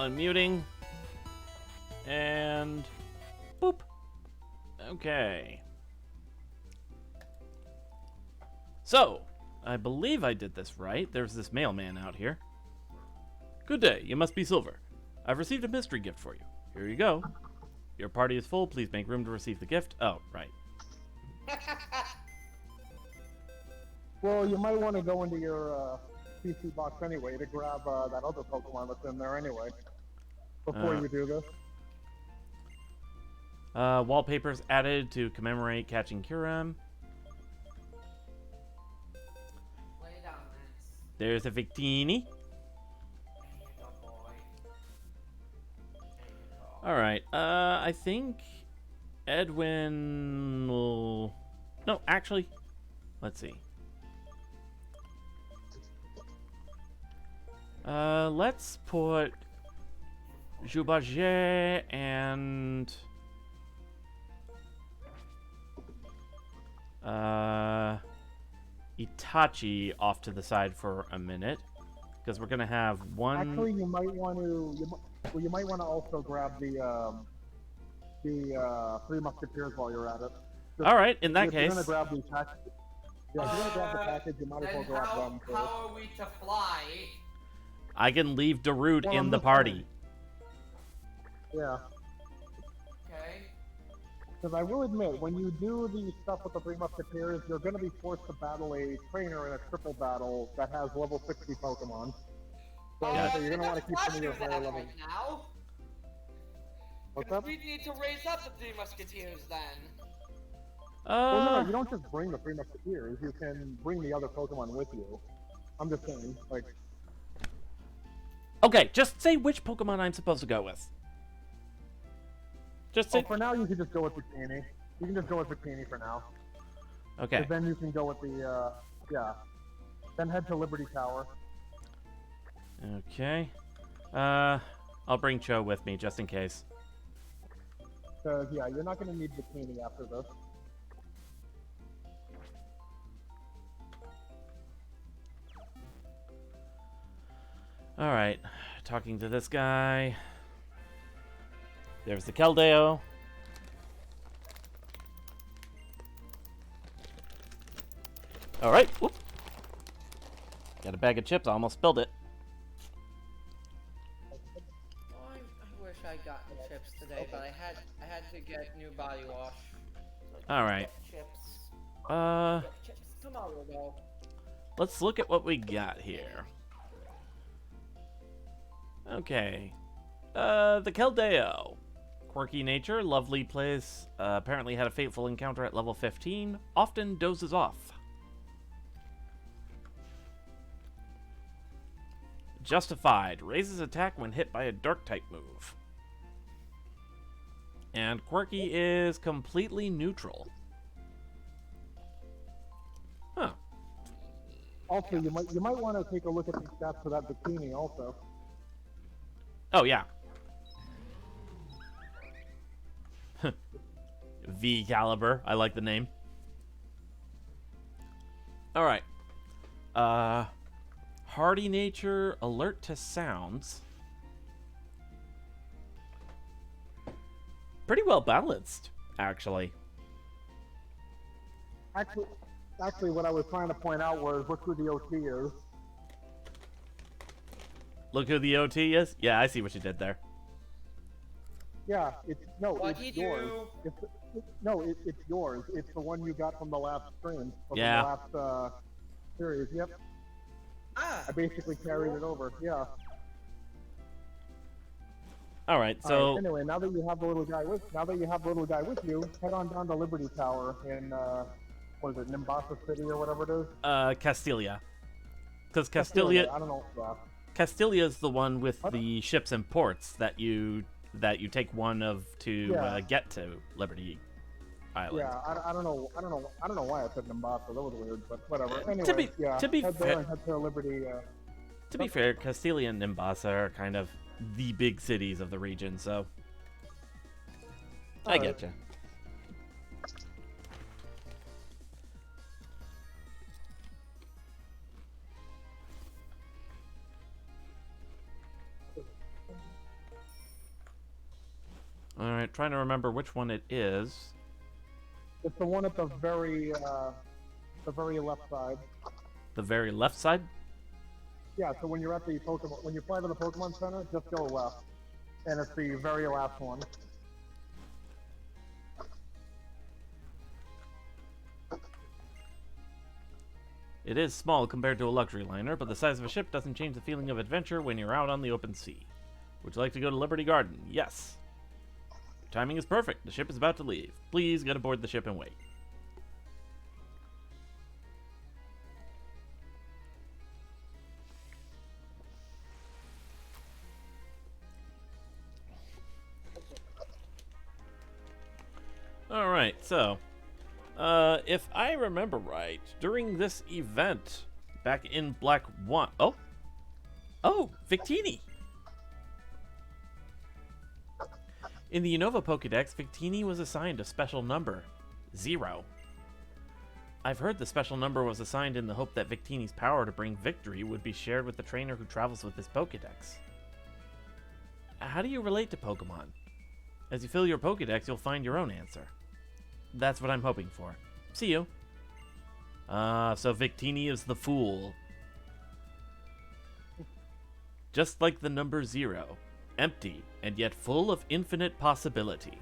Unmuting. And boop. Okay. So, I believe I did this right. There's this mailman out here. Good day, you must be Silver. I've received a mystery gift for you. Here you go. Your party is full, please make room to receive the gift. Oh, right. Well, you might want to go into your PC box anyway to grab that other Pokemon that's in there anyway. Before you do this. Wallpapers added to commemorate catching Kyurem. Lay down, Max. There's a Victini. There you go, boy. There you go. Alright, I think Edwin will... No, actually, let's see. Let's put Jubaget and... Itachi off to the side for a minute, because we're gonna have one. Actually, you might want to. You might want to also grab the Three Musketeers while you're at it. All right, in that if case. You're gonna grab the package. Yeah, if you're gonna grab the package, you might as well grab them first. How are we to fly? I can leave Darude Well, in I'm the just party. Yeah. Okay. Because I will admit, when you do the stuff with the Three Musketeers, you're going to be forced to battle a trainer in a triple battle that has level 60 Pokemon. So you're going to want to keep some of your higher levels. Right now. What's Because up? we need to raise up the Three Musketeers then. Well, no, you don't just bring the Three Musketeers. You can bring the other Pokemon with you. I'm just saying, like... Okay, just say which Pokemon I'm supposed to go with. Just say. Oh, for now, you can just go with Bikini. You can just go with Bikini for now. Okay. 'Cause then you can go with the, yeah. Then head to Liberty Tower. Okay. I'll bring Cho with me just in case. Because, yeah, you're not going to need Bikini after this. Alright, talking to this guy. There's the Keldeo. Alright, whoop. Got a bag of chips, I almost spilled it. Oh, I wish I got chips today, but I had to get new body wash. Alright. Chips. Chips. Tomorrow though. Let's look at what we got here. Okay. The Keldeo. Quirky nature, lovely place, apparently had a fateful encounter at level 15, often dozes off. Justified, raises attack when hit by a dark type move. And Quirky is completely neutral. Huh. Also, you might want to take a look at the stats for that Bikini also. Oh, yeah. V Caliber. I like the name. Alright. Hardy nature, alert to sounds. Pretty well balanced, actually. Actually, what I was trying to point out was look who the OT is. Look who the OT is? Yeah, I see what you did there. Yeah, it's What'd it's he yours. do? It's yours. It's the one you got from the last stream. Yeah. From the last series. Yep. Ah. I basically carried it over. Yeah. Alright, so... Alright, anyway, now that you have the little guy with you, head on down to Liberty Tower in what is it, Nimbasa City or whatever it is? Castilia. Because Castilia... I don't know. Yeah. Castilia is the one with the ships and ports that you take one of to get to Liberty Island. Yeah, I don't know why I said Nimbasa. That was weird, but whatever. Anyway, to be head fair, there and head to Liberty. to be fair, Castilia and Nimbasa are kind of the big cities of the region, so I get you. trying to remember which one it is. It's the one at the very left side. The very left side? Yeah, so when you're at the Pokemon, when you fly to the Pokemon Center, just go left. And it's the very last one. It is small compared to a luxury liner, but the size of a ship doesn't change the feeling of adventure when you're out on the open sea. Would you like to go to Liberty Garden? Yes. Your timing is perfect. The ship is about to leave. Please get aboard the ship and wait. Alright, so if I remember right, during this event back in Black 1... Oh, Victini! In the Unova Pokédex, Victini was assigned a special number, 0. I've heard the special number was assigned in the hope that Victini's power to bring victory would be shared with the trainer who travels with this Pokédex. How do you relate to Pokemon? As you fill your Pokédex, you'll find your own answer. That's what I'm hoping for. See you. So Victini is the fool. Just like the number 0. Empty, and yet full of infinite possibility.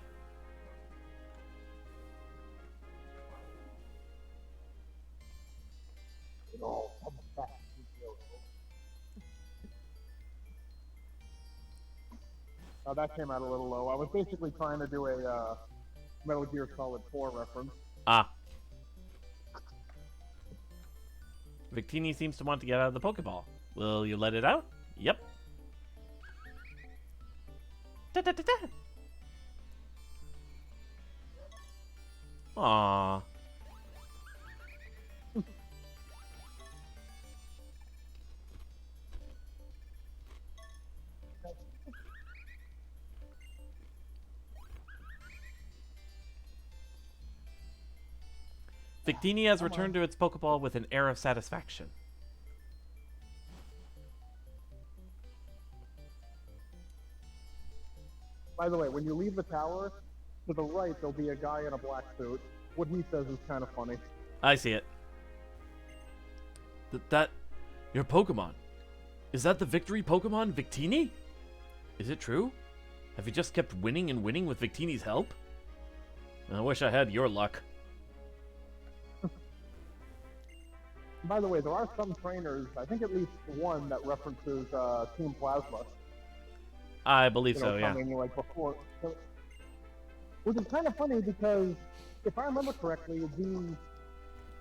That came out a little low. I was basically trying to do a Metal Gear Solid 4 reference. Ah. Victini seems to want to get out of the Pokeball. Will you let it out? Yep. Da, da, da, da. Aww. Victini has returned to its Pokeball with an air of satisfaction. By the way, when you leave the tower, to the right there'll be a guy in a black suit. What he says is kind of funny. I see it. That... Your Pokemon. Is that the victory Pokemon, Victini? Is it true? Have you just kept winning and winning with Victini's help? I wish I had your luck. By the way, there are some trainers, I think at least one, that references Team Plasma. I believe so, yeah. Coming, like, before. So, which is kind of funny because, if I remember correctly, the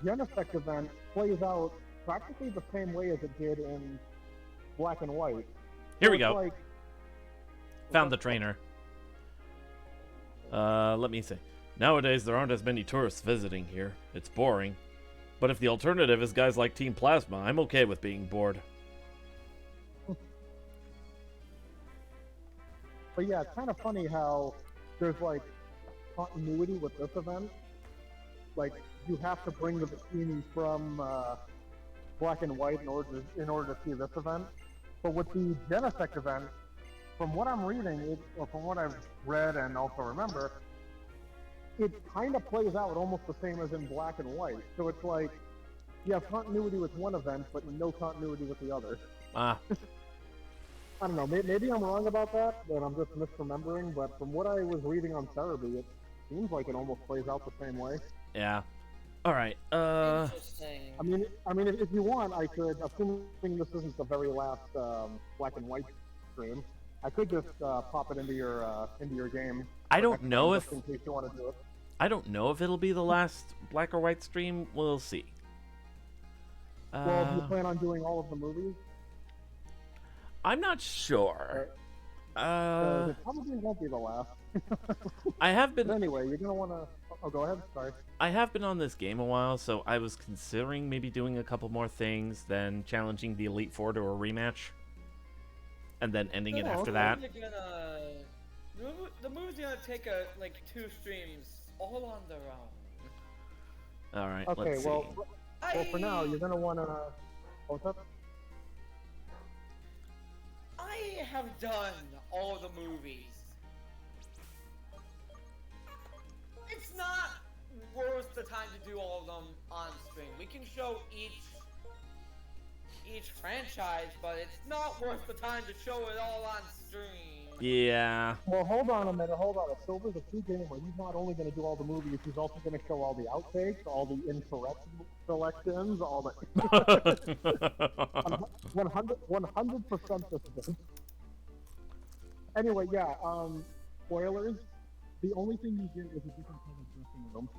Genesect event plays out practically the same way as it did in Black and White. Here So we it's go. Like, Found the trainer. Let me see. Nowadays, there aren't as many tourists visiting here. It's boring. But if the alternative is guys like Team Plasma, I'm okay with being bored. But yeah, it's kind of funny how there's like continuity with this event. Like you have to bring the bikini from Black and White in order to see this event. But with the Genesect event, from what I'm reading, or from what I've read and also remember, it kind of plays out almost the same as in Black and White. So it's like you have continuity with one event, but no continuity with the other. Ah. I don't know. Maybe I'm wrong about that, and I'm just misremembering. But from what I was reading on Cerebi, it seems like it almost plays out the same way. Yeah. All right. Interesting. I mean, if you want, I could. Assuming this isn't the very last Black and White stream, I could just pop it into your game. I don't know if in case you want to do it. I don't know if it'll be the last Black or White stream. We'll see. Well, do you plan on doing all of the movies? I'm not sure. It probably won't be the last. I have been. But anyway, you're gonna want to. Oh, go ahead. Sorry. I have been on this game a while, so I was considering maybe doing a couple more things, then challenging the Elite Four to a rematch, and then ending it after that. The movie's gonna take like 2 streams all on their own. All right. Okay. Let's Well, see. well, for now, you're gonna want to. What's up? I have done all the movies. not worth the time to do all of them on stream. We can show each franchise, but it's not worth the time to show it all on stream. Yeah. Well, hold on a minute, hold on. If Silver's a true gamer, he's not only going to do all the movies, he's also going to show all the outtakes, all the incorrect selections, all the... 100% this is. Anyway, yeah, spoilers. The only thing you get is a different kind of dressing room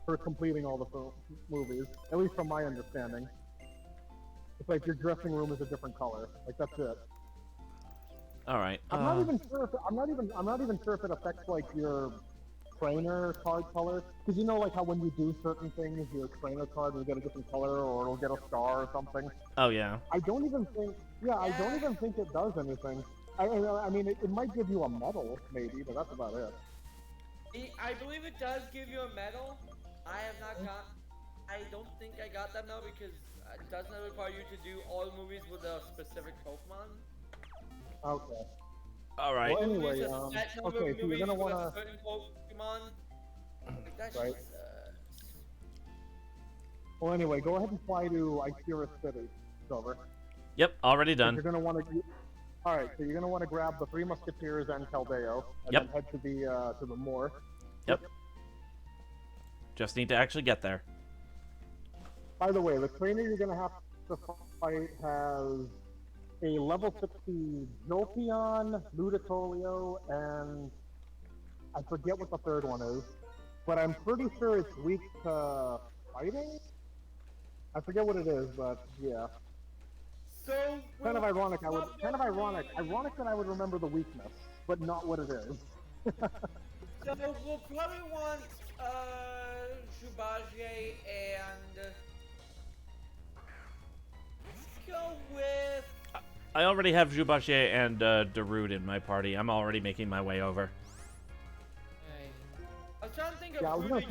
for completing all the movies, at least from my understanding. It's like your dressing room is a different color. Like, that's it. All right. I'm not even sure if I'm not even sure if it affects like your trainer card color, because you know like how when you do certain things, your trainer card will get a different color or it'll get a star or something. Oh yeah. I don't even think it does anything. I mean, it might give you a medal maybe, but that's about it. I believe it does give you a medal. I have not got. I don't think I got that medal because it does not require you to do all the movies with a specific Pokemon. Okay. All right. Well, anyway, okay, so you're gonna wanna. Pokemon. Like, Right. Well, anyway, go ahead and fly to Iceria City, Silver. Yep. Already done. You're gonna want to. All right, so you're gonna want to grab the Three Musketeers and Caldeo, and Yep. then head to the moor. Yep. Just need to actually get there. By the way, the trainer you're gonna have to fight has a level 60 Jolteon, Ludicolo, and I forget what the third one is, but I'm pretty sure it's weak to fighting. I forget what it is, but yeah. So Kind of ironic. Ironic that I would remember the weakness, but not what it is. So we'll probably want Jubagier and let's go with. I already have Jubachier and Darude in my party. I'm already making my way over. Okay. I was trying to think of. Yeah, I was gonna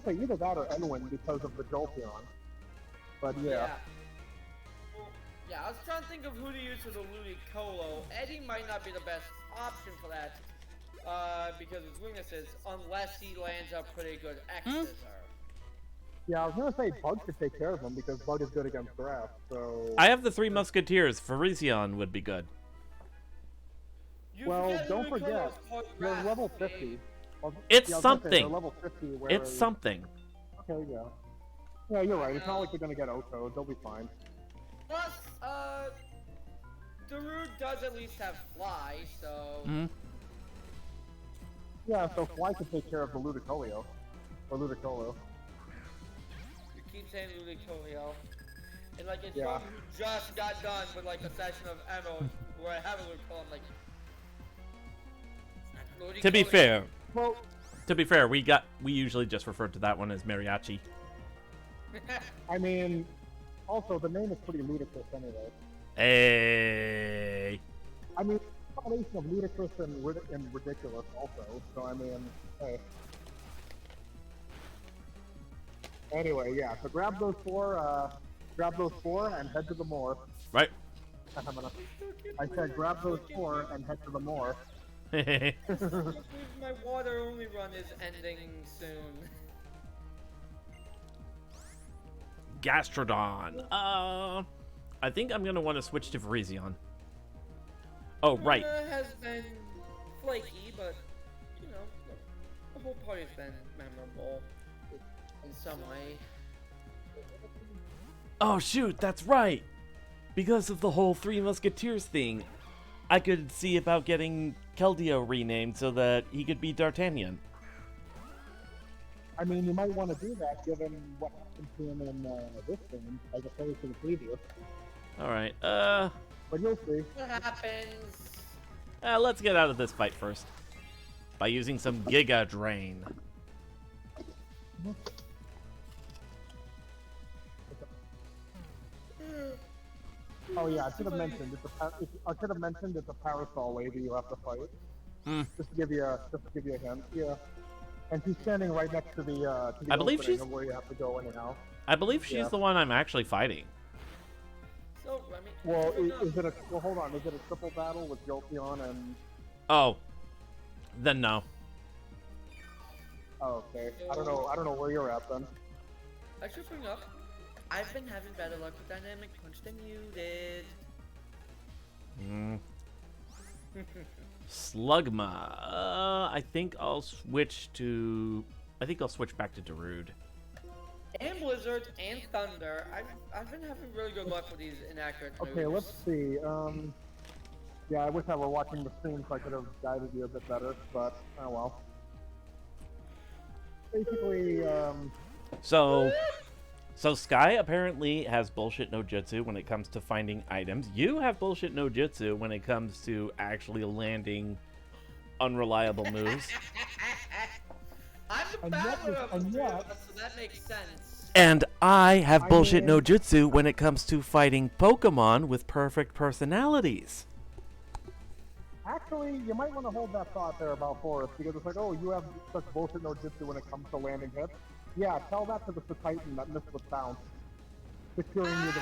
say either that or Enwin because of the Jolteon. But yeah. Yeah, I was trying to think of who to use for the Ludicolo. Eddie might not be the best option for that, because of his weaknesses, unless he lands a pretty good X-Scissor. Yeah, I was gonna say Bug should take care of him because Bug is good against grass. So. I have the Three Musketeers. Farision would be good. Well, don't forget, you're level 50. Well, It's yeah, I was gonna say, something. they're level 50, It's something. Okay, yeah. Yeah, you're right. It's not like they're gonna get Oko. They'll be fine. Plus, Darude does at least have Fly, so. Hmm. Yeah, so Fly can take care of the Ludicolo. Or Ludicolo. You keep saying Ludicolo. And like, it's Yeah. someone who just got done with like a session of Emerald where I have a Ludicolo, I'm like. To be fair, Well, we usually just refer to that one as Mariachi. I mean, also the name is pretty ludicrous anyway. Hey. I mean, combination of ludicrous and ridiculous also. So I mean, hey. Anyway, yeah. So grab those four and head to the moor. Right. I said grab those four and head to the moor. My water only run is ending soon. Gastrodon. I think I'm gonna want to switch to Farision. Oh, right. Luna has been flaky, but you know, the whole party's been memorable in some way. Oh, shoot, that's right. Because of the whole Three Musketeers thing, I could see about getting Keldeo renamed so that he could be D'Artagnan. I mean, you might want to do that given what happened to him in this game as opposed to the previous. Alright, But you'll see. What happens? let's get out of this fight first. By using some Giga Drain. Oh yeah, I should have mentioned it's a Parasol lady you have to fight. Just to give you a hint. Yeah. And she's standing right next to the I believe opening she's- of where you have to go anyhow. I believe she's Yeah. the one I'm actually fighting. So, I mean, Well, hold on, is it a triple battle with Jolteon and... Oh. Then no. Oh, okay. I don't know. I don't know where you're at then. I should bring up. I've been having better luck with dynamic punch than you did. Slugma. I think I'll switch back to Darude. And Blizzard and Thunder. I've been having really good luck with these inaccurate moves. Okay, let's see. Yeah, I wish I were watching the stream so I could have guided you a bit better, but oh well. Basically, So Sky apparently has bullshit no jutsu when it comes to finding items. You have bullshit no jutsu when it comes to actually landing unreliable moves. I'm the battler of the three of us, so that makes sense. And I have bullshit no jutsu when it comes to fighting Pokemon with perfect personalities. actually, you might want to hold that thought there about Forest, because it's like, oh, you have such bullshit no jutsu when it comes to landing hits. Yeah, tell that to the Titan that missed with bounce, securing you the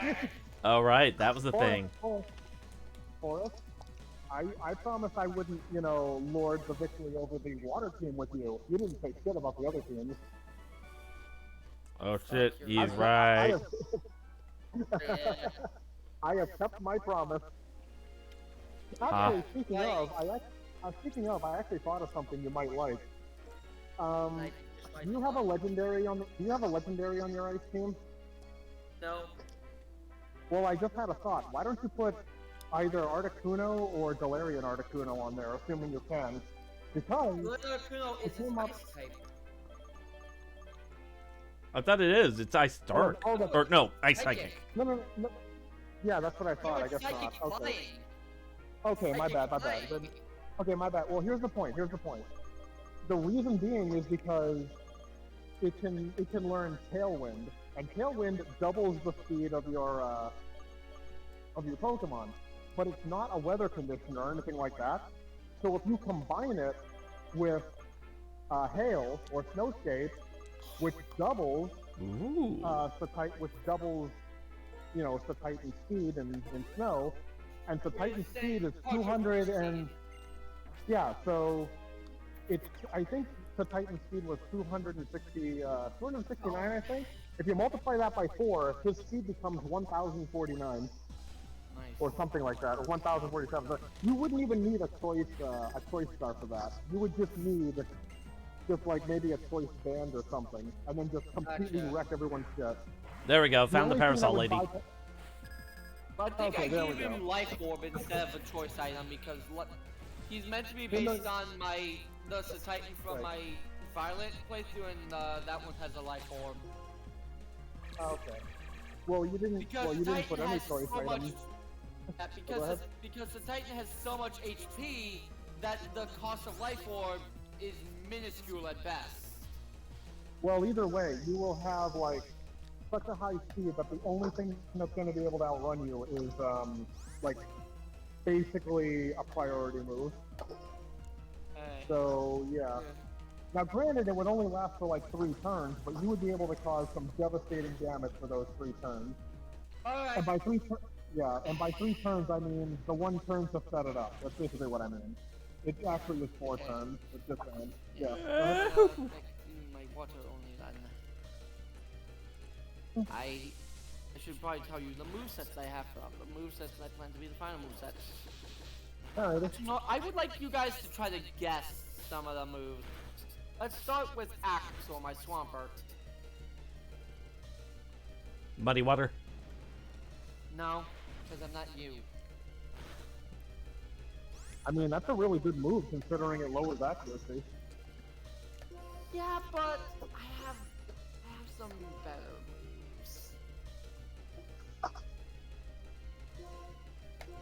victory. Alright, that was the thing. Forest, I promised I wouldn't, you know, lord the victory over the water team with you. You didn't say shit about the other teams. Oh shit, he's right. I have kept my promise. Actually, speaking of, I actually thought of something you might like. Do you have a legendary on your ice team? No. Well, I just had a thought. Why don't you put either Articuno or Galarian Articuno on there, assuming you can? Because Articuno is an ice type. I thought it is. It's Ice Dark. Or no, Ice Psychic. No. Yeah, that's what I thought. I guess not. Okay. Okay, my bad. Okay, my bad. Well, here's the point. The reason being is because it can learn Tailwind, and Tailwind doubles the speed of your Pokemon, but it's not a weather condition or anything like that. So if you combine it with Hail or Snowscape, which doubles you know, the Titan speed in snow, and the Titan speed is 200 and yeah, so it's, I think the Titan speed was 269, I think. If you multiply that by 4, his speed becomes 1049. Nice. Or something like that, or 1047. So you wouldn't even need a choice star for that. You would just need just like maybe a choice band or something, and then just completely wreck everyone's shit. There we go, found the Parasol Lady. But I think I gave him Life Orb instead of a choice item because he's meant to be based on the Titan from my Violet playthrough, and that one has a Life Orb. Okay. Well, you didn't put any choice items. Because the Titan has so much HP that the cost of Life Orb is minuscule at best. Well, either way, you will have like such a high speed that the only thing that's going to be able to outrun you is like basically a priority move. So yeah. Now, granted, it would only last for like 3 turns, but you would be able to cause some devastating damage for those 3 turns. Alright. And by 3 turns, I mean the 1 turn to set it up. That's basically what I mean. It actually is 4 turns. It's just yeah. My water only then. I should probably tell you the movesets I have from the movesets I plan to be the final movesets. Alright. You know, I would like you guys to try to guess some of the moves. Let's start with Axel, my Swampert. Muddy Water. No, because I'm not you. I mean, that's a really good move considering it lowers accuracy. Yeah, but I have some better moves.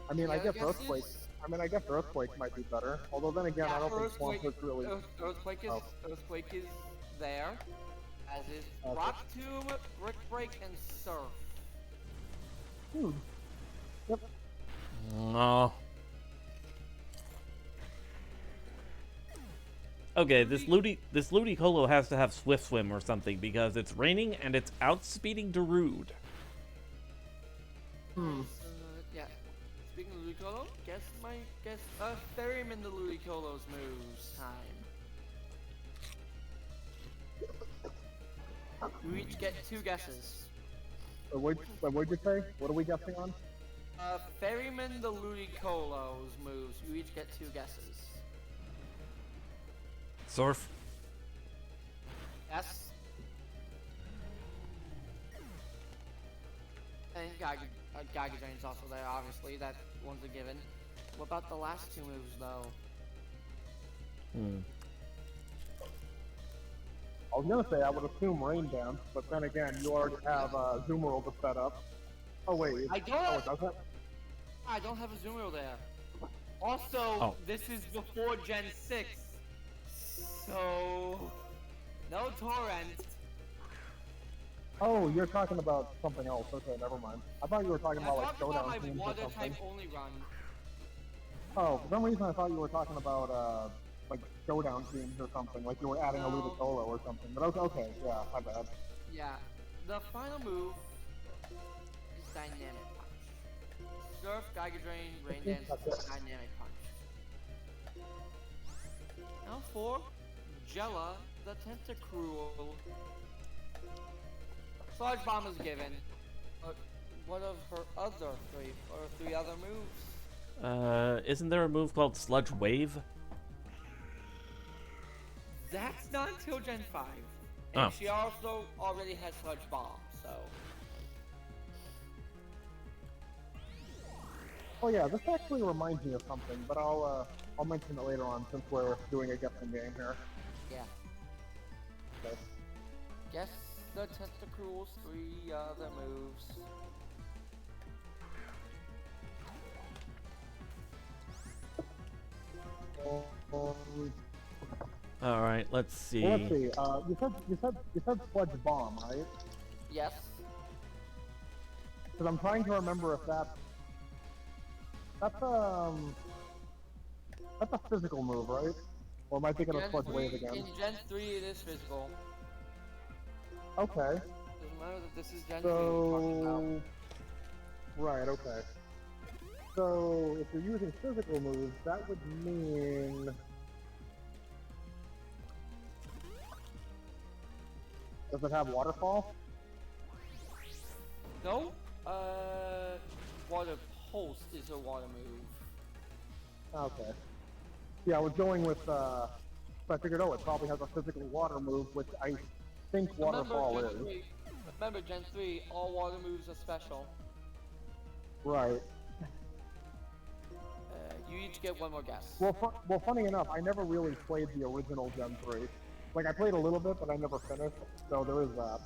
I mean, I guess Earthquake might be better. Although then again, I don't think Swampert's really. Earthquake is there, as is Rock Tomb, Brick Break, and Surf. Yep. No. Okay, this Ludicolo has to have Swift Swim or something because it's raining and it's outspeeding Darude. Yeah. Speaking of Ludicolo, guess Therium in the Ludicolo's moves time. You each get 2 guesses. What'd you say? What are we guessing on? Ferryman the Ludicolo's moves. You each get 2 guesses. Surf. Yes. And Geiger Drain's also there, obviously. That one's a given. What about the last 2 moves, though? I was gonna say I would assume Rain Dance, but then again, you already have Zoomerl to set up. Oh wait, I don't. oh, it does that? I don't have a Zoomer there. Also, this is before Gen 6, so no Torrent. Oh, you're talking about something else. Okay, never mind. I thought you were talking about like Showdown my teams or water something. type only run. Oh, for some reason I thought you were talking about like Showdown teams or something, like you were adding a Ludicolo or something. But okay, yeah, my bad. Yeah, the final move is Dynamic Punch. Surf, Geiger Drain, Rain Dance, Dynamic Punch. Now for Jella, the Tentacruel. Sludge Bomb is given. But what of her other 3 other moves? Isn't there a move called Sludge Wave? That's not until Gen 5. And Oh. she also already has Sludge Bomb, so... Oh yeah, this actually reminds me of something, but I'll mention it later on since we're doing a guessing game here. Yeah. Okay. Guess the Tentacruel's 3 other moves. All right, let's see. Well, let's see. You said Sludge Bomb, right? Yes. Because I'm trying to remember if that's a physical move, right? Or am I thinking of Sludge Wave again? In Gen 3 it is physical. Okay. Doesn't matter that this is Gen 3 we're talking about. Right, okay. So, if you're using physical moves, that would mean... Does it have Waterfall? No. Water Pulse is a water move. Okay. Yeah, I was going with, so I figured, oh, it probably has a physical water move, which I think Waterfall is. Remember, Gen 3, all water moves are special. Right. You each get 1 more guess. Well, funny enough, I never really played the original Gen 3. Like, I played a little bit, but I never finished, so there is that.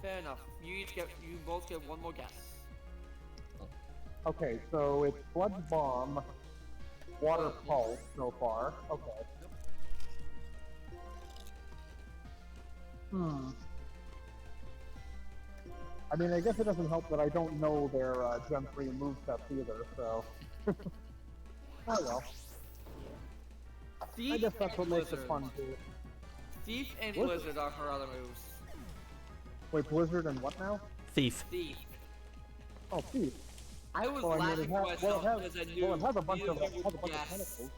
Fair enough. You both get 1 more guess. Okay, so it's Sludge Bomb, Water Pulse so far. Okay. I mean, I guess it doesn't help that I don't know their Gen 3 movesets either, so... Oh well. Thief I guess that's what and makes it Blizzard. fun too. Thief and Blizzard. Blizzard are her other moves. Wait, Blizzard and what now? Thief. Thief. Oh, Thief. I was Well, I mean, laughing it to has, myself well, because I knew it has a bunch neither of, of you would guess. tentacles.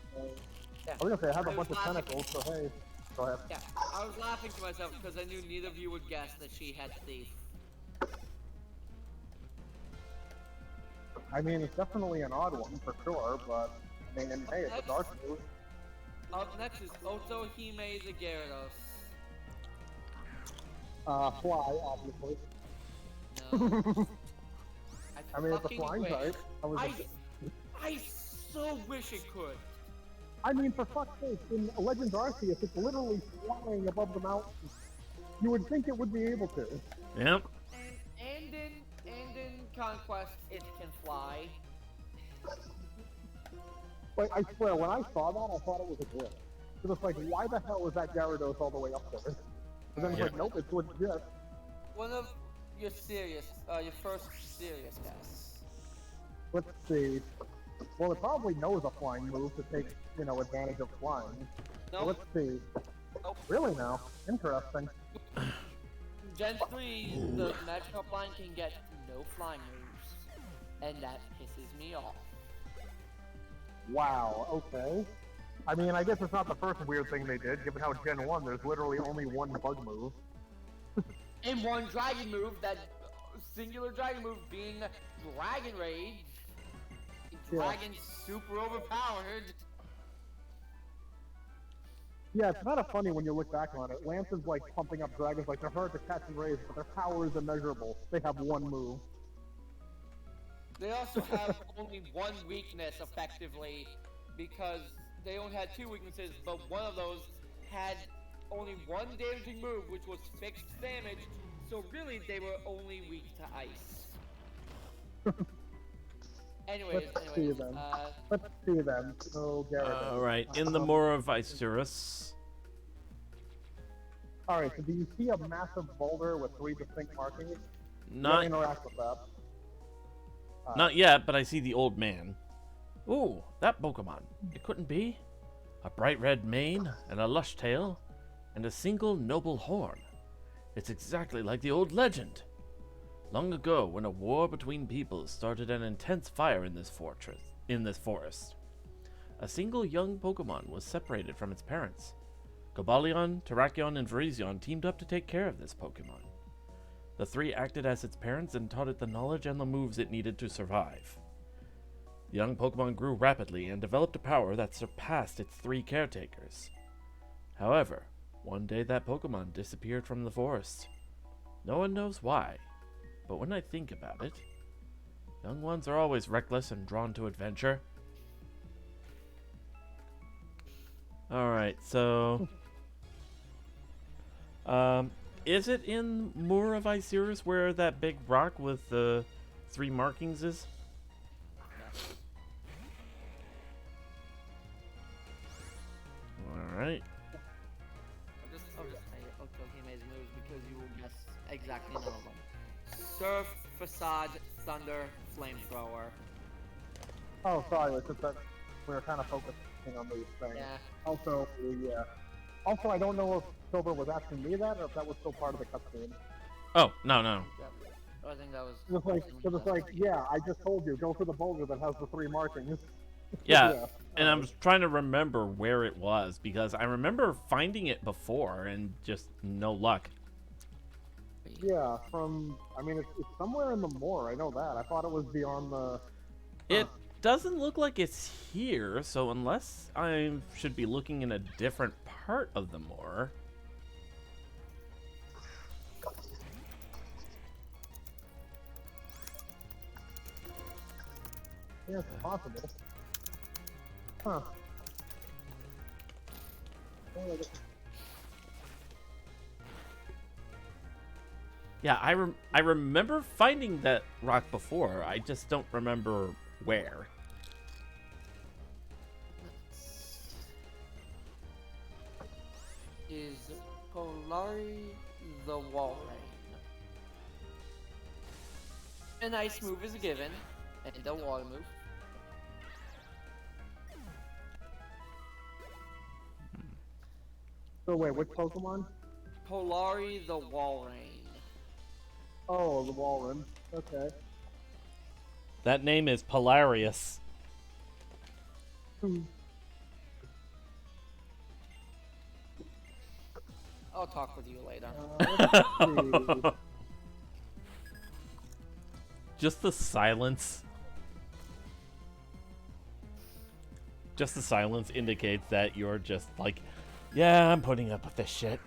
Yeah. I was gonna say, it has a I bunch was of laughing- tentacles, so hey. Go ahead. Yeah, I was laughing to myself because I knew neither of you would guess that she had Thief. I mean, it's definitely an odd one for sure, but I mean, hey, it's a dark move. Up next is Otohime the Gyarados. Fly, obviously. No. I mean, it's a fucking flying wish. type. I so wish it could. I mean, for fuck's sake, in Legends Arceus, it's literally flying above the mountains. You would think it would be able to. Yep. And in Conquest, it can fly. Like, I swear, when I saw that, I thought it was a glitch. It was like, why the hell is that Gyarados all the way up there? And then it's like, nope, it's legit. One of your first serious guess. Let's see. Well, it probably knows a flying move to take, you know, advantage of flying. So Nope. let's see. Nope. Really now? Interesting. Gen 3, the Magikarp line can get no flying moves. And that pisses me off. Wow, okay. I mean, I guess it's not the first weird thing they did, given how Gen 1, there's literally only one bug move. And one dragon move, that singular dragon move being Dragon Rage. Dragon's super overpowered. Yeah, it's kind of funny when you look back on it. Lance is like pumping up dragons like they're hard to catch and raise, but their power is immeasurable. They have one move. They also have only one weakness, effectively, because they only had two weaknesses, but one of those had only one damaging move, which was fixed damage, so really they were only weak to ice. Anyways, Let's see them. So, Garrett. Alright, in the Mora of Isurus. Alright, so do you see a massive boulder with 3 distinct markings? Not, Interact with that. not yet, but I see the old man. Ooh, that Pokemon. It couldn't be. A bright red mane, and a lush tail, and a single noble horn. It's exactly like the old legend. Long ago, when a war between peoples started an intense fire in this forest, a single young Pokemon was separated from its parents. Cobalion, Terrakion, and Virizion teamed up to take care of this Pokemon. The 3 acted as its parents and taught it the knowledge and the moves it needed to survive. The young Pokemon grew rapidly and developed a power that surpassed its 3 caretakers. However, one day that Pokemon disappeared from the forest. No one knows why, but when I think about it, young ones are always reckless and drawn to adventure. Alright, so... is it in Moor of Isurus where that big rock with the 3 markings is? Alright. I'll just say POKéMON's moves because you will guess exactly none of them. Surf, Facade, Thunder, Flamethrower. Oh, sorry, it's just that we were kind of focusing on these things. Yeah. Also, Also, I don't know if Silver was asking me that, or if that was still part of the cutscene. Oh, no. I think that was... It's like, yeah, I just told you, go for the boulder that has the 3 markings. Yeah, and I'm trying to remember where it was, because I remember finding it before, and just no luck. Yeah, I mean, it's somewhere in the moor, I know that. I thought it was beyond the... It doesn't look like it's here, so unless I should be looking in a different part of the moor... Yeah, it's possible. Huh. Yeah, I remember finding that rock before. I just don't remember where. Is Polari the Wall Rain? An ice move is a given, and a water move. So wait, which Pokemon? Polari the Walrein. Oh, the Walren. Okay. That name is Polarius. I'll talk with you later. Let's see. Just the silence. Just the silence indicates that you're just like, yeah, I'm putting up with this shit.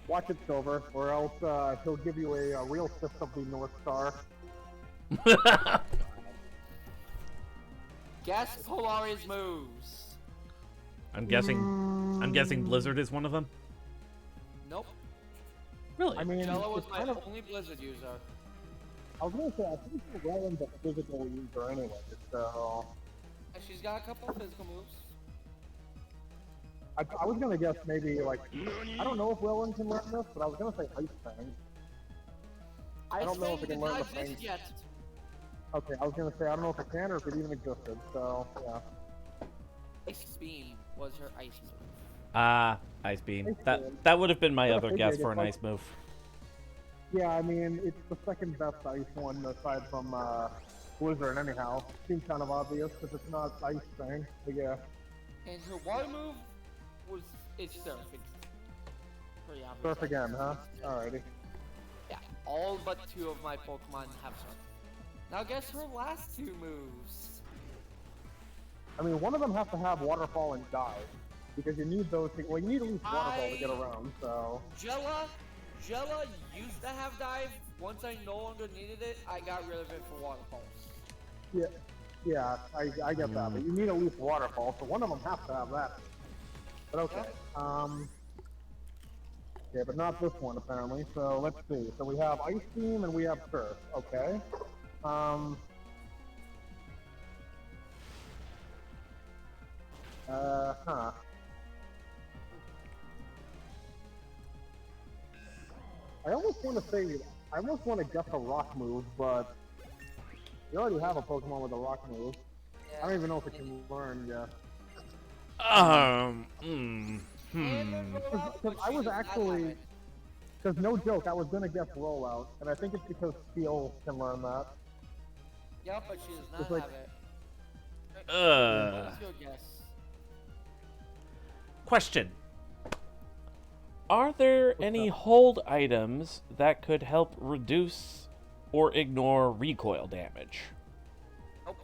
Watch it, Silver, or else he'll give you a real fist of the North Star. Guess Polari's moves. I'm guessing Blizzard is one of them. Nope. Really? I mean, Jello was it's my kind of, only Blizzard user. I was gonna say, I think Wellen's a physical user anyway, so... She's got a couple of physical moves. I was gonna guess maybe, like, I don't know if Wellen can learn this, but I was gonna say Ice Fang. I don't know if it can learn the Fang. Yet. Okay, I was gonna say, I don't know if it can or if it even existed, so, yeah. Ice Beam was her ice move. Ice Beam. Ice That Beam. that would have been my Yeah, other I guess figured for it an was- ice move. Yeah, I mean, it's the second best Ice one aside from, Blizzard anyhow. Seems kind of obvious if it's not Ice Fang, but yeah. And her water move is Surf. It's pretty obvious. Surf again, huh? Alrighty. Yeah, all but 2 of my Pokemon have Surf. Now guess her last 2 moves. I mean, one of them has to have Waterfall and Dive. Because you need those things. Well, you need at least Waterfall to get around, so... Jella used to have Dive. Once I no longer needed it, I got rid of it for Waterfalls. Yeah, I get that, but you need at least Waterfall, so one of them has to have that. But okay, yeah, but not this one apparently, so let's see. So we have Ice Beam and we have Surf, okay. I almost want to guess a rock move, but you already have a Pokemon with a rock move. I don't even know if it can learn yet. Because I was actually, because no joke, I was gonna guess Rollout, and I think it's because Steel can learn that. Yep, but she does not It's like- have it. What's your guess? Question. Are there any hold items that could help reduce or ignore recoil damage? Nope.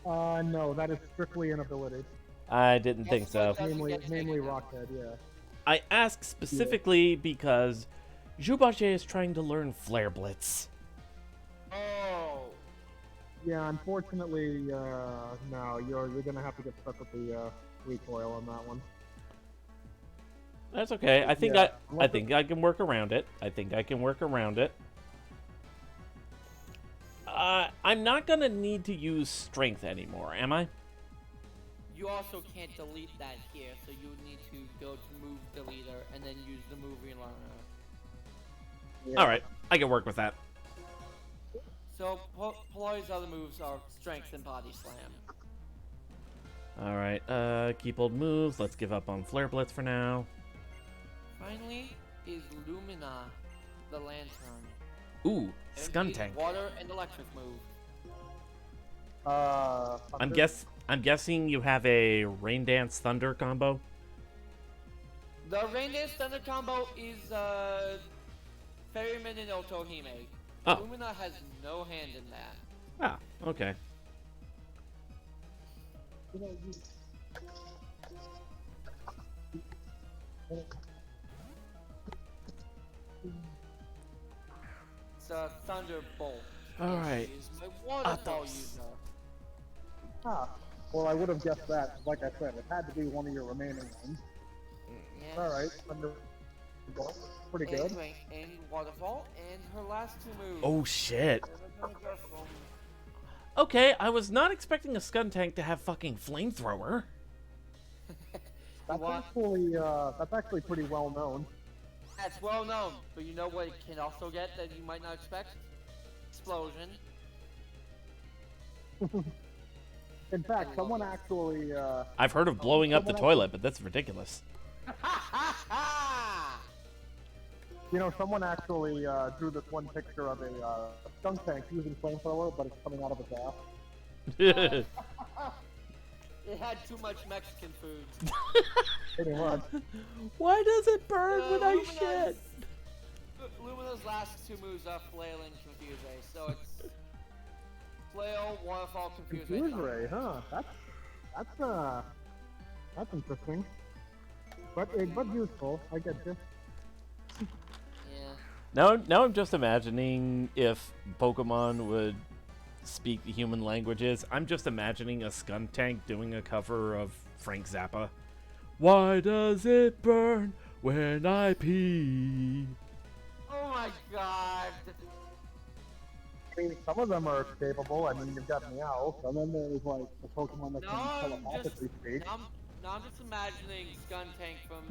No, that is strictly an ability. I didn't think so. Namely Rockhead, yeah. I ask specifically because Jubache is trying to learn Flare Blitz. Oh. Yeah, unfortunately, no, you're gonna have to get stuck with the recoil on that one. That's okay. I think Yeah. I think I can work around it. I'm not gonna need to use strength anymore, am I? You also can't delete that here, so you need to go to Move Deleter and then use the Move Relearner. Yeah. All right, I can work with that. So Polari's other moves are Strength and Body Slam. All right, keep old moves. Let's give up on Flare Blitz for now. Finally is Lumina, the Lantern. Ooh, Skuntank. Water and electric move. I'm guessing you have a Rain Dance Thunder combo. The Rain Dance Thunder combo is Ferryman and Otohime. Oh. Lumina has no hand in that. Ah, okay. It's a Thunderbolt. All right. She's my waterfall Athos. user. Well, I would have guessed that. Like I said, it had to be one of your remaining ones. Yes. Alright, pretty good. Anyway, and waterfall, and her last 2 moves. Oh shit. We're gonna go from- Okay, I was not expecting a Skuntank to have fucking flamethrower. That's actually pretty well known. That's well known, but you know what it can also get that you might not expect? Explosion. In fact, someone actually, I've heard of blowing up the toilet, but that's ridiculous. someone actually drew this one picture of a skunk tank using flamethrower, but it's coming out of its ass. It had too much Mexican food. Pretty much. Why does it burn when I shit? Lumina's last 2 moves are Flail and Confuse Ray, so it's Flail, Waterfall, Confuse Ray. Confuse Ray, huh? That's interesting. But useful. I get you. Yeah. Now I'm just imagining if Pokemon would speak the human languages. I'm just imagining a Skuntank doing a cover of Frank Zappa. Why does it burn when I pee? Oh my god. I mean, some of them are capable. I mean, you've got Meowth, and then there's like the Pokemon that can telepathically speak. Now I'm just imagining Skuntank from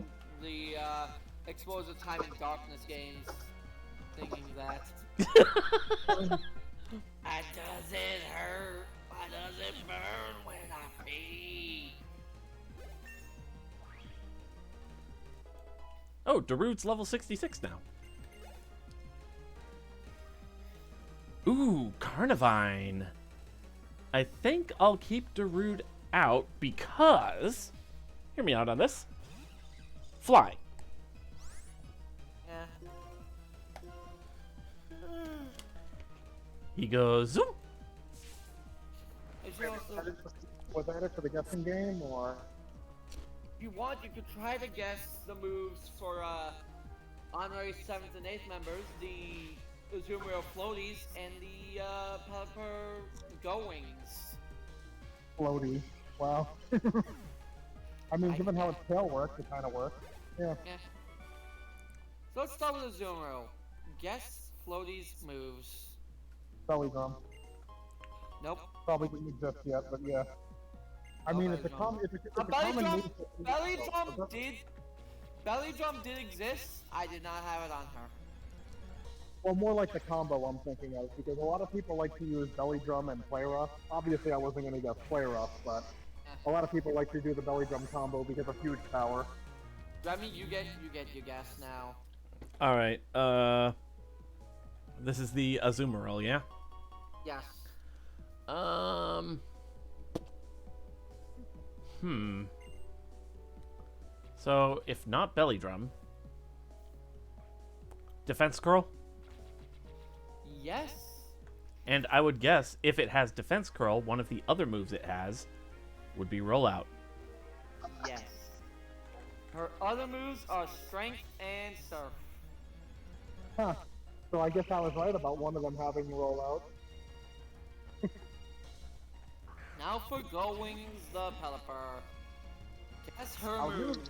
the Exposure Time and Darkness games, thinking that. Why does it hurt? Why does it burn when I pee? Oh, Darude's level 66 now. Ooh, Carnivine. I think I'll keep Darude out because, hear me out on this, fly. Yeah. He goes zoom. It's also, Was that it for the guessing game, or? if you want, you could try to guess the moves for honorary 7th and 8th members, the Azumarill floaties, and the Pelipper goings. Floaty. Wow. I mean, given how its tail works, it kind of works. Yeah. Yeah. So let's start with Azumarill. Guess floaties moves. Belly drum. Nope. Probably didn't exist yet, but yeah. I No mean, belly it's a drum. common. It's a Belly common drum. move for- Belly drum did exist. I did not have it on her. Well, more like the combo I'm thinking of, because a lot of people like to use belly drum and play rough. Obviously, I wasn't going to guess play rough, but a lot of people like to do the belly drum combo because of huge power. Remy, you get your guess now. All right. This is the Azumarill, yeah. Yes. So if not belly drum, defense curl, Yes. and I would guess if it has defense curl, one of the other moves it has would be rollout. Yes. Her other moves are strength and surf. Huh. So I guess I was right about one of them having rollout. Now for goings, the Pelipper. Guess her I'll do- moves.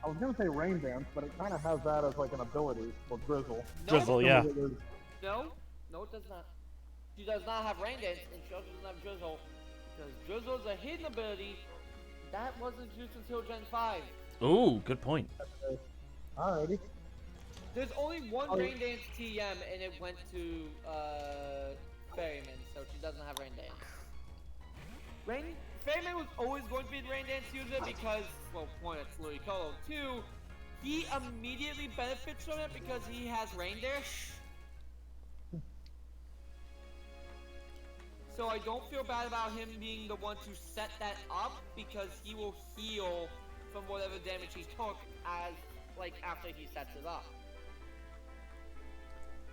I was going to say rain dance, but it kind of has that as like an ability, or drizzle. Drizzle, yeah. No, it does not. She does not have rain dance, and she also doesn't have drizzle. Because drizzle is a hidden ability that wasn't used until Gen 5. Ooh, good point. Alrighty. There's only one Oh, rain dance TM, and it went to Ferryman, so she doesn't have rain dance. Ferryman was always going to be the rain dance user because, well, one, it's Ludicolo. Two, he immediately benefits from it because he has rain dash. So I don't feel bad about him being the one to set that up because he will heal from whatever damage he took as, like, after he sets it up.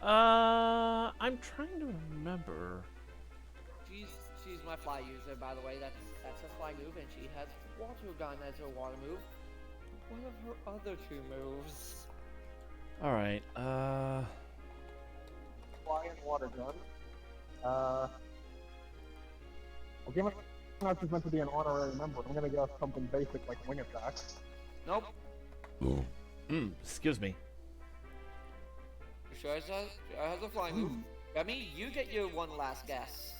I'm trying to remember. She's my fly user, by the way. That's her fly move, and she has Water Gun as her water move. One of her other two moves. All right. Fly and water gun. Well, given that's just meant to be an honorary member, I'm going to guess something basic like wing attack. Nope. Excuse me. Sure has a flying move. Remy, you get your one last guess.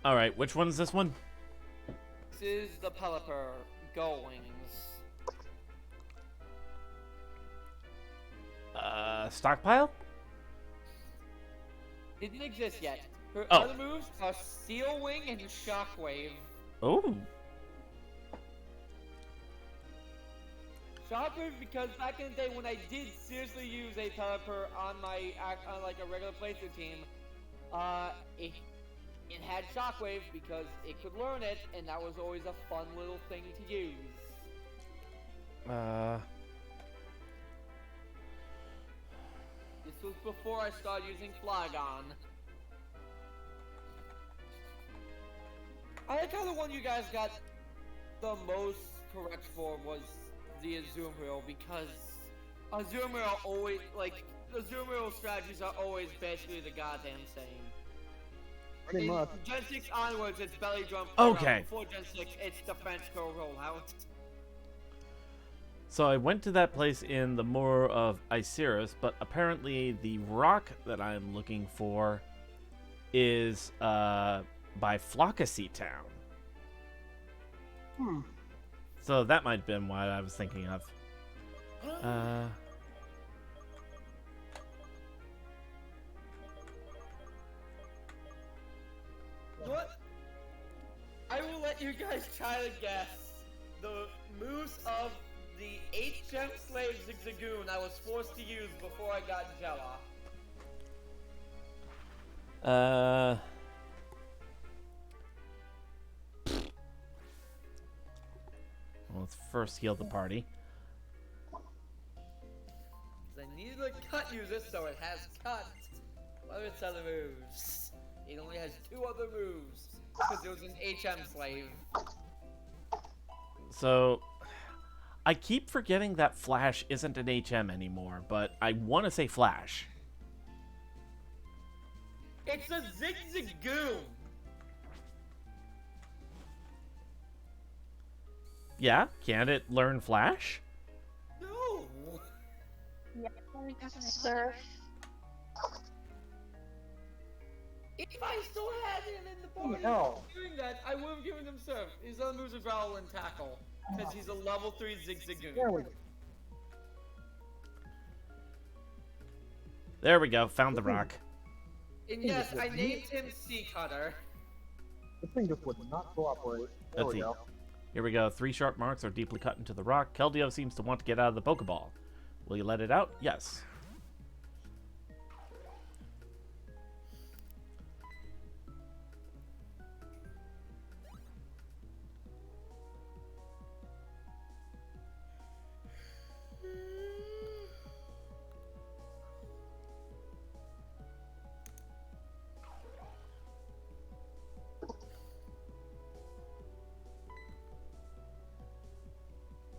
All right, which one's this one? This is the Pelipper Goings. Stockpile? Didn't exist yet. Her Oh. other moves are Steel Wing and Shockwave. Oh. Shockwave because back in the day when I did seriously use a Pelipper on my on like a regular playthrough team, it had Shockwave because it could learn it, and that was always a fun little thing to use. This was before I started using Flygon. I like how the one you guys got the most correct for was the Azumarill because Azumarill always, like, Azumarill strategies are always basically the goddamn same. Pretty much. Gen 6 onwards, it's belly drum. Okay. Before Gen 6, it's defense curl rollout. So I went to that place in the Moor of Isurus, but apparently the rock that I'm looking for is by Flockacy Town. So that might have been what I was thinking of. What? I will let you guys try to guess the moves of the 8th gem slave Zigzagoon I was forced to use before I got Jella. let's first heal the party. I needed to cut user so it has cut. What are its other moves? It only has 2 other moves. Because it was an HM slave. So, I keep forgetting that Flash isn't an HM anymore, but I want to say Flash. It's a Zigzagoon! Yeah, can't it learn Flash? No! Surf. If I still had him in the party No. doing that, I would have given him Surf. His other moves are Growl and Tackle. Because he's a level 3 Zigzagoon. There we go. There we go, found the rock. And yes, I named him Sea Cutter. This thing just would not cooperate. There Let's we see. go. Here we go, 3 sharp marks are deeply cut into the rock. Keldeo seems to want to get out of the Pokeball. Will you let it out? Yes.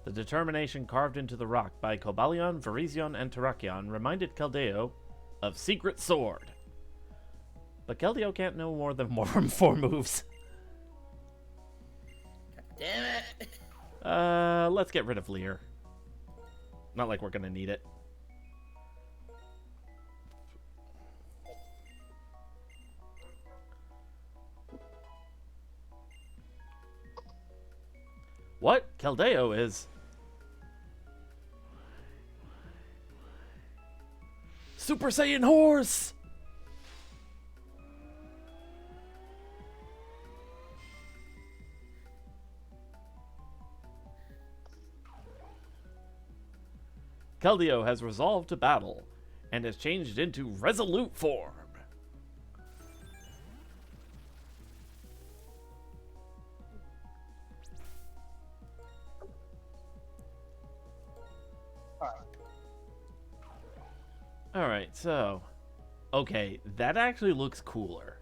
The determination carved into the rock by Cobalion, Virizion, and Terrakion reminded Keldeo of Secret Sword. But Keldeo can't know more than 4 moves. Damn it! Let's get rid of Leer. Not like we're gonna need it. What? Keldeo is... Super Saiyan Horse! Keldeo has resolved to battle and has changed into resolute form. Alright, so... Okay, that actually looks cooler.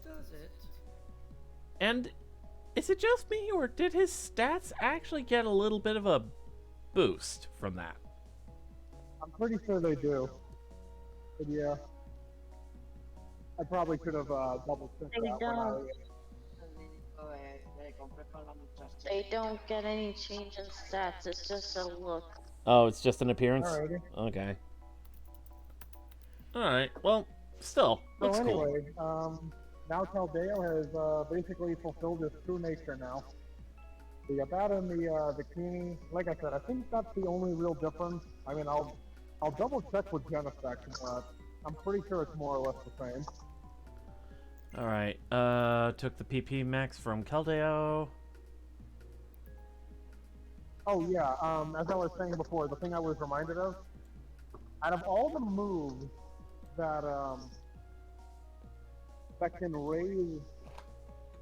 Does it? And is it just me, or did his stats actually get a little bit of a boost from that? I'm pretty sure they do. But yeah. I probably could have double checked They that when I... don't. They don't get any change in stats, it's just a look. Oh, it's just an appearance? Alrighty. Okay. Alright, well, still, So looks cool. anyway, now Keldeo has basically fulfilled his true nature now. The Abata and the Bikini, like I said, I think that's the only real difference. I mean, I'll double check with Genesect, but I'm pretty sure it's more or less the same. Alright, took the PP max from Keldeo. Oh yeah, as I was saying before, the thing I was reminded of, out of all the moves that that can raise,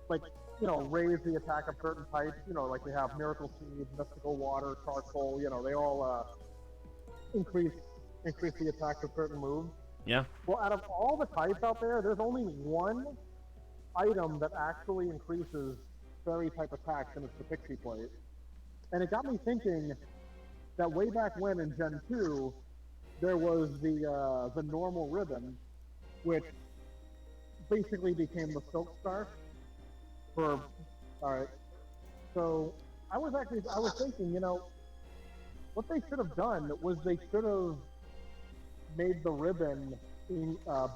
like, you know, raise the attack of certain types, you know, like we have Miracle Seed, Mystical Water, Charcoal, you know, they all increase the attack of certain moves. Yeah. Well, out of all the types out there, there's only one item that actually increases fairy type attacks, and it's the Pixie Plate. And it got me thinking that way back when in Gen 2, there was the normal ribbon, which basically became the Silk Scarf for... Alright. So, I was thinking, you know, what they should have done was they should have made the ribbon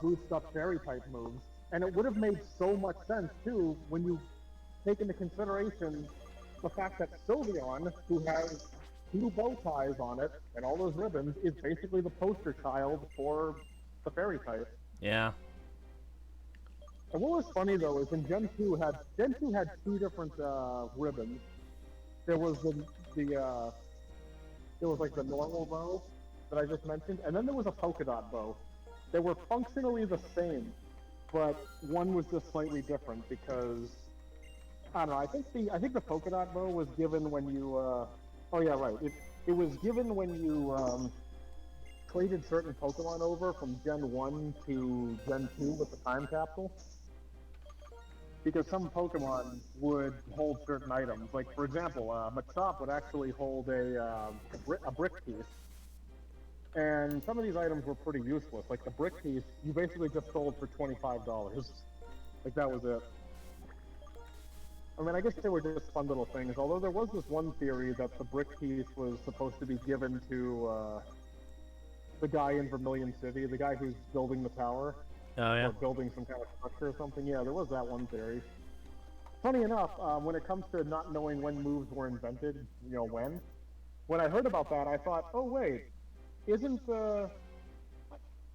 boost up fairy type moves. And it would have made so much sense, too, when you take into consideration the fact that Sylveon, who has 2 bow ties on it and all those ribbons, is basically the poster child for the fairy type. Yeah. And what was funny though is in Gen 2 had 2 different ribbons. There was there was like the normal bow that I just mentioned, and then there was a polka dot bow. They were functionally the same, but one was just slightly different because I don't know. I think the polka dot bow was given when you. Oh yeah, right. It was given when you traded certain Pokemon over from Gen 1 to Gen 2 with the time capsule. Because some Pokemon would hold certain items. Like, for example, Machop would actually hold a brick piece. And some of these items were pretty useless. Like the brick piece, you basically just sold for $25. Like, that was it. I mean, I guess they were just fun little things. Although there was this one theory that the brick piece was supposed to be given to the guy in Vermilion City, the guy who's building the tower, Oh yeah. or building some kind of structure or something. Yeah, there was that one theory. Funny enough, when it comes to not knowing when moves were invented, when I heard about that, I thought, oh wait, isn't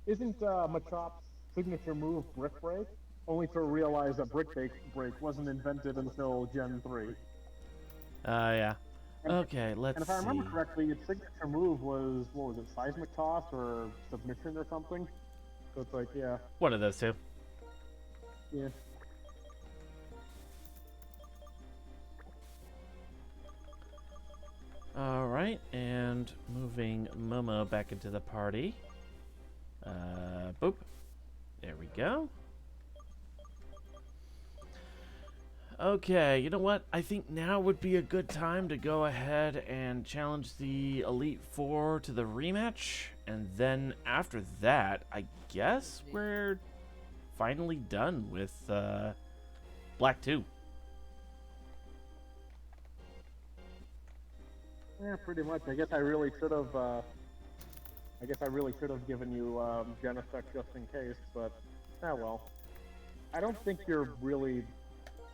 Machop's signature move Brick Break? Only to realize that Brick Break wasn't invented until Gen 3. Yeah. And- Okay, let's And if I see. remember correctly, its signature move was, what was it, Seismic Toss or Submission or something? So it's like, yeah. One of those two. Yeah. Alright, and moving Momo back into the party. Boop. There we go. Okay, you know what? I think now would be a good time to go ahead and challenge the Elite Four to the rematch. And then after that, I guess we're finally done with Black 2. Yeah, pretty much. I guess I really should have given you Genesect just in case, but well. I don't think you're really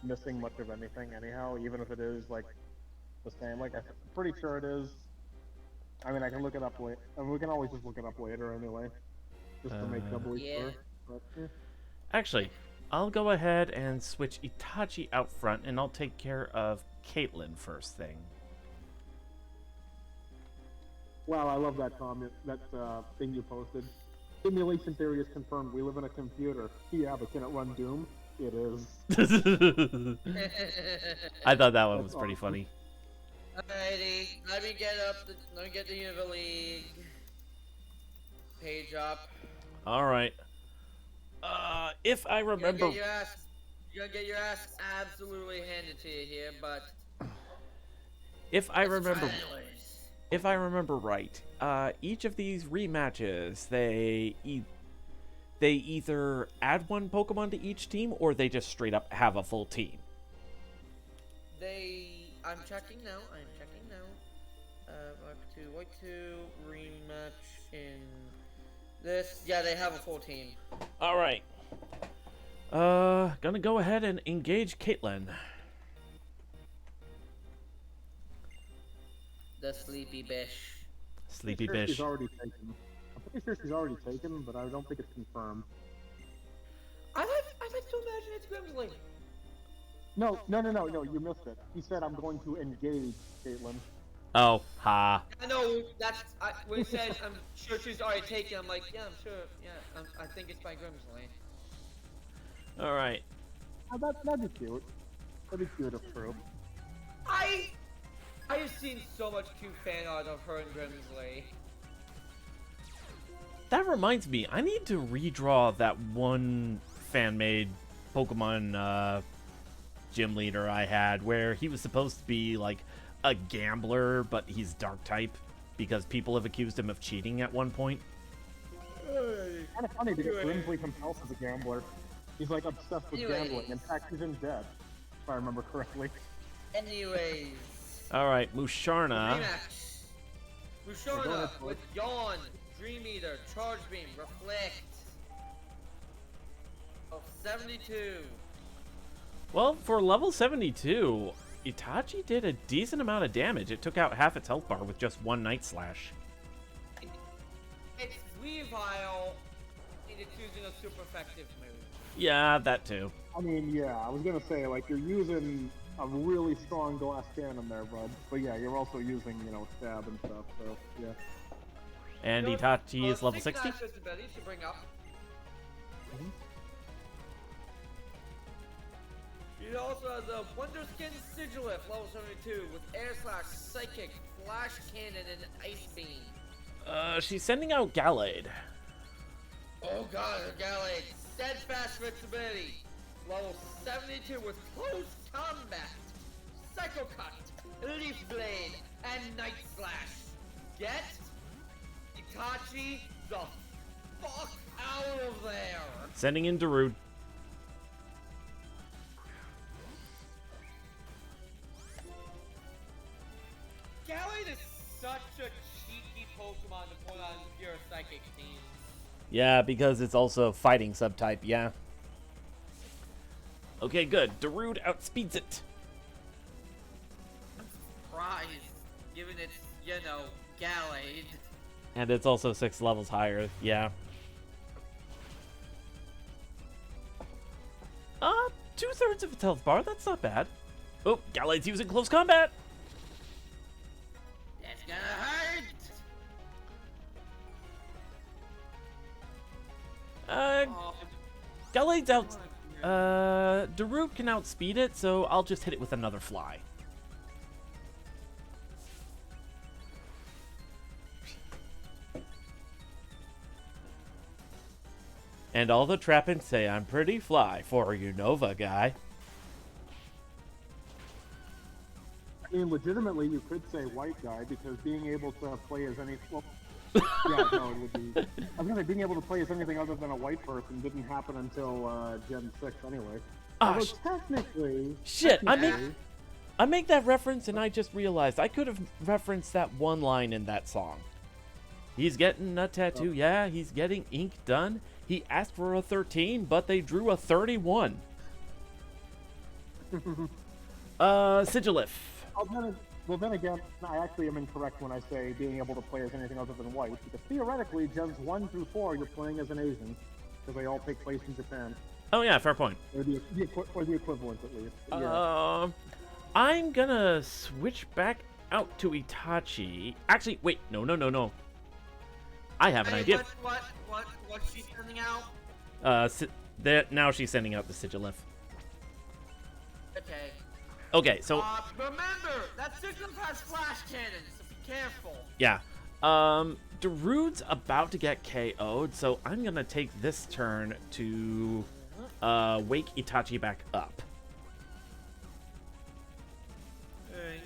missing much of anything anyhow, even if it is like the same. Like, I'm pretty sure it is. I mean, I can look it up later. I mean, we can always just look it up later anyway, just to make doubly Yeah. sure. But, yeah. Actually, I'll go ahead and switch Itachi out front, and I'll take care of Caitlyn first thing. Wow, I love that comment. That thing you posted. Simulation theory is confirmed. We live in a computer. Yeah, but can it run Doom? It is. I thought that one was That's pretty awesome. funny. Alrighty, let me get the Unova League page up. All right. If I You're remember, gonna get your ass absolutely handed to you here, but if I let's remember, try anyways. if I remember right, each of these rematches, they either add one Pokemon to each team, or they just straight up have a full team. I'm checking now. White 2 rematch in this. Yeah, they have a full team. All right. Gonna go ahead and engage Caitlyn. The sleepy bish. Sleepy Pretty sure Bish. She's already taken. I'm pretty sure she's already taken, but I don't think it's confirmed. I like to imagine it's Grimsley. No, you missed it. He said I'm going to engage Caitlyn. Oh, ha. I know when he said I'm sure she's already taken. I'm like, yeah, I'm sure. Yeah, I think it's by Grimsley. All right. That'd be cute. That'd be cute if true. I have seen so much cute fan art of her and Grimsley. That reminds me, I need to redraw that one fan-made Pokemon gym leader I had, where he was supposed to be like a gambler, but he's dark type because people have accused him of cheating at one point. Kind of funny because Grimsley himself is a gambler. He's like obsessed with gambling. In fact, he's in debt, if I remember correctly. Anyways. All right, Musharna. Rematch. Musharna with Yawn, Dream Eater, Charge Beam, Reflect. Of 72. Well, for level 72, Itachi did a decent amount of damage. It took out half its health bar with just one Night Slash. It's Weavile into choosing a super effective move. Yeah, that too. I mean, yeah, I was gonna say, like, you're using a really strong glass cannon there, bud. But yeah, you're also using, stab and stuff, so, yeah. And Itachi is level 60? To bring up. She also has a Wonderskin Sigilif, level 72, with Air Slash, Psychic, Flash Cannon, and Ice Beam. She's sending out Gallade. Oh god, her Gallade. Steadfast Flexibility, level 72, with Close Combat, Psycho Cut, Leaf Blade, and Night Slash. Get Itachi the fuck out of there! Sending in Darude. Gallade is such a cheeky Pokemon to put on pure Psychic teams. Yeah, because it's also fighting subtype, yeah. Okay, good. Darude outspeeds it. I'm surprised, given it's, you know, Gallade. And it's also 6 levels higher, yeah. 2/3 of its health bar, that's not bad. Oh, Gallade's using close combat. That's gonna hurt! Oh, Gallade's out. Darude can outspeed it, so I'll just hit it with another fly. And all the trappings say I'm pretty fly for a Unova guy. I mean, legitimately, you could say white guy because being able to play as any. Well, yeah, no, it would be. I was gonna say being able to play as anything other than a white person didn't happen until Gen 6 anyway. Ah, Although technically. shit! technically- I make that reference and I just realized I could have referenced that one line in that song. He's getting a tattoo, yeah, he's getting ink done. He asked for a 13, but they drew a 31. Sigilif. Well, then again, I actually am incorrect when I say being able to play as anything other than white, because theoretically, Gens 1 through 4, you're playing as an Asian, because they all take place in Japan. Oh yeah, fair point. Or the equivalent, at least. But yeah. I'm gonna switch back out to Itachi. Actually, wait, no. I have an idea. What's she sending out? Now she's sending out the Sigilif. Okay. Okay, so remember, that Sigilif has Flash Cannon, so be careful. yeah. Darude's about to get KO'd, so I'm gonna take this turn to wake Itachi back up.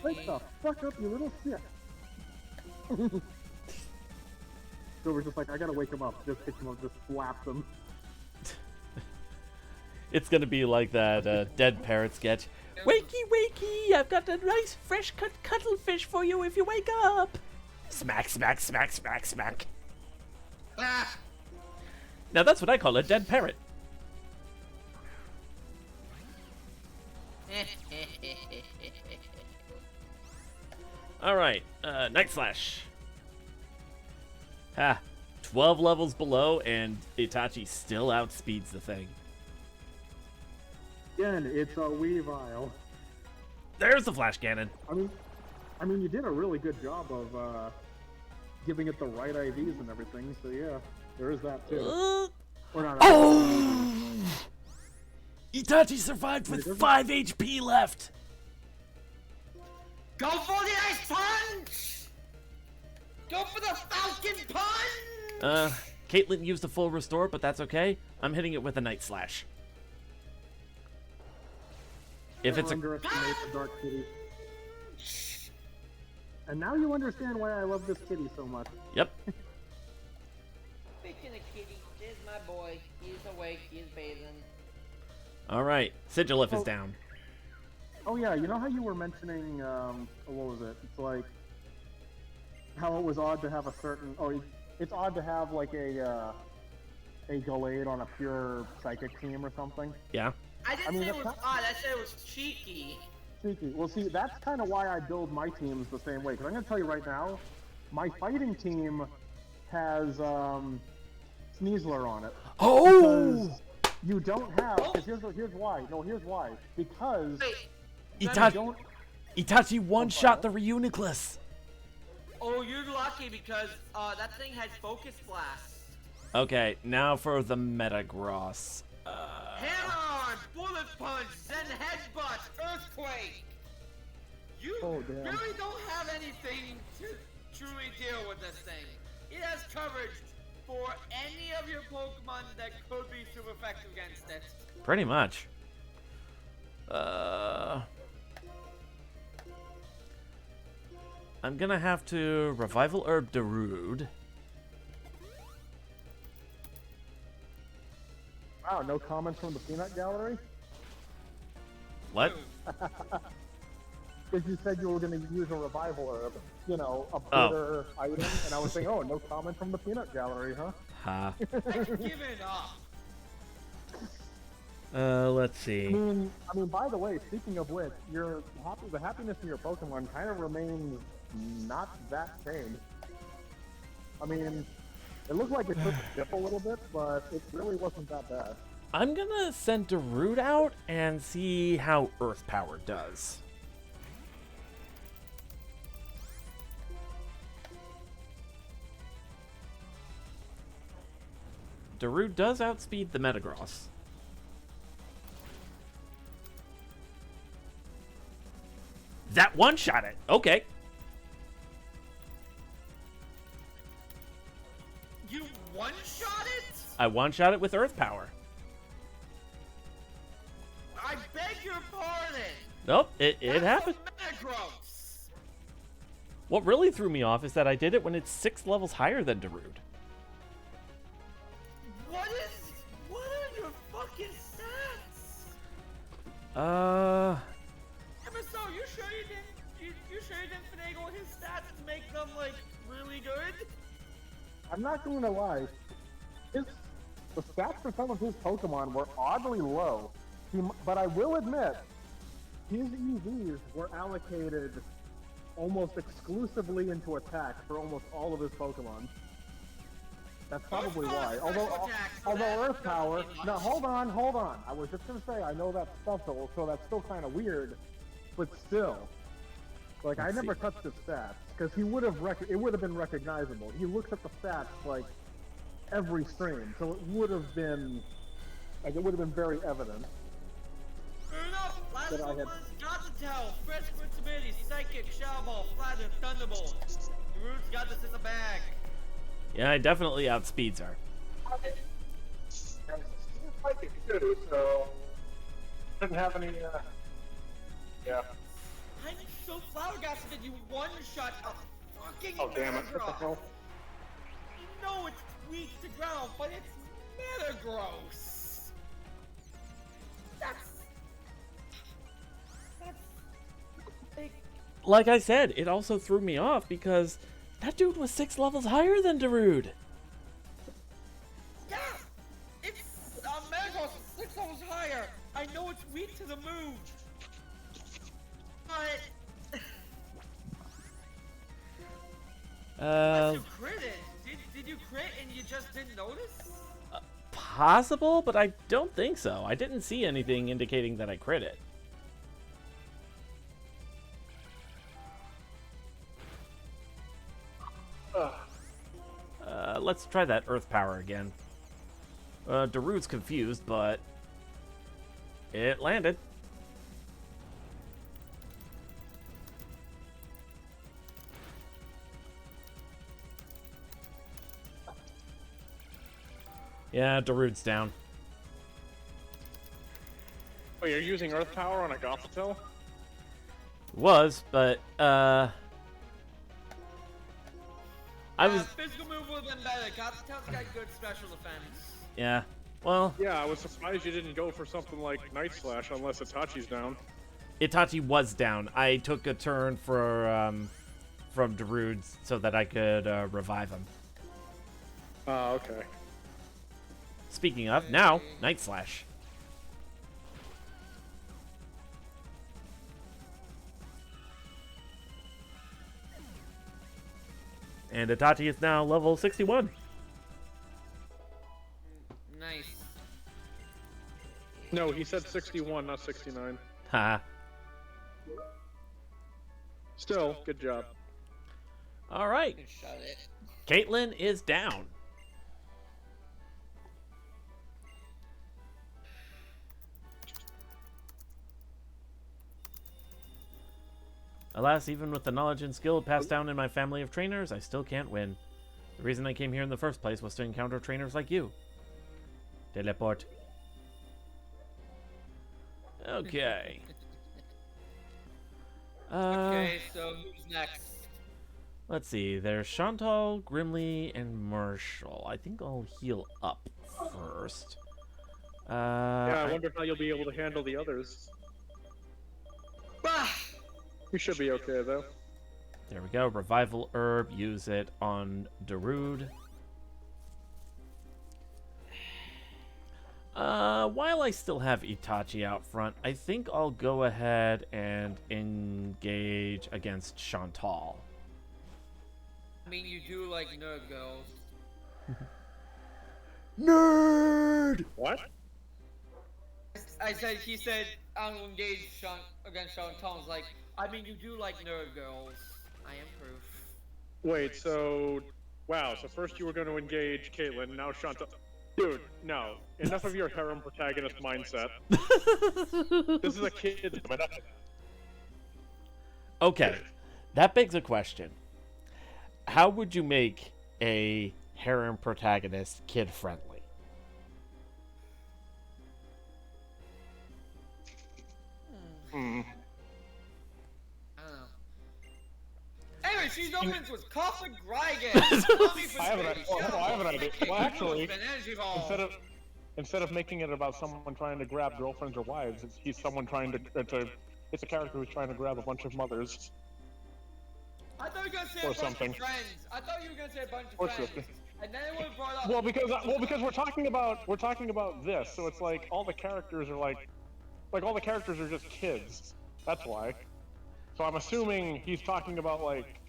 Wake the fuck up, you little shit! So we're just like, I gotta wake him up. Just pick him up, just slap him. It's gonna be like that dead parrot sketch. Wakey, wakey! I've got a nice fresh cut cuttlefish for you if you wake up. Smack, smack, smack, smack, smack. Ah! Now that's what I call a dead parrot. All right, Night Slash. Ha, 12 levels below, and Itachi still outspeeds the thing. Again, it's a Weavile. There's the flash cannon. I mean, you did a really good job of giving it the right IVs and everything. So yeah, there is that too. Or not. Oh! Itachi survived with 5 HP left. Go for the Ice Punch! Go for the Falcon Punch! Caitlyn used a full restore, but that's okay. I'm hitting it with a Night Slash. If it's a underestimate the Dark Kitty. And now you understand why I love this kitty so much. Yep. Speaking of kitty, there's my boy. He's awake, he's bathing. All right, Sigilif is down. Oh yeah, you know how you were mentioning, what was it? It's like, how it was odd to have a certain, it's odd to have like a Gallade on a pure Psychic team or something. Yeah. I didn't say it was odd, I said it was cheeky. Cheeky. Well, see, that's kind of why I build my teams the same way. Because I'm going to tell you right now, my fighting team has Sneasler on it. Oh! Because you don't have. Because here's why. No, here's why. Because Itachi one-shot the Reuniclus. Oh, you're lucky because that thing has Focus Blast. Okay, now for the Metagross. Hammer-on, bullet punch, Zen headbutt, earthquake. You Oh, damn. really don't have anything to truly deal with this thing. It has coverage for any of your Pokemon that could be super effective against it. Pretty much. I'm gonna have to Revival Herb Darude. Wow, no comments from the peanut gallery? What? Because you said you were going to use a revival herb, you know, a Oh. bitter item, and I was thinking, oh, no comment from the peanut gallery, huh? Ha. I've given up. Let's I see. mean, by the way, speaking of which, the happiness of your Pokemon kind of remains not that changed. I mean, it looked like it took a dip a little bit, but it really wasn't that bad. I'm gonna send Darude out and see how Earth Power does. Darude does outspeed the Metagross. That one-shot it. Okay. You one-shot it? I one-shot it with Earth Power. I beg your pardon. Nope, it That's happened. a Metagross. What really threw me off is that I did it when it's 6 levels higher than Darude. What are your fucking stats? So you sure you didn't finagle his stats to make them like really good? I'm not going to lie. The stats for some of his Pokemon were oddly low. But I will admit, his EVs were allocated almost exclusively into attack for almost all of his Pokemon. That's probably why. Although Earth Power... No, hold on. I was just going to say, I know that's special, so that's still kind of weird. But still. Like, I never touched his stats, because it would have been recognizable. He looks at the stats, like, every stream, so it would have been very evident. Fair enough. Last That I one had- was Got to Tell, Fresh Ability, Psychic, Shadow Ball, Flatter, Thunderbolt. Darude's got this in the bag. Yeah, I definitely outspeeds her. Psychic too, so didn't have any. Yeah. I'm so flabbergasted that you one-shot a fucking Oh damn it! What the Metagross. hell? You know it's weak to ground, but it's Metagross. That's like, Like I said, it also threw me off because that dude was 6 levels higher than Darude. yeah, it's Metagross is 6 levels higher. I know it's weak to the move, but unless you critted. Did you crit and you just didn't notice? Possible, but I don't think so. I didn't see anything indicating that I crit it. Let's try that Earth Power again. Darude's confused, but it landed. Yeah, Darude's down. Oh, you're using Earth Power on a Gothitelle? Was, but I was Physical move would have been better. Gothitell's got good special defense. yeah. Well, Yeah, I was surprised you didn't go for something like Night Slash unless Itachi's down. Itachi was down. I took a turn for from Darude so that I could revive him. Ah, okay. Speaking of, now Night Slash. And Itachi is now level 61. Nice. No, he said 61, not 69. Ha. Still, good job. All right. Shut it. Caitlyn is down. Alas, even with the knowledge and skill passed down in my family of trainers, I still can't win. The reason I came here in the first place was to encounter trainers like you. Teleport. Okay. Okay, so who's next? Let's see. There's Chantal, Grimly, and Marshall. I think I'll heal up first. Yeah, I wonder how you'll be able to handle the others. Bah! You should be okay, though. There we go. Revival herb. Use it on Darude. While I still have Itachi out front, I think I'll go ahead and engage against Chantal. I mean, you do like nerd girls. Nerd! What? He said, I'll engage against Chantal. I was like, I mean, you do like nerd girls. I am proof. Wait, so... Wow, so first you were going to engage Caitlyn, now Chantal... Dude, no. Enough of your harem protagonist mindset. This is a kid. Okay, that begs a question. How would you make a harem protagonist kid-friendly? Hmm. I don't know. Anyway, she's opens with Coffin Grigan. I have an idea. Well, actually, instead of making it about someone trying to grab girlfriends or wives, he's someone trying to. It's a character who's trying to grab a bunch of mothers. I thought you were gonna say Or a bunch something. of friends. I thought you were gonna say a bunch of Or friends. something. And then it would have brought up. Well, because we're talking about this, so it's like all the characters are like all the characters are just kids. That's why. So I'm assuming he's talking about like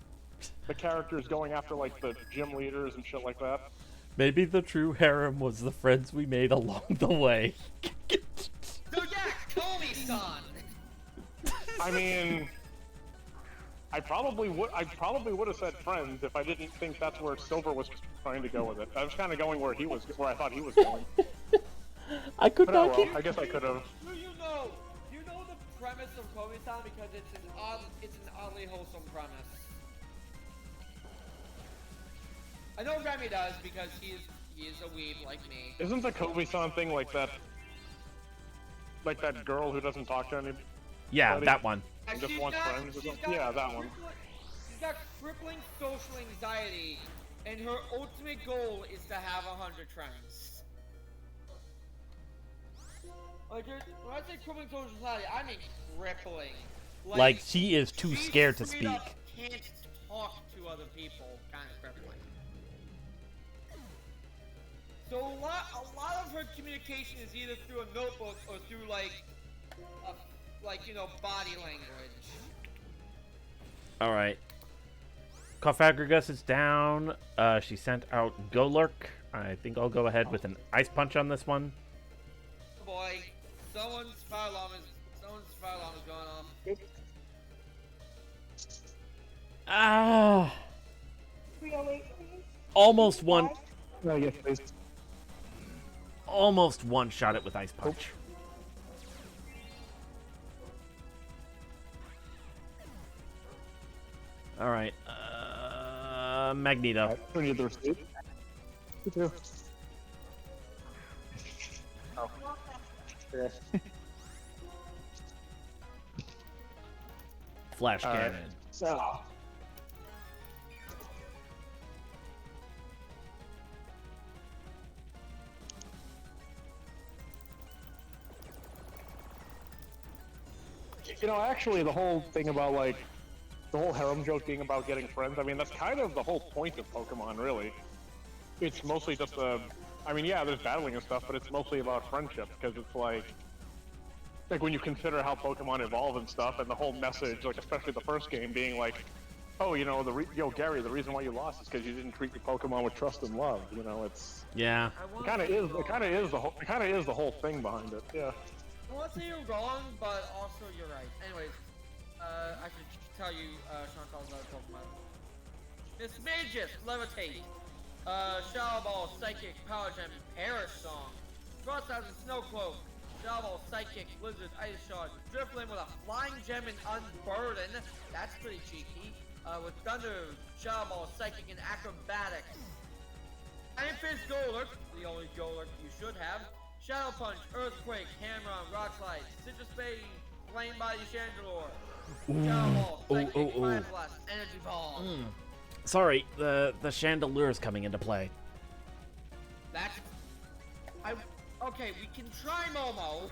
the characters going after like the gym leaders and shit like that. Maybe the true harem was the friends we made along the way. So yeah, Komi-san. I mean, I probably would have said friends if I didn't think that's where Silver was trying to go with it. I was kind of going where I thought he was going. I could But oh not well, keep... I guess I could have. Do you know the premise of Komi-san because it's an oddly wholesome premise. I know Remy does because he is a weeb like me. Isn't the Kobe-san thing like that girl who doesn't talk to anybody? Yeah, that one. And Just she's wants got- friends or she's something? got Yeah, that one. She's got crippling social anxiety, and her ultimate goal is to have 100 friends. Like, when I say crippling social anxiety, I mean crippling. Like, she is too she scared to straight speak. up can't talk to other people, kind of crippling. So a lot of her communication is either through a notebook or through body language. Alright. Cofagrigus is down. She sent out Golurk. I think I'll go ahead with an Ice Punch on this one. Oh boy, someone's fire alarm is going off. Ah! Almost one. Oh, yes, please. Almost one shot it with Ice Punch. Alright. Magneto. Who needs the receipt? You too. Oh. Okay. Flash All right. Cannon. So. You know, actually, the whole thing about, like, the whole harem joke being about getting friends, I mean, that's kind of the whole point of Pokemon, really. It's mostly just I mean, yeah, there's battling and stuff, but it's mostly about friendship, because it's like when you consider how Pokemon evolve and stuff, and the whole message, like, especially the first game, being like, oh, you know, Gary, the reason why you lost is because you didn't treat your Pokemon with trust and love, you know, it's... Yeah. It kind of is the whole thing behind it, yeah. I want to say you're wrong, but also you're right. Anyways, I should tell you Chantal's other Pokemon. Miss Magus, Levitate, Shower Ball, Psychic, Power Gem, Perish Song, Frost has a Snow Cloak, Shadow Ball, Psychic, Blizzard, Ice Shard, Drifblim with a Flying Gem and Unburden. That's pretty cheeky. With Thunder, Shadow Ball, Psychic, and Acrobatics. Iron Fist Golurk, the only Golurk you should have. Shadow Punch, Earthquake, Hammer on Rock Slide, Citrus Spade, Flame Body Chandelure. Shadow Ball, Psychic, Fire Blast, Energy Ball. Sorry, the Chandelure's coming into play. Okay, we can try Momo.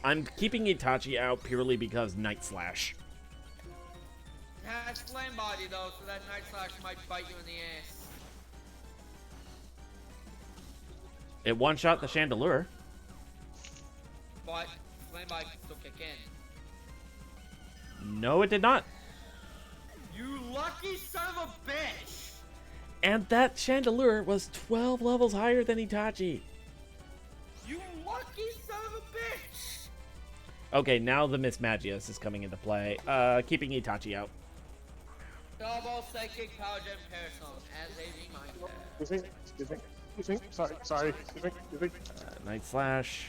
I'm keeping Itachi out purely because Night Slash. It has Flame Body though, so that Night Slash might bite you in the ass. It one-shot the Chandelure. But Flame Body can still kick in. No, it did not. You lucky son of a bitch! And that Chandelure was 12 levels higher than Itachi. You lucky son of a bitch! Okay, now the Miss Magius is coming into play. Keeping Itachi out. Double Psychic Power Gem Parasol as a reminder. Excuse me. Sorry. Excuse me. Night Slash.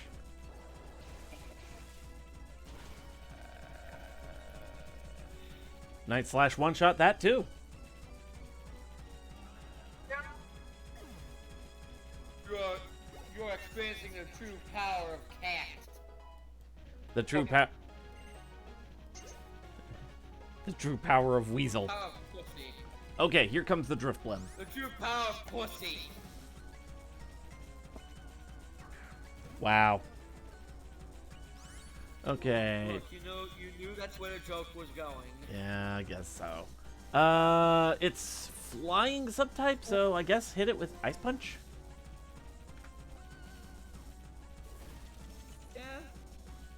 Night Slash one-shot that too. You're experiencing the true power of cat. The true The true power of Weasel. Power of pussy. Okay, here comes the Drifblim. The true power of pussy. Wow. Okay. Look, you knew that's where the joke was going. Yeah, I guess so. It's flying subtype, so I guess hit it with Ice Punch. Yeah.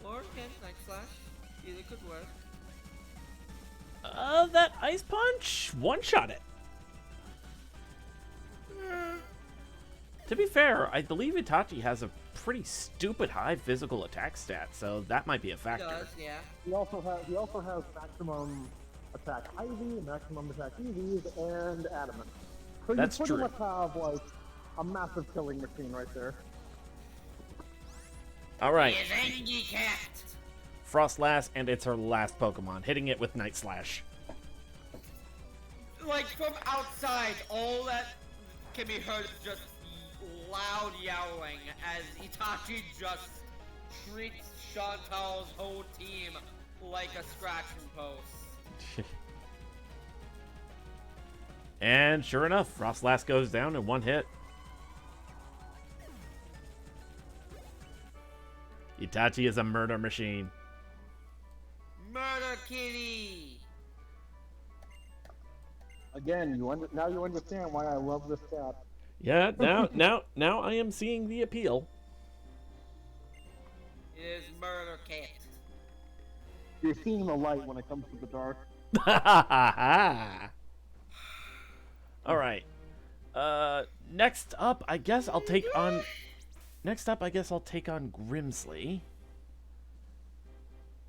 Or can Night Slash. Either could work. That Ice Punch one-shot it. To be fair, I believe Itachi has a pretty stupid high physical attack stat, so that might be a factor. He does, yeah. He also has maximum attack Ivy, maximum attack EVs, and Adamant. So That's you pretty true. much have like a massive killing machine right there. All right, He is angry cat. Frostlass, and it's her last Pokemon, hitting it with Night Slash. Like from outside, all that can be heard is just loud yowling as Itachi just treats Chantal's whole team like a scratching post. And sure enough, Frostlass goes down in one hit. Itachi is a murder machine. Murder Kitty! Again, now you understand why I love this cat. Yeah, now I am seeing the appeal. It is Murder Cat. You're seeing the light when it comes to the dark. All right. Next up, I guess I'll take on Grimsley.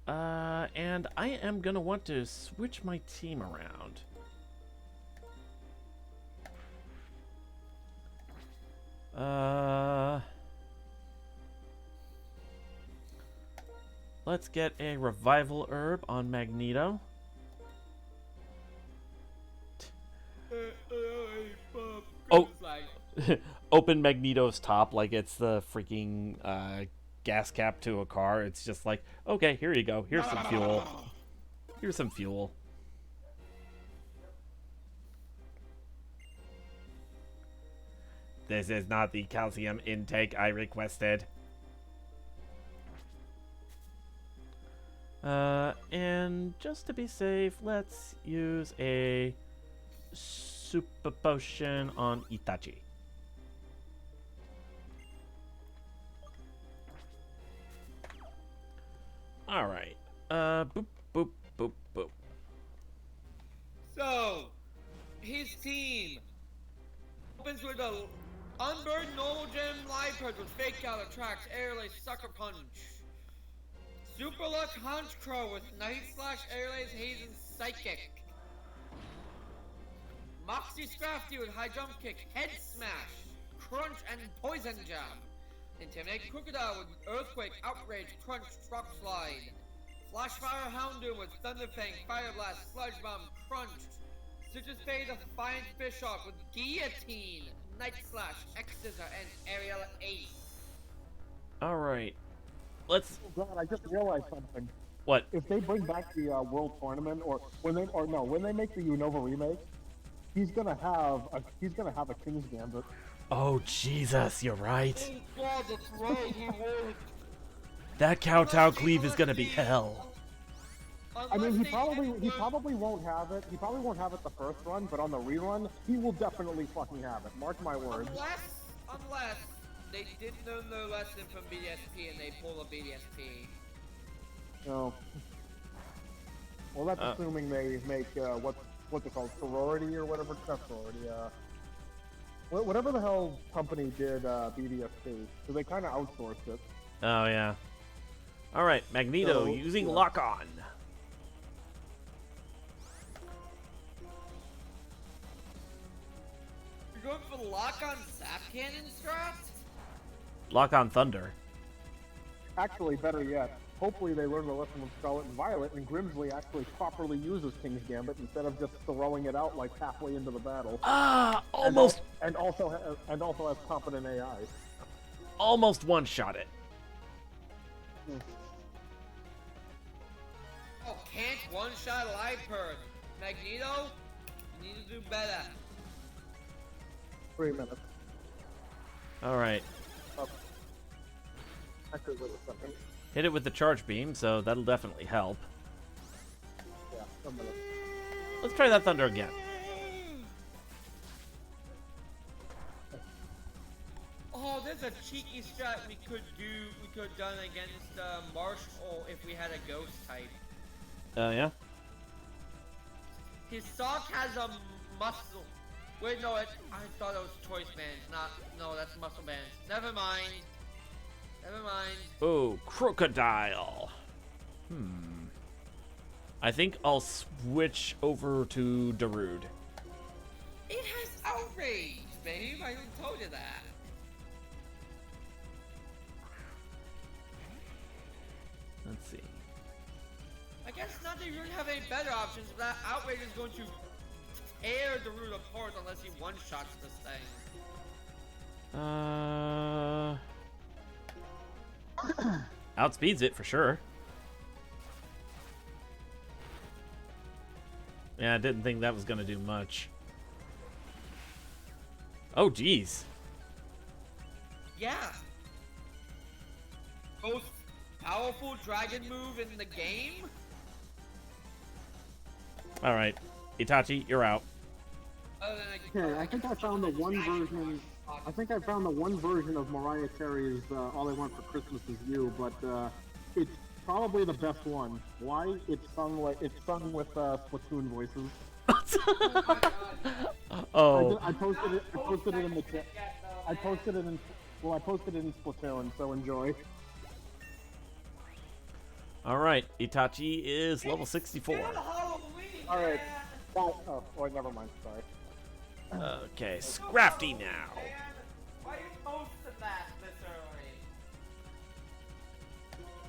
And I am gonna want to switch my team around. Let's get a Revival Herb on Magneto. Oh. Open Magneto's top like it's the freaking gas cap to a car. It's just like, okay, here you go. Here's some fuel. Here's some fuel. This is not the calcium intake I requested. And just to be safe, let's use a super potion on Itachi. Alright. Boop, boop, boop, boop. So, his team opens with a Unburdened Normal Gem Live Purge with Fake Out, Attracts, Airlace, Sucker Punch. Super Luck Hunch Crow with Night Slash, Airlace, Haze, and Psychic. Moxie Scrafty with High Jump Kick, Head Smash, Crunch, and Poison Jab. Intimidate Crocodile with Earthquake, Outrage, Crunch, Rock Slide. Flashfire Houndoom with Thunderfang, Fire Blast, Sludge Bomb, Crunch. Citrus Fade Defiant Bisharp with Guillotine, Night Slash, X-Scissor, and Aerial Ace. Alright. Let's... Oh God, I just realized something. What? If they bring back the World Tournament, or when they make the Unova remake, he's gonna have a King's Gambit. Oh, Jesus, you're right. Oh God, that's right, he would. That Kowtow Cleave is gonna be hell. I mean, he probably won't have it. He probably won't have it the first run, but on the rerun, he will definitely fucking have it. Mark my words. Unless they didn't learn their lesson from BDSP and they pull a BDSP. No. Well, that's assuming they make what's it called, sorority or whatever. Not sorority. Whatever the hell company did BDSP, so they kind of outsourced it. Oh, yeah. Alright, Magneto So, using yeah. Lock On. You're going for the lock-on Zap Cannon strat? Lock On Thunder. Actually, better yet, hopefully they learn the lesson with Scarlet and Violet, and Grimsley actually properly uses King's Gambit instead of just throwing it out like halfway into the battle. Ah, almost, And also has competent AI. almost one-shot it. Oh, can't one-shot Live Perk. Magneto, you need to do better. 3 minutes. Alright. Actually, wait a second. Hit it with the charge beam, so that'll definitely help. Yeah, 1 minute. Let's try that Thunder again. Oh, there's a cheeky strat we could have done against Marshall if we had a ghost type. Yeah? His sock has a muscle. Wait, no, I thought it was choice bands, no, that's muscle bands. Never mind. Oh, Crocodile. I think I'll switch over to Darude. It has outrage, babe. I even told you that. Let's see. I guess not that you really have any better options, but that outrage is going to tear the root apart unless he one-shots this thing. Outspeeds it for sure. Yeah, I didn't think that was gonna do much. Oh, geez. Yeah. Most powerful dragon move in the game? Alright. Itachi, you're out. Okay, I think I found the one version. I think I found the one version of Mariah Carey's "All I Want for Christmas Is You," but it's probably the best one. Why? It's sung with Splatoon voices. Oh. I posted it in the chat. I posted it in Splatoon, so enjoy. Alright, Itachi is level 64. All right. Oh, never mind. Sorry. Okay, Scrafty now. Why are you posting that this early?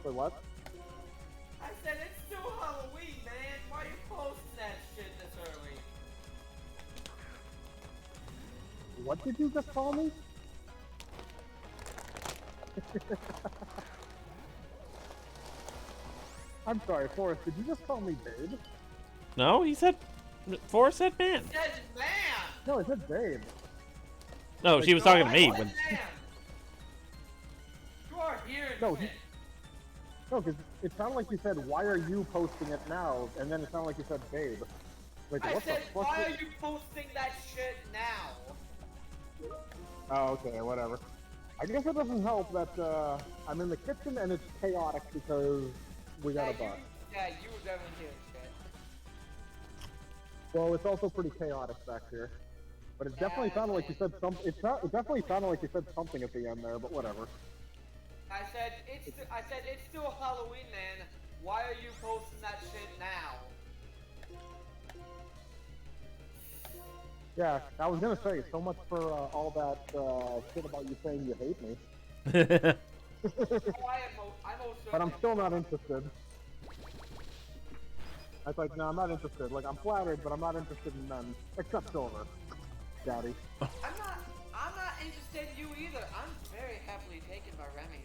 Wait, what? I said it's still Halloween, man. Why are you posting that shit this early? What did you just call me? I'm sorry, Forrest. Did you just call me babe? No, he said... Forrest said man. I said man! No, I said babe. No, she was talking to me. I When... said man! You are hearing No, shit. No, because it sounded like you said, "Why are you posting it now?" And then it sounded like you said, "Babe." Like, I what said, the fuck? why are you posting that shit now? Oh, okay, whatever. I guess it doesn't help that I'm in the kitchen and it's chaotic because we got a bus. Yeah, you were definitely hearing shit. Well, it's also pretty chaotic back here. But it definitely sounded like you said something. It definitely sounded like you said something at the end there, but whatever. I said it's still Halloween, man. Why are you posting that shit now? Yeah, I was gonna say, so much for all that shit about you saying you hate me. Oh, I'm also But I'm still not interested. I was like, no, I'm not interested. Like, I'm flattered, but I'm not interested in men. Except Silver. Daddy. I'm not interested in you either. I'm very happily taken by Remy.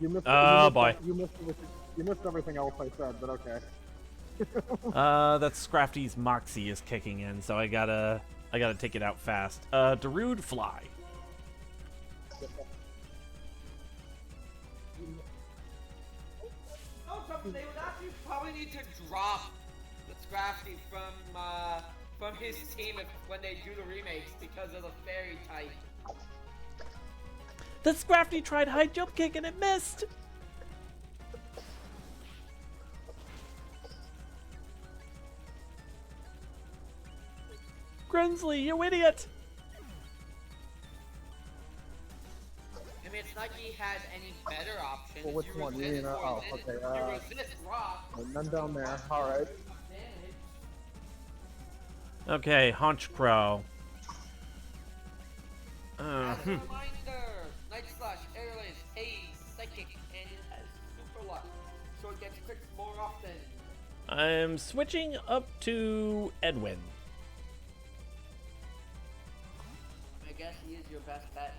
You missed, Boy. You missed everything else I said, but okay. That Scrafty's Moxie is kicking in, so I gotta take it out fast. Darude, fly. No, Trump, they would actually probably need to drop the Scrafty from his team when they do the remakes because of the fairy type. The Scrafty tried high jump kick and it missed. Grinsley, you idiot! I mean, it's not like he has any better options. Well, which You one? resist Oh, poison, okay. you resist rock. None down there. Alright. Damage. Okay, Haunch Crow. As a reminder, Night Slash, Airless, Haze, Psychic, and it has Super Luck, so it gets crits more often. I'm switching up to Edwin. I guess he is your best bet.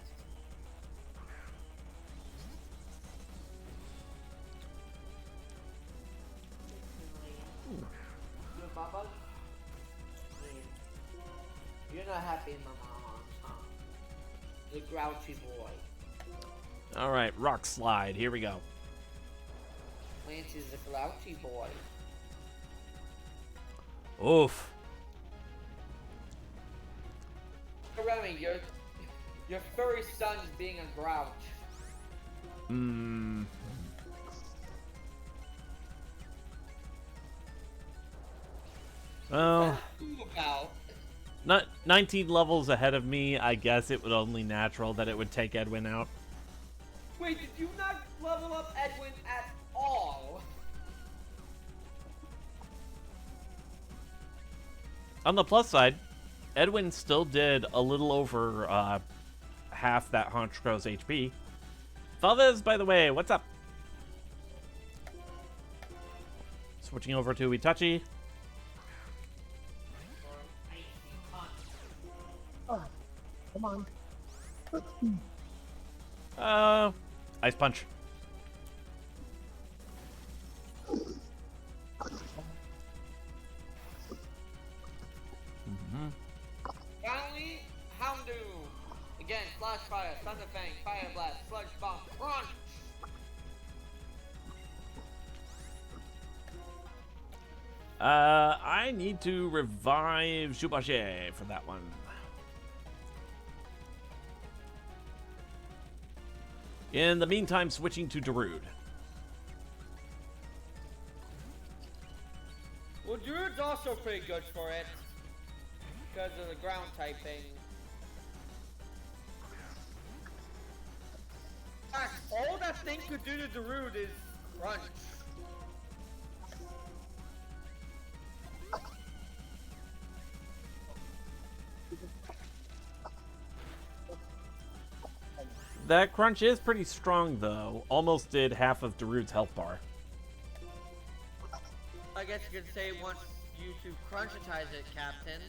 Good, Baba? You're not happy in my mama, huh? The grouchy boy. All right, Rock Slide. Here we go. Lance is a grouchy boy. Oof. Remy, your furry son's being a grouch. Hmm. Well, Who about? not 19 levels ahead of me. I guess it would only natural that it would take Edwin out. Wait, did you not level up Edwin at all? On the plus side, Edwin still did a little over half that Haunch Crow's HP. Falvez, by the way, what's up? Switching over to Itachi. Oh, come on. Ice Punch. Finally, Houndoom. Again, Flash Fire, Thunder Fang, Fire Blast, Sludge Bomb, Crunch. I need to revive Jubache for that one. In the meantime, switching to Darude. Well, Druid's also pretty good for it because of the ground typing. In fact, all that thing could do to Darude is crunch. That crunch is pretty strong, though. Almost did half of Darude's health bar. I guess you could say once you to crunchitize it, Captain.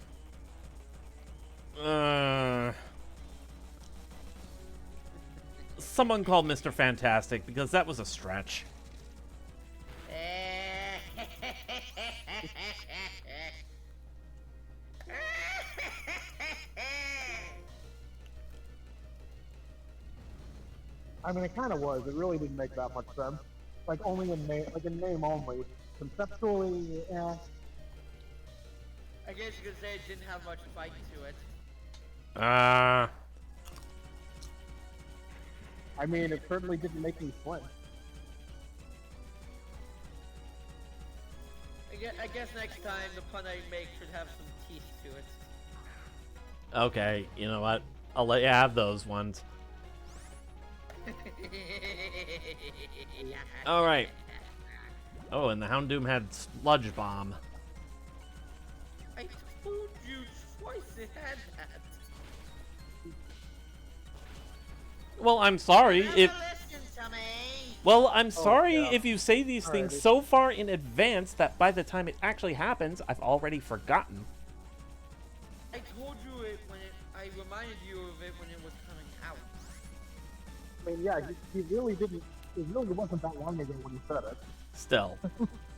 Someone called Mr. Fantastic, because that was a stretch. I mean, it kind of was. It really didn't make that much sense. Like, only in name, like in name only. Conceptually, eh. I guess you could say it didn't have much fight to it. I mean, it certainly didn't make me flinch. I guess next time the pun I make should have some teeth to it. Okay, you know what? I'll let you have those ones. Alright. Oh, and the Houndoom had Sludge Bomb. I told you twice it had that. Well, I'm sorry if. Listen to me. Well, I'm sorry yeah. if you say these things Alrighty. so far in advance that by the time it actually happens, I've already forgotten. I told you it when I reminded you of it when it was coming out. I mean, yeah, he really didn't. It really wasn't that long ago when he said it. Still.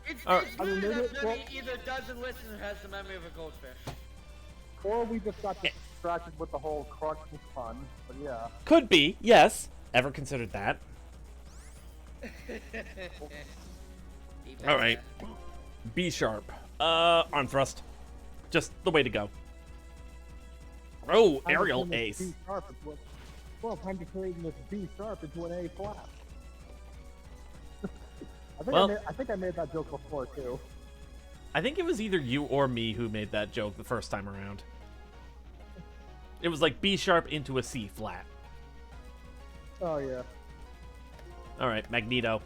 It's, Alright. it's I mean, really maybe that it- Nutty either doesn't listen or has the memory of a goldfish. Or we just got distracted with the whole crunch fun. But yeah. Could be, yes. Ever considered that? All right. B sharp. Arm thrust. Just the way to go. Oh, Time to aerial turn this ace. B sharp into a- Well, time to turn this B sharp into an A flat. I think I made that joke before too. I think it was either you or me who made that joke the first time around. It was like B sharp into a C flat. Oh yeah. All right, Magneto.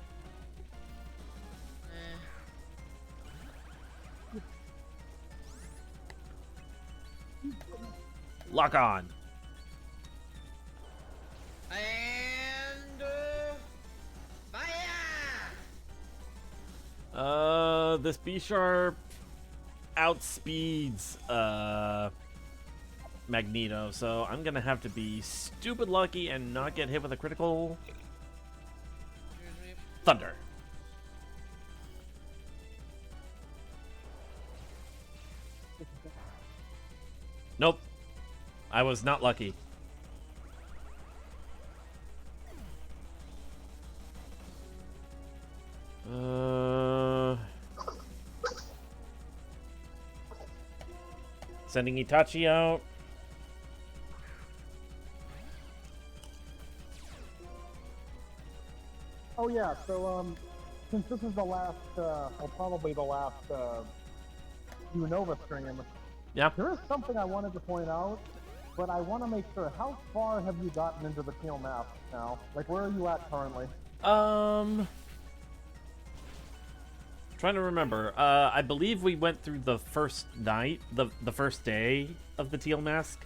Lock on. And fire! This B sharp outspeeds Magneto, so I'm gonna have to be stupid lucky and not get hit with a critical thunder. Nope. I was not lucky. Sending Itachi out. Oh yeah. So since this is the last, well, probably the last Unova stream, Yeah. there is something I wanted to point out, but I want to make sure. How far have you gotten into the teal map now? Like, where are you at currently? Trying to remember. I believe we went through the first night, the first day of the teal mask.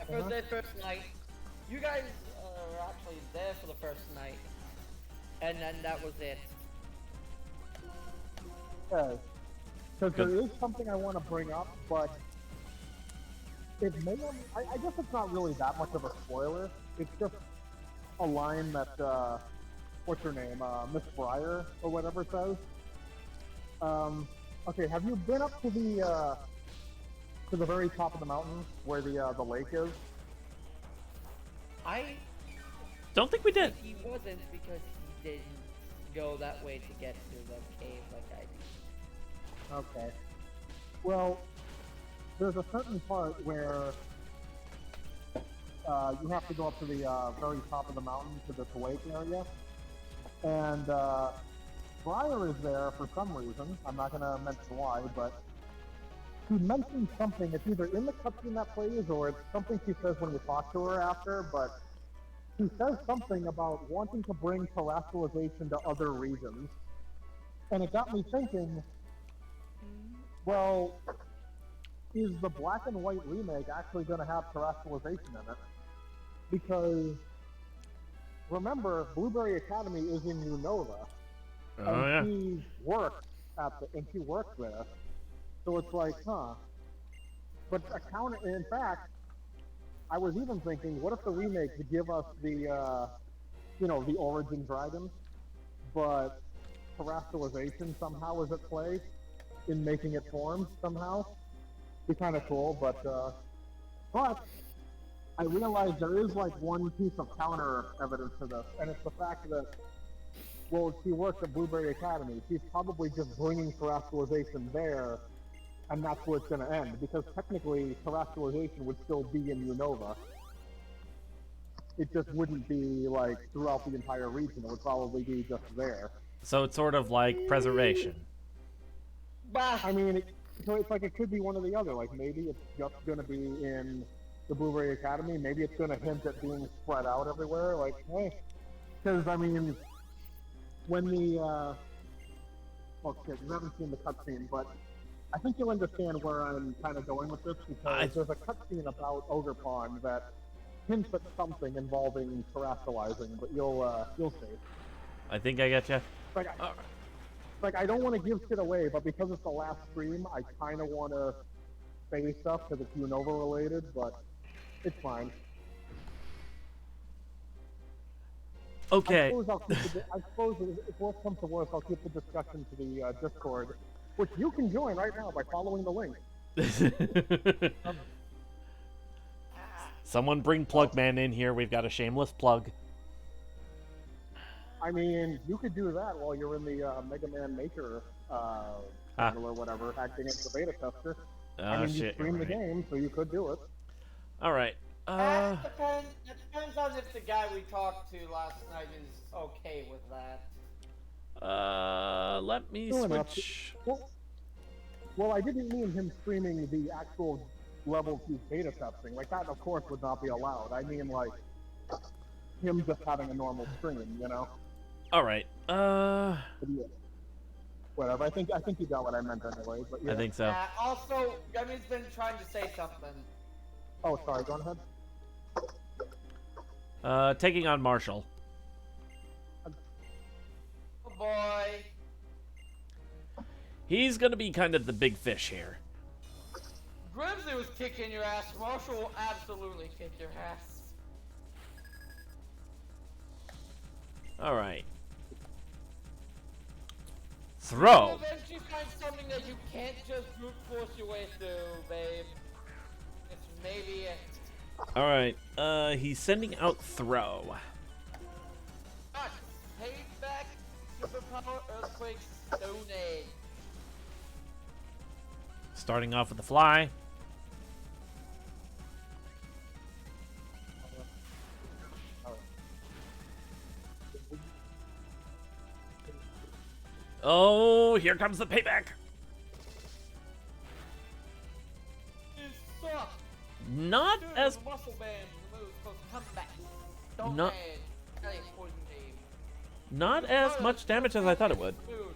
First day, first night. You guys were actually there for the first night. And then that was it. Okay. Because there is something I want to bring up, but it may. I guess it's not really that much of a spoiler. It's just a line that what's her name, Miss Breyer or whatever says. Okay, have you been up to the very top of the mountain where the lake is? I Don't think we did. He wasn't because he didn't go that way to get to the cave like I did. Okay. Well, there's a certain part where you have to go up to the very top of the mountain to this lake area, and Briar is there for some reason. I'm not going to mention why, but she mentions something. It's either in the cutscene that plays or it's something she says when you talk to her after, but she says something about wanting to bring terrestrialization to other regions. And it got me thinking, well, is the black and white remake actually going to have terrestrialization in it? Because, remember, Blueberry Academy is in Unova. Oh yeah. And she worked there. So it's like, huh. But in fact, I was even thinking, what if the remake would give us the, the Origin Dragon, but terrestrialization somehow is at play in making it form somehow? Be kind of cool, but I realized there is like one piece of counter evidence to this, and it's the fact that, well, she worked at Blueberry Academy. She's probably just bringing terrestrialization there, and that's where it's going to end, because technically terrestrialization would still be in Unova. It just wouldn't be like throughout the entire region. It would probably be just there. So it's sort of like preservation. Bah! I mean, so it's like it could be one or the other. Like maybe it's just going to be in the Blueberry Academy. Maybe it's going to hint at being spread out everywhere. Like, hey, because I mean, when the well, shit, you haven't seen the cutscene, but I think you'll understand where I'm kind of going with this, because there's a cutscene about Ogre Pond that hints at something involving terastallizing, but you'll see. I think I get you. Like, like I don't want to give shit away, but because it's the last stream, I kind of want to say stuff because it's Unova related, but it's fine. Okay. I suppose if worse comes to worse, I'll keep the discussion to the Discord, which you can join right now by following the link. Someone bring Plugman in here. We've got a shameless plug. I mean, you could do that while you're in the Mega Man Maker channel or whatever, acting as the beta tester. I mean, you stream the game, so you could do it. All right. It depends on if the guy we talked to last night is okay with that. Let me Fair switch. Well, I didn't mean him streaming the actual levels he's beta testing. Like, that, of course, would not be allowed. I mean, like, him just having a normal stream, you know? All right. Yeah. Whatever. I think you got what I meant anyway. But yeah. I think so. Also, Gummy's been trying to say something. Oh, sorry. Go ahead. Taking on Marshall. Oh boy. He's gonna be kind of the big fish here. Grimsley was kicking your ass. Marshall will absolutely kick your ass. All right. Throw. You'll eventually find something that you can't just brute force your way through, babe. It's maybe it. All right. He's sending out throw. Ah, payback, superpower, earthquake, stone age. Starting off with the fly. Oh, here comes the payback. You suck. Not Dude, as muscle band removed, so come back. Stone Not- age. Kelly poison name. not as much damage as I thought it would. Food.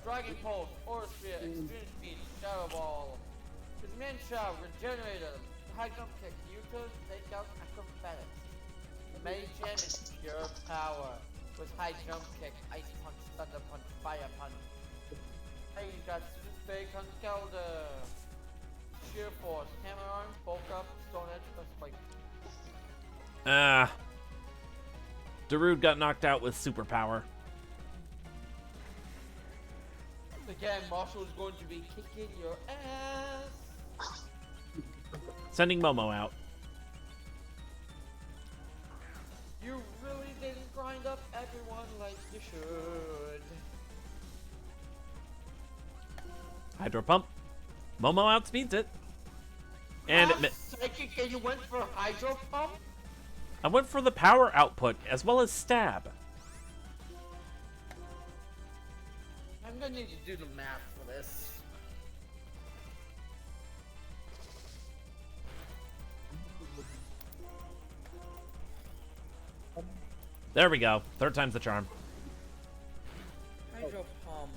Dragon Pulse, Aura Sphere, Extreme Speed, Shadow Ball. Dementia, Regenerator, High Jump Kick, Yuta, Take Out, Acrobatics. Mage Jam is pure power. With High Jump Kick, Ice Punch, Thunder Punch, Fire Punch. Hey, you got Super Conkelder. Sheer Force, Hammer Arm, Bulk Up, Stone Edge, Spike. Darude got knocked out with superpower. Again, Marshall is going to be kicking your ass. Sending Momo out. You really didn't grind up everyone like you should. Hydro Pump. Momo outspeeds it. And Psychic, and you went for Hydro Pump? I went for the power output as well as stab. I'm gonna need to do the math for this. There we go. Third time's the charm. Hydro Pump.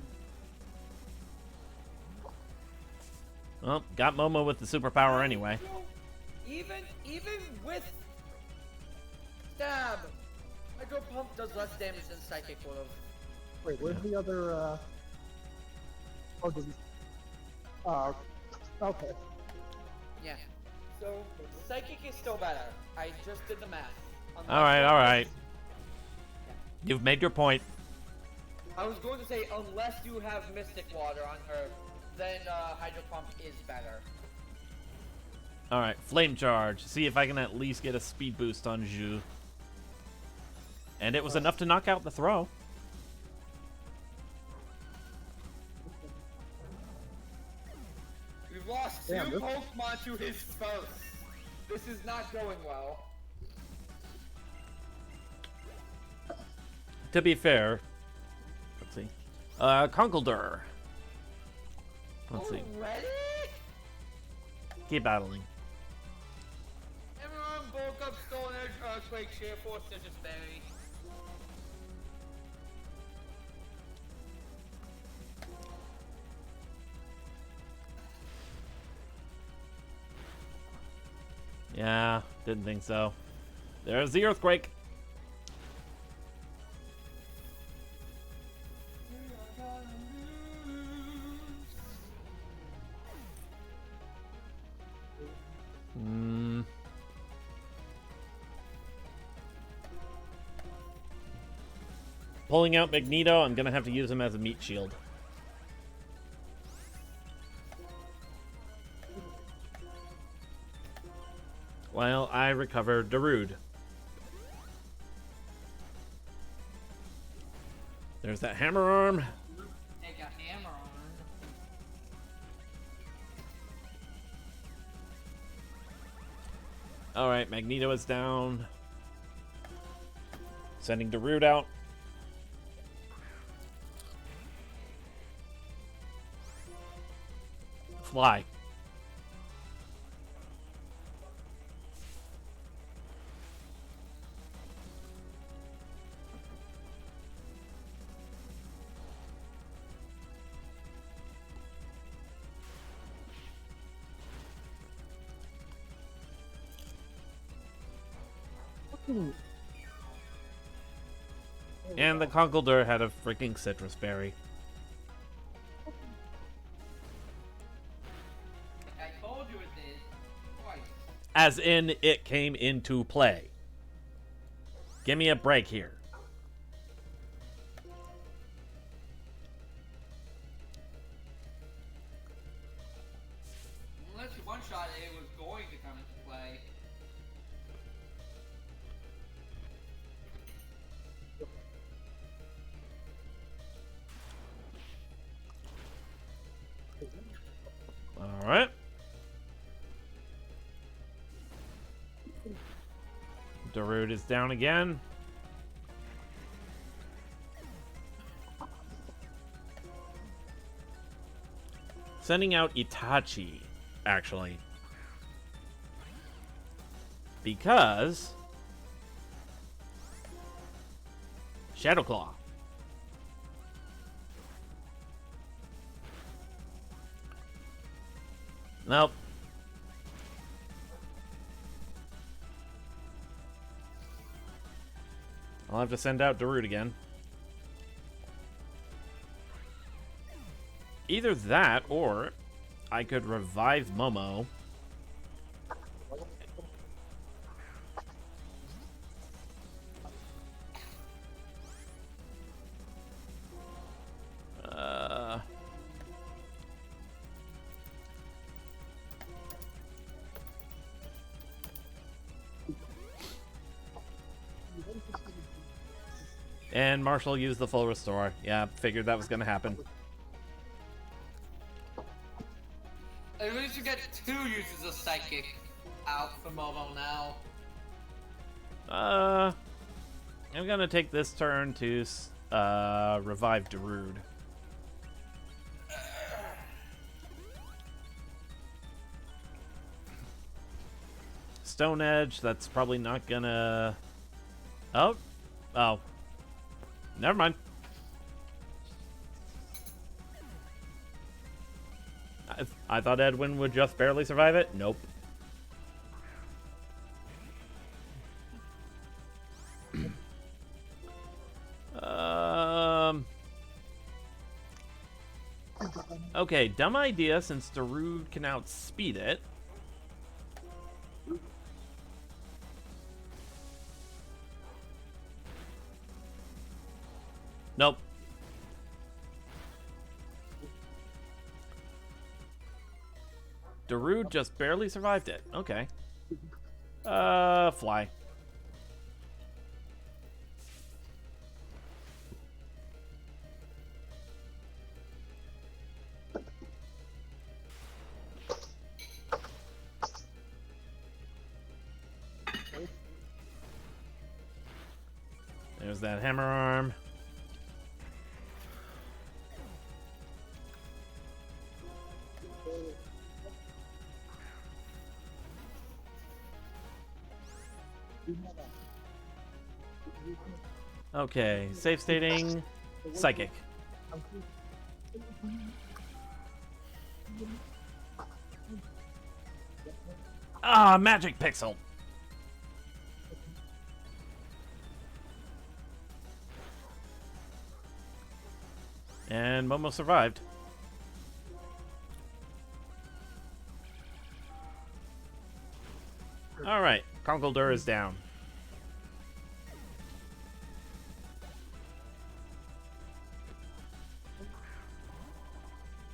Well, got Momo with the superpower anyway. Even with stab, Hydro Pump does less damage than Psychic would have. Wait, where's the other? Oh, did you? Okay. Yeah. So Psychic is still better. I just did the math. All right. You've made your point. I was going to say, unless you have Mystic Water on her, then Hydro Pump is better. All right, Flame Charge. See if I can at least get a speed boost on Zhu. And it was enough to knock out the throw. We've lost two Pokemon to his first. This is not going well. To be fair, let's see. Conkeldurr. Let's see. Already? Keep battling. Everyone bulk up, Stone Edge, Earthquake, Sheer Force, Citrus Berry. Yeah, didn't think so. There's the earthquake. Pulling out Magneto, I'm gonna have to use him as a meat shield. While I recover Darude. There's that hammer arm. Take a hammer on. Alright, Magneto is down. Sending Darude out. Fly. And the Conkeldurr had a freaking citrus berry. I told you it did. Twice. As in, it came into play. Give me a break here. Unless you one-shot it, it was going to come into play. Alright. Darude is down again. Sending out Itachi, actually. Because Shadowclaw. Nope. I'll have to send out Darude again. Either that, or I could revive Momo. And Marshall used the full restore. Yeah, figured that was going to happen. At least you get 2 uses of Psychic out for Momo now. I'm going to take this turn to revive Darude. Stone Edge, that's probably not gonna... Oh. Never mind. I thought Edwin would just barely survive it. Nope. Okay, dumb idea since Darude can outspeed it. Nope. Darude just barely survived it. Okay. Fly. There's that hammer arm. Okay, safe stating, Psychic. Ah, Magic Pixel. And Momo survived. Alright, Conkeldurr is down.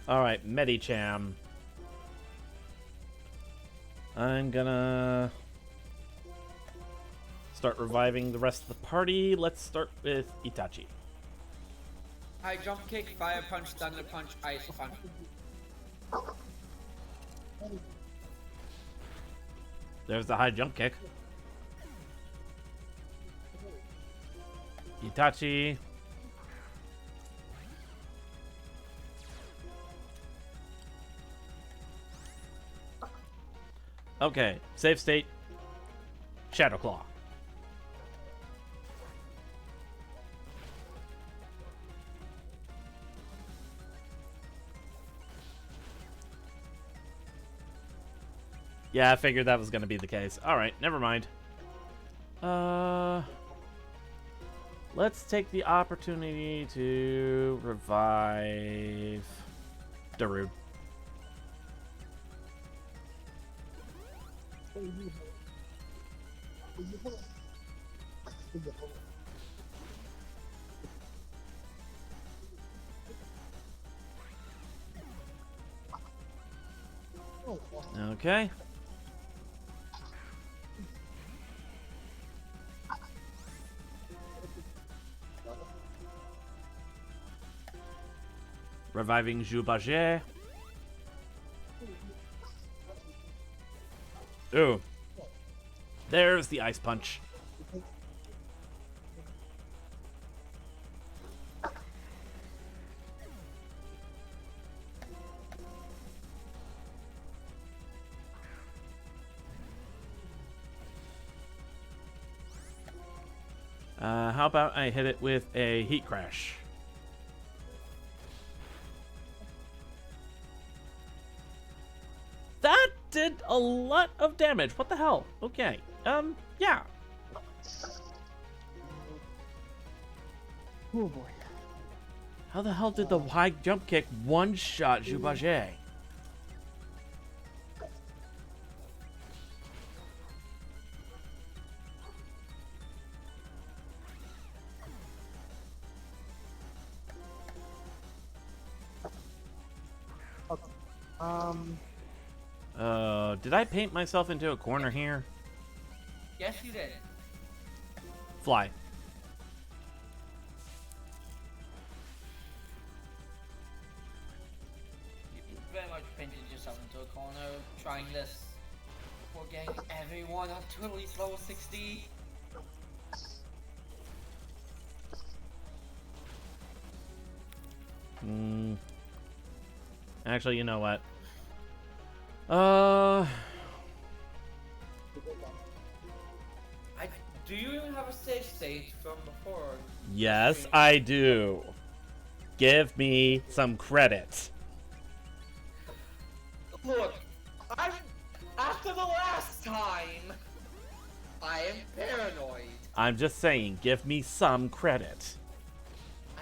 Alright, Medicham. I'm gonna start reviving the rest of the party. Let's start with Itachi. High jump kick, fire punch, thunder punch, ice punch. There's the high jump kick. Itachi. Okay, save state. Shadow Claw. Yeah, I figured that was going to be the case. Alright, never mind. Let's take the opportunity to revive Darude. Okay. Reviving Jubaget. Ooh. There's the ice punch. How about I hit it with a heat crash? That did a lot of damage. What the hell? Okay. Yeah. Oh boy. How the hell did the high jump kick one-shot Jubaget? Did I paint myself into a corner here? Yes, you did. Fly. You very much painted yourself into a corner trying this. We're getting everyone up to at least level 60. Actually, you know what? Do you even have a save state from before? Yes, I do. Give me some credit. Look, after the last time, I am paranoid. I'm just saying, give me some credit.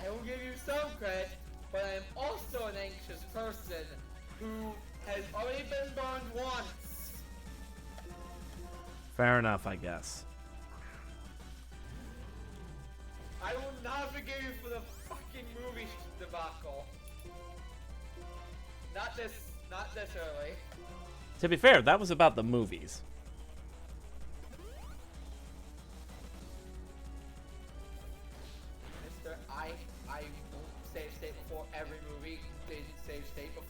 I will give you some credit, but I am also an anxious person who has already been burned once. Fair enough, I guess. I will not forgive you for the fucking movie debacle. Not this early. To be fair, that was about the movies. Mister, I will save state before every movie. Please save state before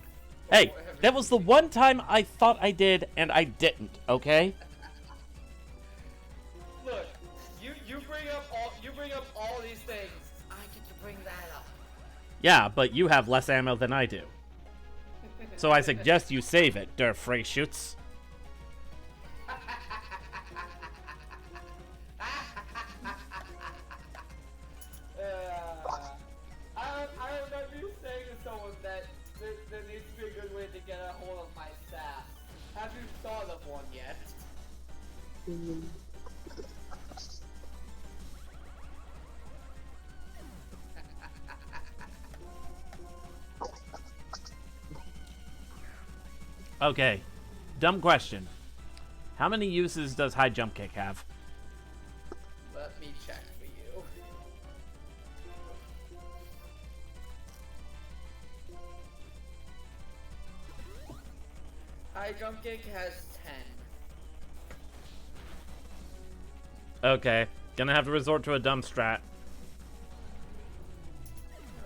Hey, every that was the movie. one time I thought I did, and I didn't, okay? Look, you bring up all these things. I get to bring that up. Yeah, but you have less ammo than I do. So I suggest you save it, der Freischütz. I remember you saying to someone that there needs to be a good way to get a hold of my sass. Have you thought of one yet? Okay, dumb question. How many uses does high jump kick have? Let me check for you. High jump kick has 10. Okay, gonna have to resort to a dumb strat.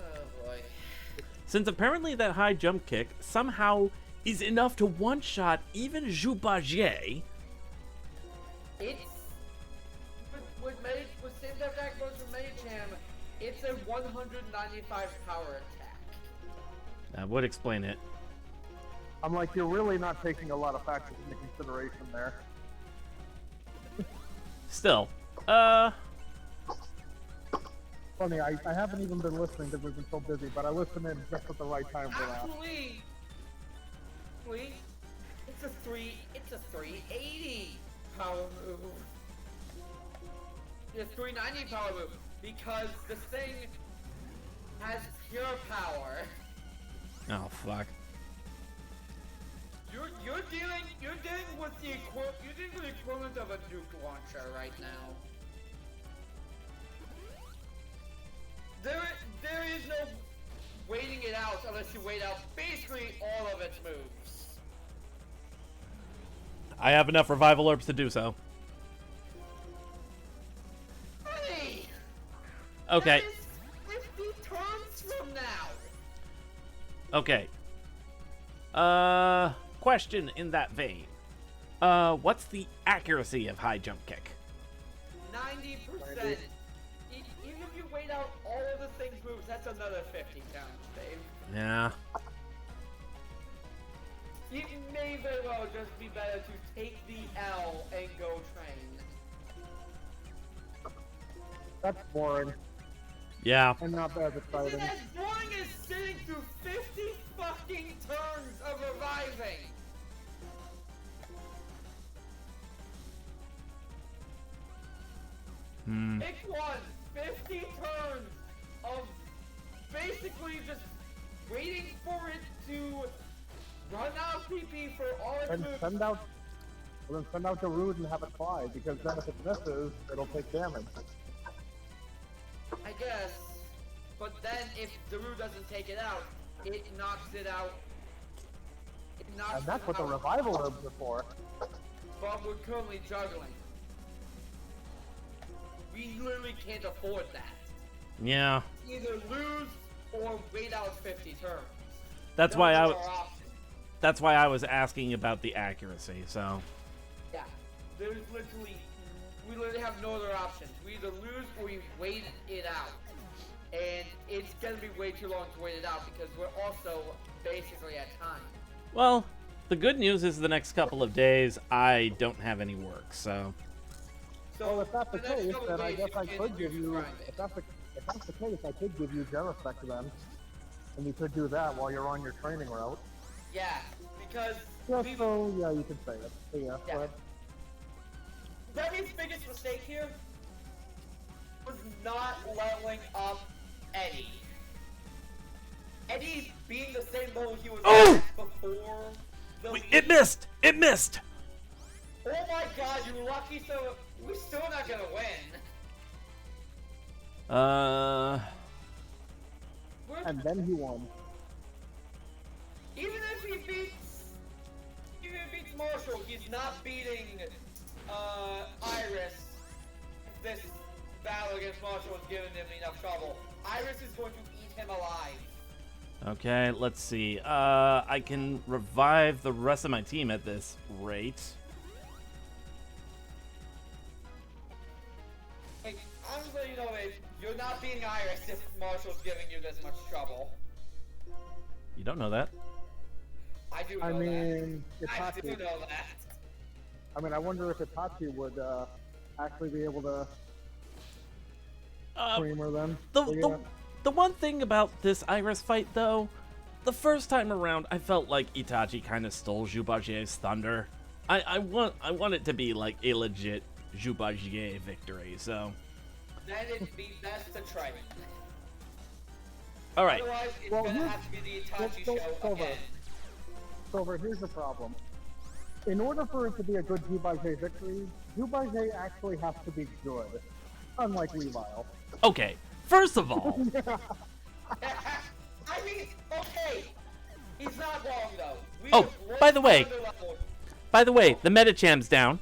Oh boy. Since apparently that high jump kick somehow is enough to one-shot even Jubagier. It's with same attack goes with Medicham, it's a 195 power attack. That would explain it. I'm like, you're really not taking a lot of factors into consideration there. Still, Funny, I haven't even been listening because we've been so busy, but I listened in just at the right time for that. Actually, it's a 380 power move. It's 390 power move because this thing has pure power. oh fuck. You're dealing with the equivalent of a nuke launcher right now. There is no waiting it out unless you wait out basically all of its moves. I have enough revival herbs to do so. Hey! Okay. That is 50 turns from now. Okay. Question in that vein. What's the accuracy of high jump kick? 90%. Even if you wait out all of the thing's moves, that's another 50 counts, babe. Yeah. It may very well just be better to take the L and go train. That's boring, Yeah. and not as Is it exciting. as boring as sitting through 50 fucking turns of reviving? Pick one. 50 turns of basically just waiting for it to run out PP for all its And moves. send out, well, then send out the Rude and have it fly, because then if it misses, it'll take damage. I guess. But then if Daru doesn't take it out, it knocks it out. It knocks And that's it what the out. revival herbs are for. But we're currently juggling. We literally can't afford that. Yeah. Either lose or wait out 50 turns. That's Those why are I our w- options. that's why I was asking about the accuracy. So. Yeah. There's we literally have no other options. We either lose or we wait it out. And it's gonna be way too long to wait it out because we're also basically at time. Well, the good news is the next couple of days I don't have any work. So. So Well, if that's the next case, couple then I days guess I can could give do you. grinding. If that's the case, I could give you Jerespec then, and you could do that while you're on your training route. Yeah, because Yeah, we, so yeah, you can say it. So yeah, Yeah. go ahead. Remy's biggest mistake here was not leveling up Eddie. Eddie being the same level he was Oh! at before the It missed. It missed. Oh my god, you're lucky, so we're still not gonna win. We're, And then he won. even if he beats Marshall, he's not beating Iris. This battle against Marshall has given him enough trouble. Iris is going to eat him alive. Okay, let's see. I can revive the rest of my team at this rate. Hey, I'm just letting you know that you're not beating Iris if Marshall's giving you this much trouble. You don't know that. I do know I mean, that. I do Itachi. know that. I mean, I wonder if Itachi would actually be able to cream her then. The, So, the, yeah. the one thing about this Iris fight, though, the first time around, I felt like Itachi kind of stole Jubagier's thunder. I want it to be like a legit Jubagier victory. So, Then it'd be best to try it. all right. Otherwise, it's Well, gonna you- have to be the let's Itachi go show over. again. Silver, here's the problem. In order for it to be a good Zubaze victory, Zubaze actually has to be good. Unlike Weavile. Okay, first of all, I mean, okay. He's not wrong though. We Oh, are by the way. underleveled. The Metacham's down.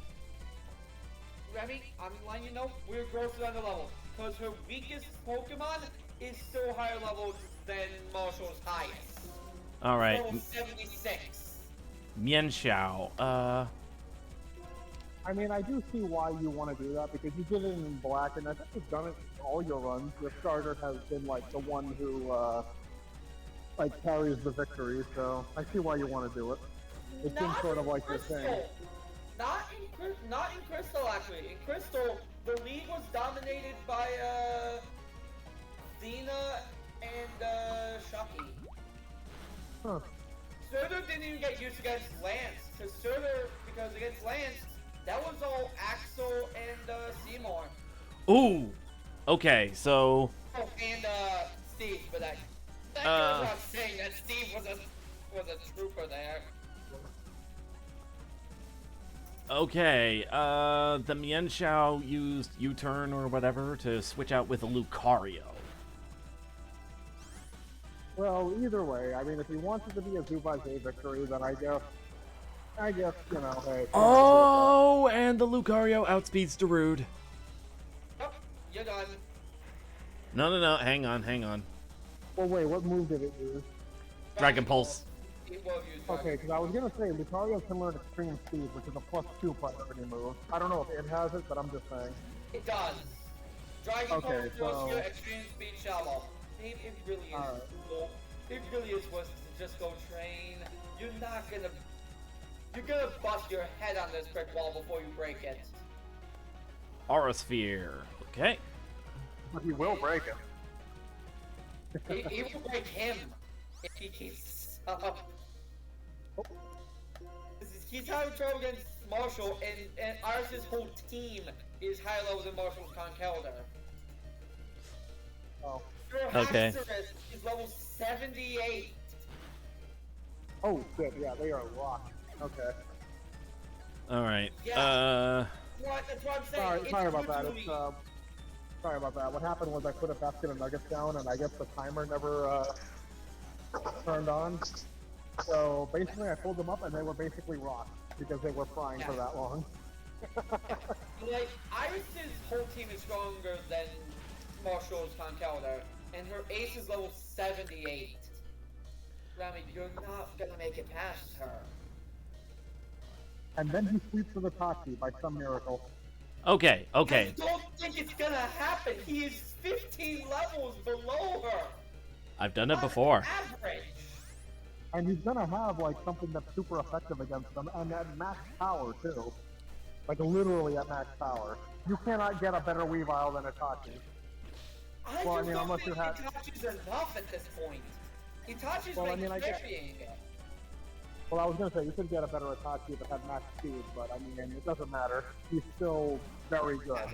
Remy, I'm letting you know we're grossly underleveled. Because her weakest Pokemon is still higher level than Marshall's highest. All right, Level 76. Mienshao. I mean, I do see why you want to do that, because you did it in black, and I think you've done it in all your runs. Your starter has been, like, the one who, like, carries the victory, so I see why you want to do it. It seems Not sort of in like you're saying. Crystal. Not in Crystal, actually. In Crystal, the league was dominated by, Xena and, Shocky. Huh. Surtur didn't even get used against Lance, because against Lance, that was all Axel and Seymour. Ooh. Okay, so Oh, and Steve, but that goes without saying that Steve was a trooper there. okay, the Mienshao used U-turn or whatever to switch out with a Lucario. Well, either way, I mean, if he wants it to be a Zubaze victory, then I guess, you know, hey. Oh, and the Lucario outspeeds Darude. Oh, you're done. No, hang on. Well, wait, what move did it use? Dragon Pulse. It will use Dragon Okay, because I was gonna say Lucario can learn Extreme Speed, which is a +2 priority move. I don't know if it has it, but I'm just saying. It does. Dragon Okay, Pulse goes so- to Extreme Speed Shallow. It really is Alright. cool. It really is worth to just go train. You're gonna bust your head on this brick wall before you break it. Aura Sphere. Okay. But he will break it. He will break him if he keeps up. He's having trouble against Marshall, and ours' whole team is higher level than Marshall's Conkeldurr. Oh. Your Okay. Haxorus is level 78. Oh shit, yeah, they are locked. Okay. All right. Yeah. That's what I'm saying. It's Sorry about that. literally- Sorry about that. What happened was I put a basket of nuggets down, and I guess the timer never turned on. So basically, I pulled them up, and they were basically rocked because they were frying for that long. Like, Iris's whole team is stronger than Marshall's Conkeldurr, and her ace is level 78. Rami, you're not gonna make it past her. And then he sweeps for the Tachi by some miracle. Okay. I don't think it's gonna happen. He is 15 levels below her. I've done it before. Average. And he's gonna have like something that's super effective against them, and at max power too. Like literally at max power. You cannot get a better Weavile than a Tachi. I Well, I just mean, don't unless think you have- Itachi's enough at this point. Itachi's Well, I making mean, I guess- carrying it. Well, I was gonna say you could get a better Itachi if it had max speed, but I mean, it doesn't matter. He's still very good.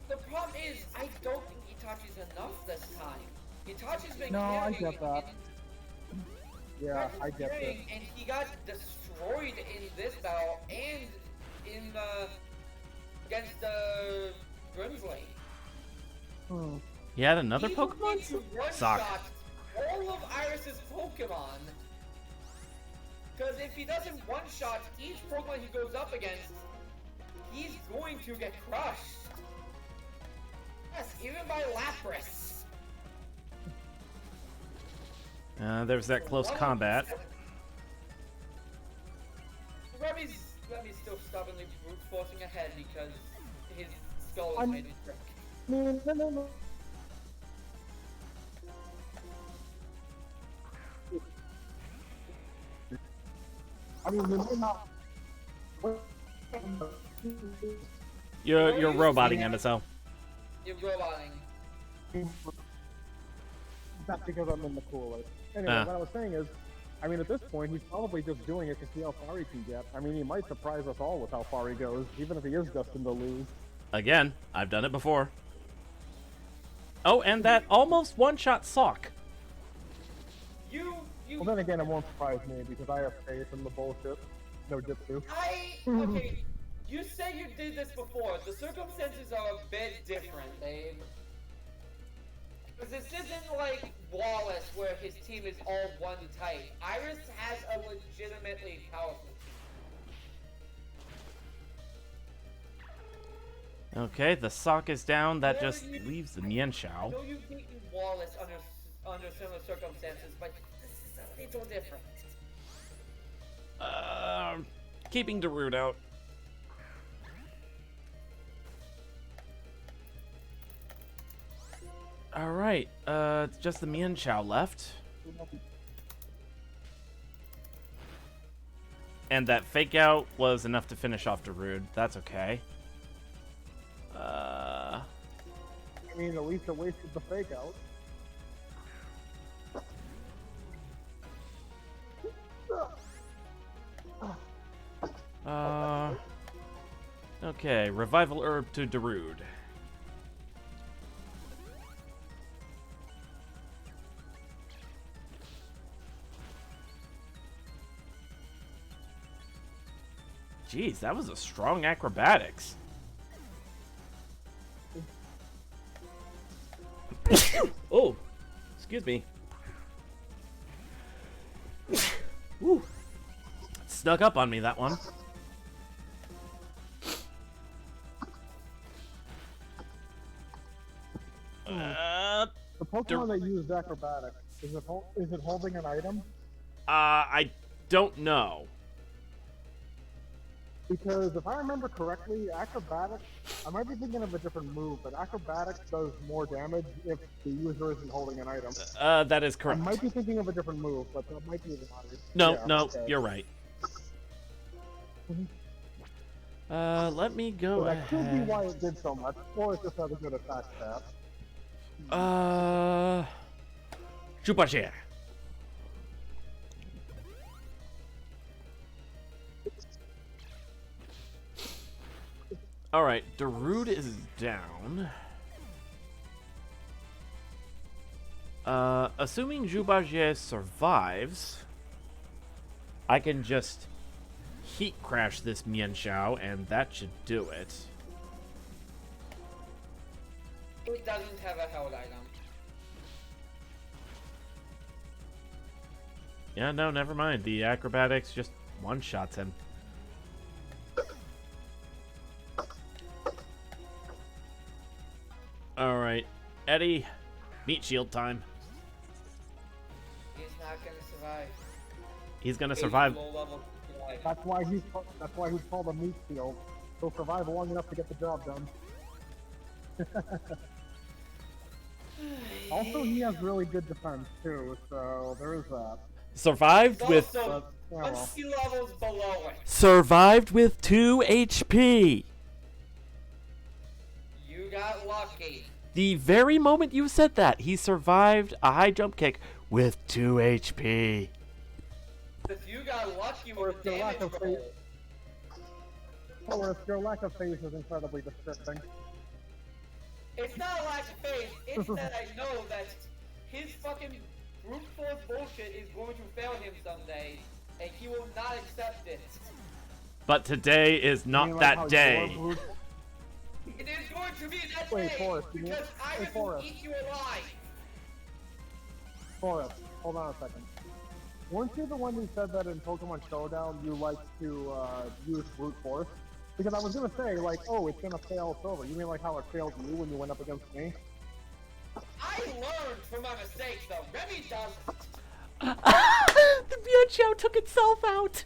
The problem is, I don't think Itachi's enough this time. Itachi's been No, I carrying get that. and- Yeah, I get that. carrying, and he got destroyed in this battle and in against Grimsley. He had another He Pokemon? needs to Sock. one-shot all of Iris's Pokemon. Because if he doesn't one-shot each Pokemon he goes up against, he's going to get crushed. Yes, even by Lapras. There's that close combat. Remy's still stubbornly brute forcing ahead because his skull is I'm- made of brick. No. I mean, we may not. You're roboting, MSO. You're roboting. That's because I'm in the cooler. Anyway, Ah. what I was saying is, I mean, at this point, he's probably just doing it to see how far he can get. I mean, he might surprise us all with how far he goes, even if he is destined to lose. Again, I've done it before. Oh, and that almost one-shot Sock. You You, Well, then again, it won't surprise me because I have faith in the bullshit. No jitsu. okay, you said you did this before. The circumstances are a bit different, Dave. Because this isn't like Wallace where his team is all one type. Iris has a legitimately powerful team. Okay, the sock is down. That Whatever just you- leaves the Mian I Shao. know you've beaten Wallace under similar circumstances, but this is a little different. Keeping Darude out. Alright, it's just the Mian Shao left. And that fake out was enough to finish off Darude. That's okay. I mean, at least it wasted the fake out. Okay, revival herb to Darude. Jeez, that was a strong acrobatics. Oh, excuse me. Woo. Snuck up on me, that one. The Pokemon that used acrobatics, is it holding an item? I don't know. Because if I remember correctly, acrobatics, I might be thinking of a different move, but acrobatics does more damage if the user isn't holding an item. That is correct. I might be thinking of a different move, but that might be the matter. No, Yeah, no, okay. you're right. Let me go So that could be ahead. why it did so much, or it just has a good attack stat. Chupache. Alright, Darude is down. Assuming Jubajier survives, I can just heat crash this Mian Shao, and that should do it. It doesn't have a held item. Yeah, no, never mind. The acrobatics just one-shots him. Alright, Eddie, meat shield time. He's not gonna survive. He's gonna survive. Low level survive. That's why he's called a meat shield. He'll survive long enough to get the job done. Also, he has really good defense too, so there is that. Survived He's with also yeah, one well. skill levels below it. survived with 2 HP. You got lucky. The very moment you said that, he survived a high jump kick with 2 HP. If you got lucky Or with the if your lack damage of roll. Or if your lack of faith is incredibly disturbing. It's not a lack of faith, it's that I know that his fucking brute force bullshit is going to fail him someday, and he will not accept it. But today is I not mean, like how that day. your brute- It is going to be that Wait, day, Forrest, you mean- because hey, Iris will Forrest. eat you alive. Forrest, hold on a second. Weren't you the one who said that in Pokemon Showdown you like to use brute force? Because I was gonna say, like, oh, it's gonna fail Silver. You mean like how it failed you when you went up against me? I learned from my mistakes, though. Remy doesn't. The Mian Shao took itself out.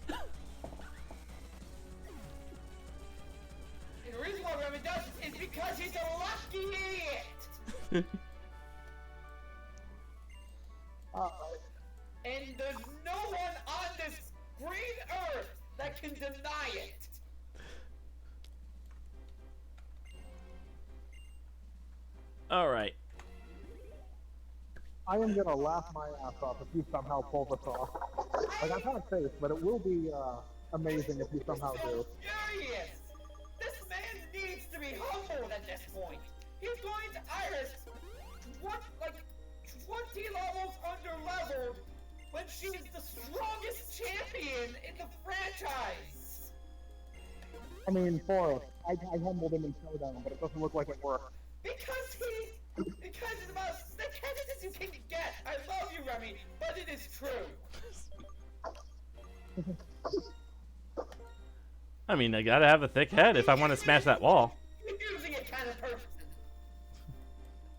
And the reason why Remy doesn't is because he's a lucky idiot. And there's no one on this green earth that can deny it. Alright. I am gonna laugh my ass off if you somehow pull this off. Like, I've had faith, but it will be amazing if you somehow do. Furious! This man needs to be humbled at this point. He's going to Iris, what, like 20 levels under leveled, when she is the strongest champion in the franchise? I mean, Forrest, I humbled him in Showdown, but it doesn't look like it worked. Because it's about the candidates you can get. I love you, Remy, but it is true. I mean, I gotta have a thick head if I want to smash that wall. You're using it kind of person.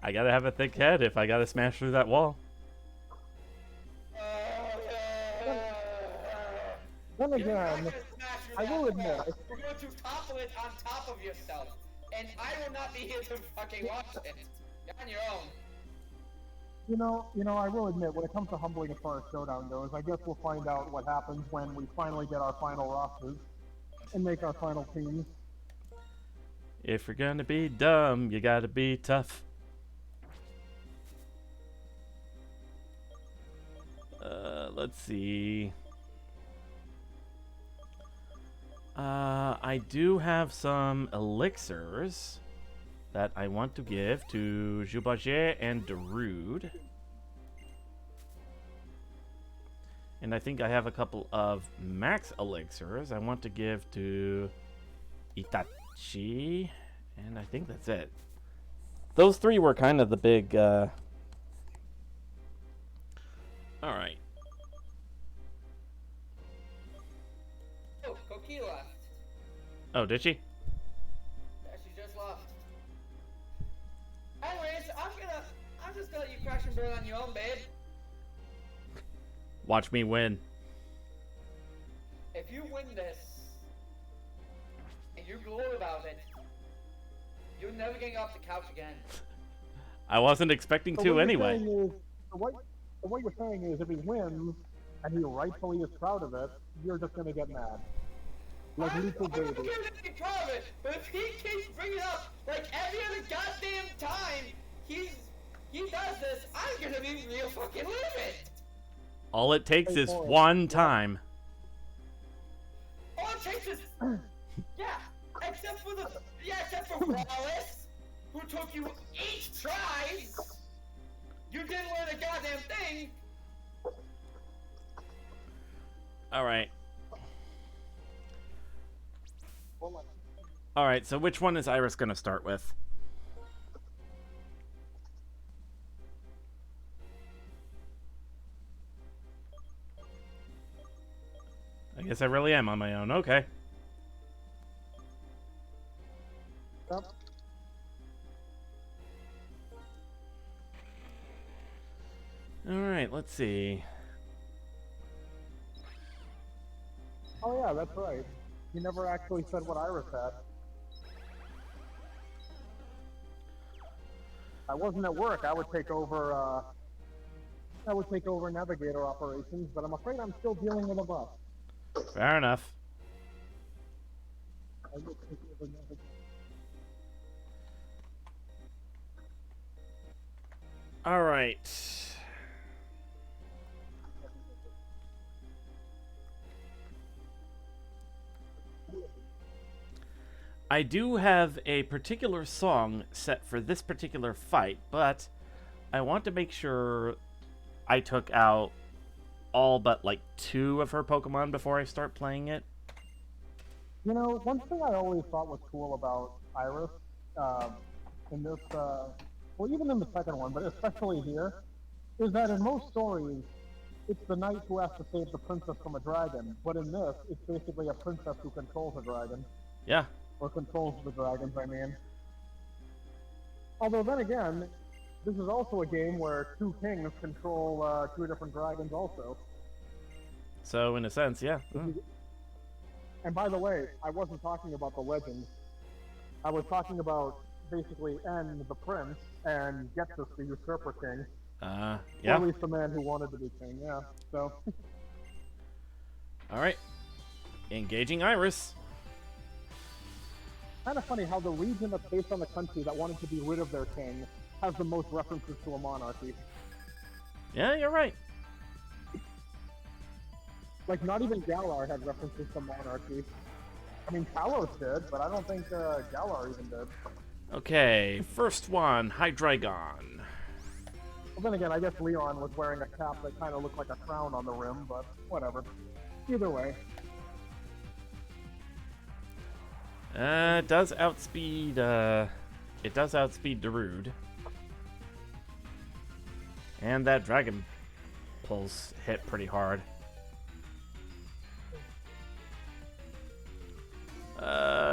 I gotta have a thick head if I gotta smash through that wall. Then again, I will admit, you're going to topple it on top of yourself, and I will not be here to fucking watch it. You're on your own. you know, I will admit, when it comes to humbling as far as Showdown goes, I guess we'll find out what happens when we finally get our final rosters and make our final teams. If you're gonna be dumb, you gotta be tough. Let's see. I do have some elixirs that I want to give to Jubaget and Darude. And I think I have a couple of max elixirs I want to give to Itachi. And I think that's it. Those three were kind of the big... Alright. Oh, Koki left. Oh, did she? Yeah, she just left. Anyways, I'm just gonna let you crash and burn on your own, babe. Watch me win. If you win this, and you gloat about it, you're never getting off the couch again. I wasn't expecting to anyway. What you're saying is, if he wins, and he rightfully is proud of it, you're just gonna get mad. Like Lethal Baby. I'm gonna be proud of it, but if he keeps bringing it up, like every other goddamn time he does this, I'm gonna be real fucking livid! All it takes is one time. All it takes is... yeah, except for Wallace, who took you 8 tries! You didn't learn a goddamn thing! Alright. Alright, so which one is Iris gonna start with? I guess I really am on my own. Okay. Yep. Alright, let's see. Oh yeah, that's right. He never actually said what Iris had. I wasn't at work. I would take over navigator operations, but I'm afraid I'm still dealing with a bus. Fair enough. I would take over navigator. Alright. I do have a particular song set for this particular fight, but I want to make sure I took out all but like 2 of her Pokemon before I start playing it. You know, one thing I always thought was cool about Iris, in this, well, even in the second one, but especially here, is that in most stories, it's the knight who has to save the princess from a dragon, but in this, it's basically a princess who controls a dragon. Yeah. Or controls the dragons, I mean. Although then again, this is also a game where 2 kings control 2 different dragons also. So in a sense, yeah. And by the way, I wasn't talking about the legends. I was talking about basically N, the prince, and Ghetsis, the usurper king. Yeah. Or at least the man who wanted to be king, yeah. So. Alright. Engaging Iris. Kind of funny how the region that's based on the country that wanted to be rid of their king has the most references to a monarchy. Yeah, you're right. Like, not even Galar had references to monarchy. I mean, Talos did, but I don't think Galar even did. Okay, first one, Hydreigon. Well, then again, I guess Leon was wearing a cap that kind of looked like a crown on the rim, but whatever. Either way. It does outspeed, Darude. And that Dragon Pulse hit pretty hard.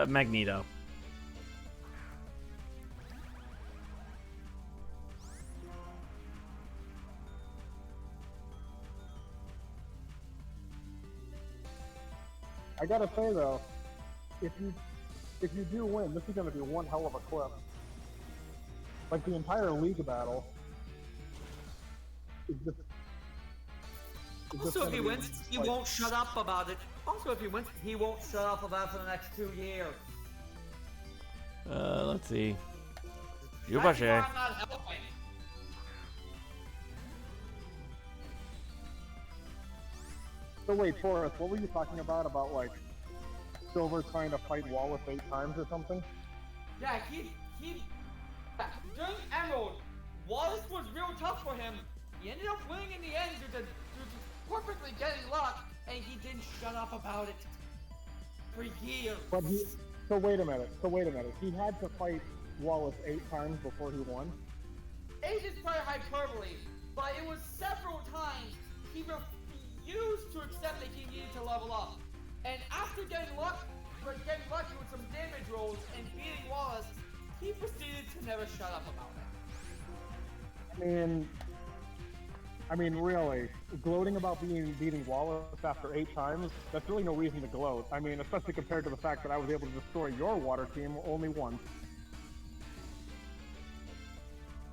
Magneto. I gotta say though, if you do win, this is gonna be one hell of a clip. Like the entire league battle is just. Also, if he wins, he won't shut up about it. Also, if he wins, he won't shut up about it for the next 2 years. Let's see. That's why Yubashi. I'm not helping. So wait, Forrest, what were you talking about? About like Silver trying to fight Wallace 8 times or something? Yeah, he during Emerald, Wallace was real tough for him. He ended up winning in the end due to perfectly getting luck, and he didn't shut up about it for years. But so wait a minute. He had to fight Wallace 8 times before he won. 8 is probably hyperbole, but it was several times he refused to accept that he needed to level up. And after getting lucky with some damage rolls and beating Wallace, he proceeded to never shut up about it. I mean, really, gloating about beating Wallace after 8 times, that's really no reason to gloat. I mean, especially compared to the fact that I was able to destroy your water team only once.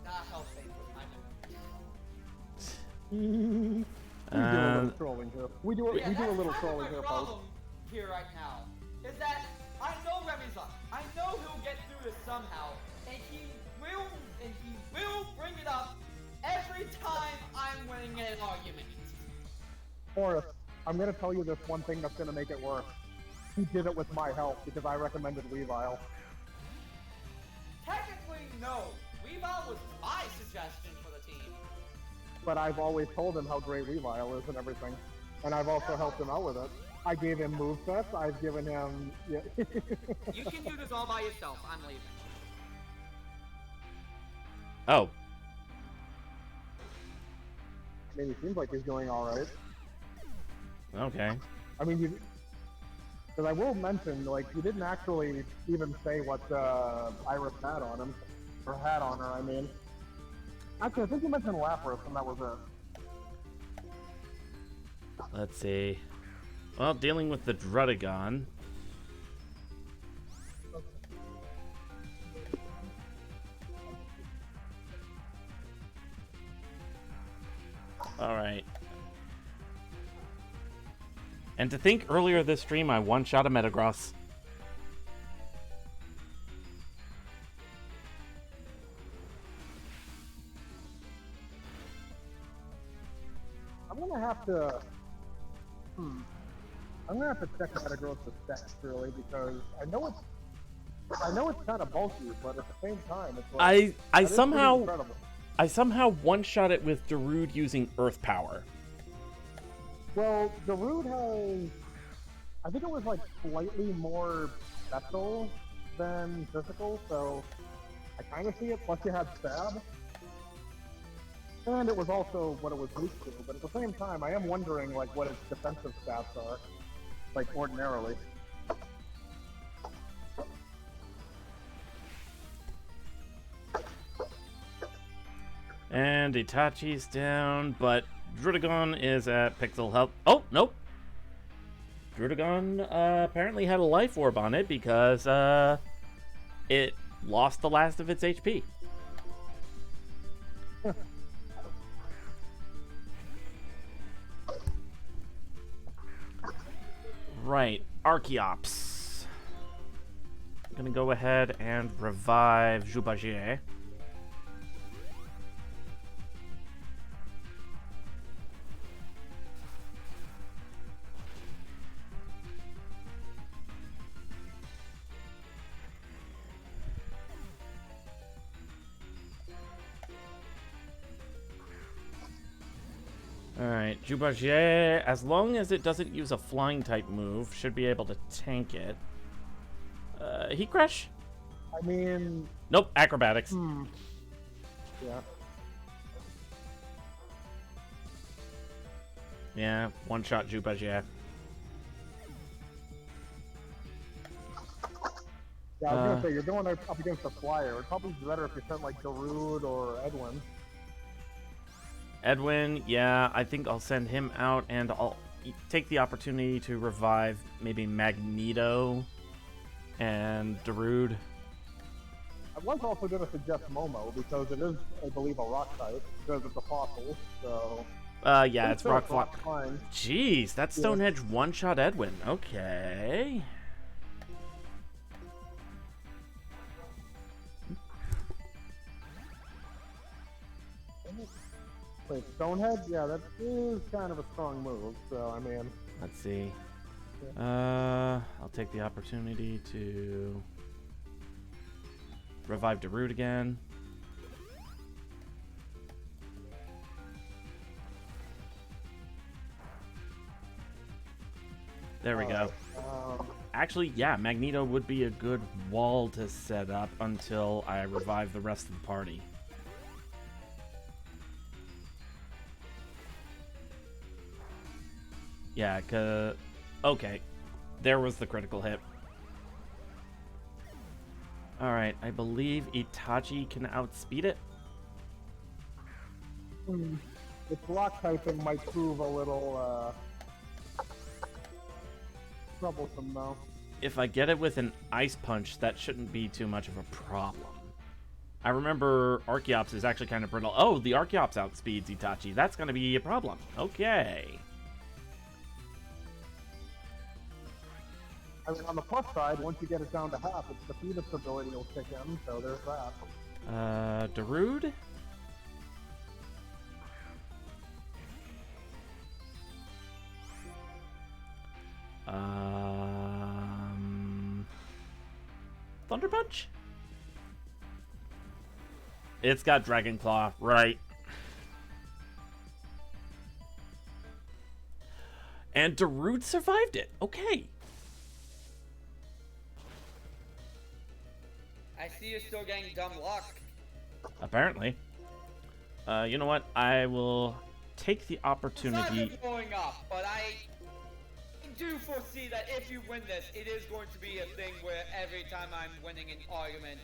Not helping with my We do a little trolling here. We do a little trolling here, folks. problem here right now is that I know Remy's up. I know he'll get through this somehow, and he will bring it up every time I'm winning an argument. Forrest, I'm gonna tell you this one thing that's gonna make it worse. He did it with my help because I recommended Weavile. Technically, no. Weavile was my suggestion for the team. But I've always told him how great Weavile is and everything. And I've also helped him out with it. I gave him movesets, I've given him... Yeah. You can do this all by yourself. I'm leaving. Oh. I mean, he seems like he's doing alright. Okay. I mean, because I will mention, like, he didn't actually even say what Iris had on him. Or had on her, I mean. Actually, I think you mentioned Lapras, and that was it. Let's see. Well, dealing with the Drudagon. Alright. And to think earlier this stream I one-shot a Metagross. I'm gonna have to... I'm gonna have to check Metagross' stats, really, because I know it's kind of bulky, but at the same time, it's like... I somehow one-shot it with Darude using Earth Power. Well, Darude has... I think it was, like, slightly more special than physical, so I kind of see it, plus you had Stab. And it was also what it was weak to, but at the same time, I am wondering, like, what its defensive stats are, like, ordinarily. And Itachi's down, but Drudagon is at pixel health. Oh, nope. Drudagon apparently had a life orb on it because it lost the last of its HP. Right, Archeops. I'm gonna go ahead and revive Jubagier. Alright, Jubagier, as long as it doesn't use a flying type move, should be able to tank it. Heat Crush? I mean, Nope, acrobatics. yeah. Yeah, one shot Jubagier. Yeah, I was gonna say, you're going up against a flyer. It'd probably be better if you sent like Darude or Edwin. Edwin, yeah, I think I'll send him out, and I'll take the opportunity to revive maybe Magneto and Darude. I was also gonna suggest Momo, because it is, I believe, a rock type, because it's a fossil, so... Yeah, it's rock rock fine. Jeez, that Stonehenge one-shot Edwin. Okay. Wait, Stonehead? Yeah, that is kind of a strong move, so, I mean... Let's see. I'll take the opportunity to revive Darude again. There we go. Actually, yeah, Magneto would be a good wall to set up until I revive the rest of the party. Yeah, okay. There was the critical hit. Alright, I believe Itachi can outspeed it. Its rock typing might prove a little, troublesome, though. If I get it with an Ice Punch, that shouldn't be too much of a problem. I remember Archeops is actually kind of brittle. Oh, the Archeops outspeeds Itachi. That's going to be a problem. Okay. I mean, on the plus side, once you get it down to half, its defeated ability will kick in, so there's that. Darude? Thunder Punch? It's got Dragon Claw, right. And Darude survived it. Okay. I see you're still getting dumb luck. Apparently. You know what? I will take the opportunity. It's not blowing up, but I do foresee that if you win this, it is going to be a thing where every time I'm winning an argument,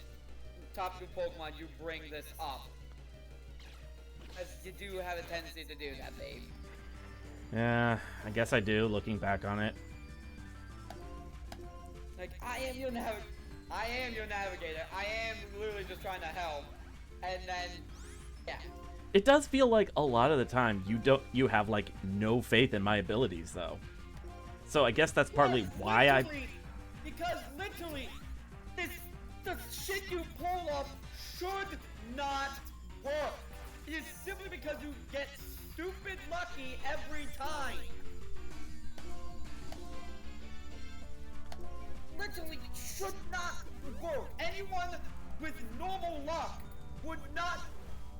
top 2 Pokemon, you bring this up. As you do have a tendency to do that, babe. Yeah, I guess I do, looking back on it. Like, I am your navigator. I am literally just trying to help. And then, yeah. It does feel like a lot of the time you have like no faith in my abilities though. So I guess that's partly why because literally the shit you pull up should not work. It is simply because you get stupid lucky every time. Literally should not work. Anyone with normal luck would not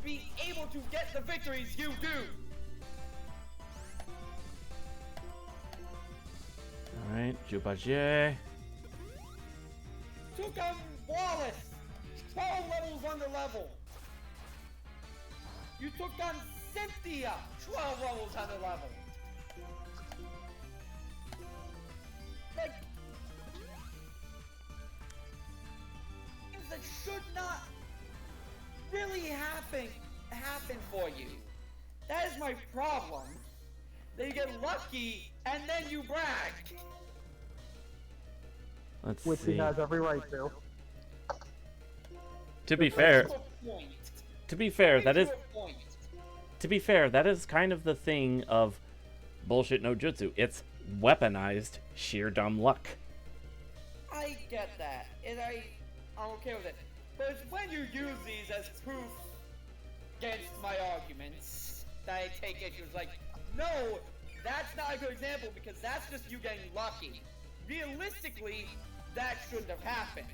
be able to get the victories you do. Alright, Jubagier. Took on Wallace, 12 levels under level. You took on Cynthia, 12 levels under level. Like, things that should not really happen for you. That is my problem. That you get lucky and then you brag. Let's Which see. he has every right to. To be fair, that is kind of the thing of bullshit no jutsu. It's weaponized sheer dumb luck. I get that, and I'm okay with it. But it's when you use these as proof against my arguments that I take issues. Like, no, that's not a good example because that's just you getting lucky. Realistically, that shouldn't have happened.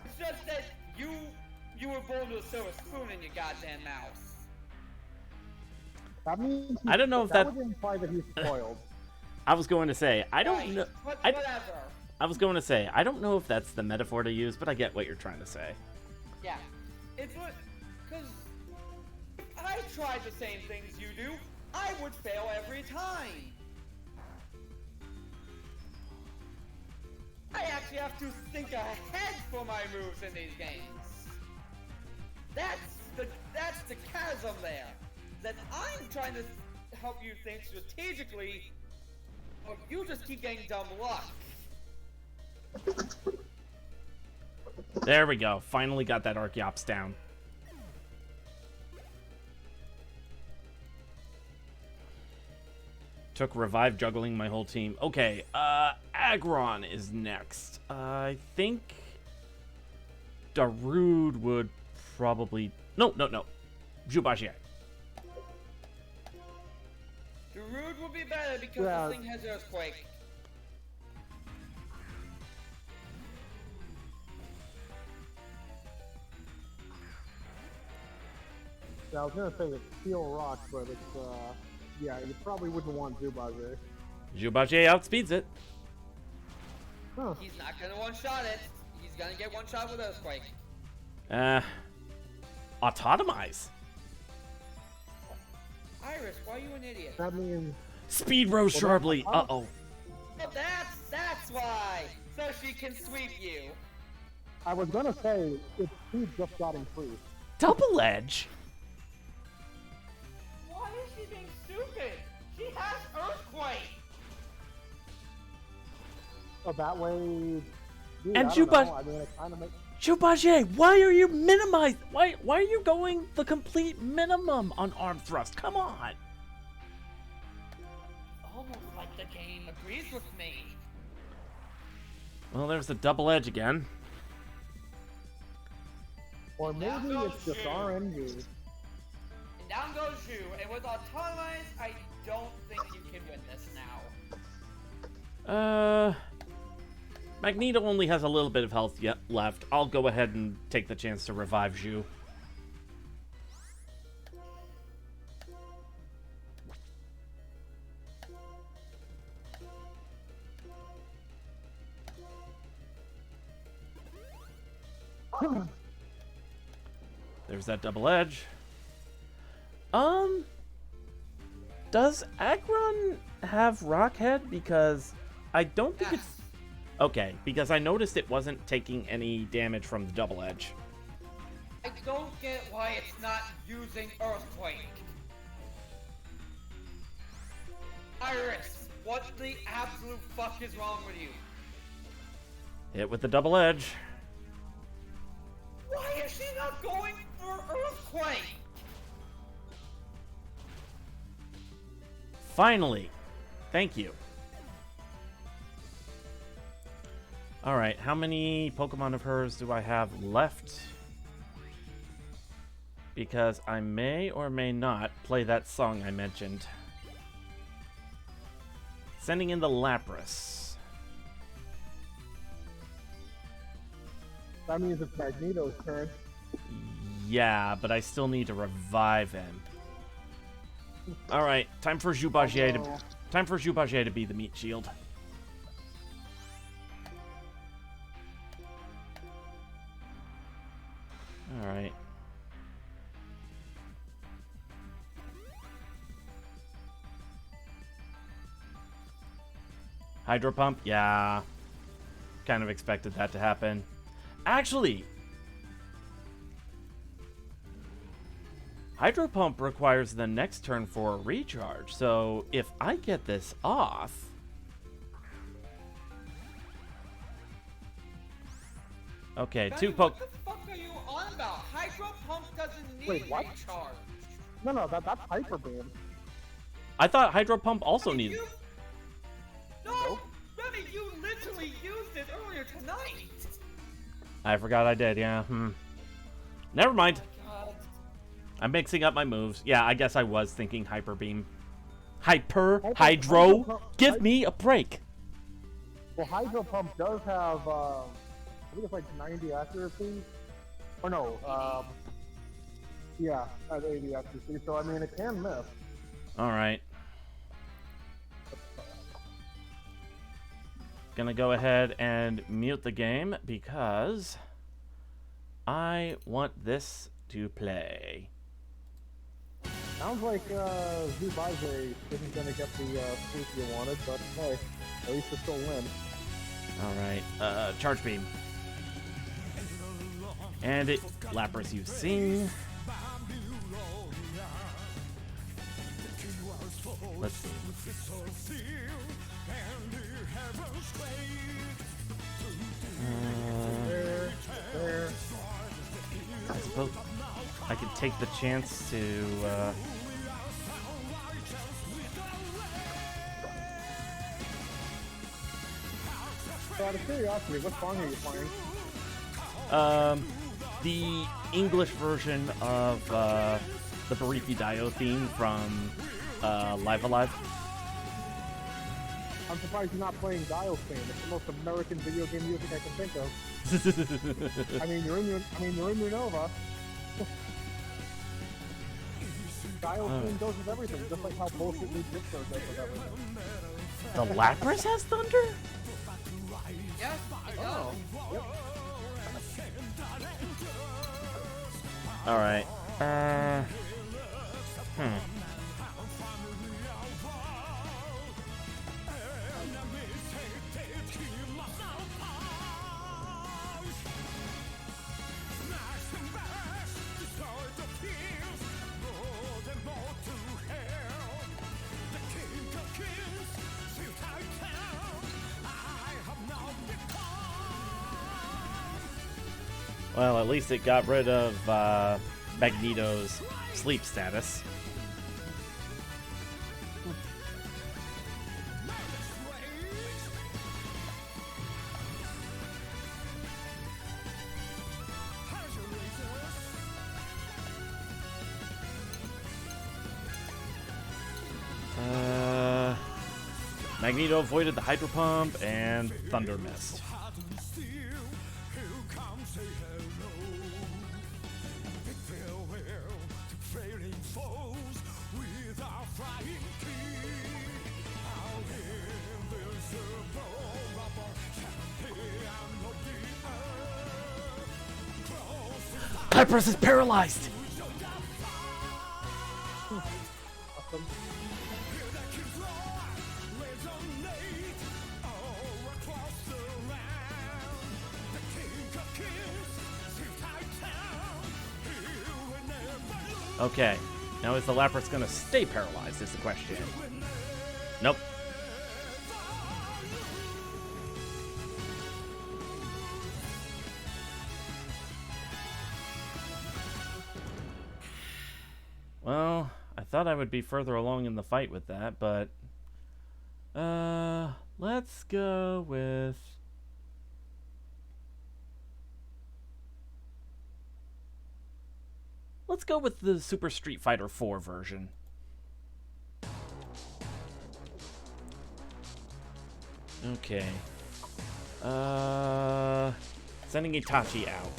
It's just that you were born with a silver spoon in your goddamn mouth. That means I don't know if that would imply that he's spoiled. I was going to say, I don't Right, know. but I, whatever. I was going to say, I don't know if that's the metaphor to use, but I get what you're trying to say. Yeah. It's what. Because if I tried the same things you do, I would fail every time. I actually have to think ahead for my moves in these games. That's the chasm there. That I'm trying to help you think strategically, or you just keep getting dumb luck. There we go. Finally got that Archeops down. Took revive juggling my whole team. Okay, Aggron is next. I think Darude would probably... No. Jubagier. Darude will be better because this thing has Earthquake. Yeah, I was gonna say it's Steel Rock, but it's yeah, you probably wouldn't want Zubaze. Jubagier outspeeds it. Huh. He's not gonna one-shot it. He's gonna get one-shot with Earthquake. Autotomize. Iris, why are you an idiot? That means Speed rose sharply. Uh-oh. Oh, that's why! So she can sweep you. I was gonna say its speed just got increased. Double edge? Why is she being stupid? She has Earthquake! So that way, dude, And I don't Juba- know. I mean, it kind of makes. Jubagier, why are you minimized? Why are you going the complete minimum on arm thrust? Come on. Almost like the game agrees with me. Well, there's the double edge again. Or maybe it's just RNG. And down goes you, and with Autonomize, I don't think you can win this now. Magneto only has a little bit of health yet left. I'll go ahead and take the chance to revive Zhu. There's that double edge. Does Aggron have Rockhead? Because I don't think it's... Okay, because I noticed it wasn't taking any damage from the double edge. I don't get why it's not using Earthquake. Iris, what the absolute fuck is wrong with you? Hit with the double edge. Why is she not going for Earthquake? Finally. Thank you. Alright, how many Pokemon of hers do I have left? Because I may or may not play that song I mentioned. Sending in the Lapras. That means it's Magneto's turn. Yeah, but I still need to revive him. Alright, time for Jubagier to be the meat shield. Alright. Hydro Pump? Yeah. Kind of expected that to happen. Actually, Hydro Pump requires the next turn for a recharge, so if I get this off... Okay, Benny, two what Poke... the fuck are you on about? Hydro Pump doesn't need Wait, what? recharge. No, that's Hyper Beam. I thought Hydro Pump also Remy, needed... No! Remy, you literally used it earlier tonight! I forgot I did, yeah. Never mind. God. I'm mixing up my moves. Yeah, I guess I was thinking Hyper Beam. Hydro? Hydro- Give me a break. Well, Hydro Pump does have, I think it's like 90 accuracy. Or no, yeah, at 80 accuracy. So, I mean, it can miss. Alright. Gonna go ahead and mute the game because I want this to play. Sounds like Zubaze isn't going to get the sweep you wanted, but hey, at least it's still win. Alright, Charge Beam. And it, Lapras, you sing. Let's see. I suppose I could take the chance to, So out of curiosity, what song are you playing? the English version of, the Barifi Dio theme from, Live Alive. I'm surprised you're not playing Dial Theme. It's the most American video game music I can think of. I mean, you're in Unova. Dial Theme goes with everything, just like how bullshit New Disco does with everything. The Lapras has thunder? Yes, it does. Yep. Alright. Well, at least it got rid of Magneto's sleep status. Magneto avoided the Hydro Pump and Thunder Mist. Lapras is paralyzed! Okay, now is the Lapras gonna stay paralyzed is the question. Nope. Well, I thought I would be further along in the fight with that, but let's go with the Super Street Fighter 4 version. Okay. Sending Itachi out.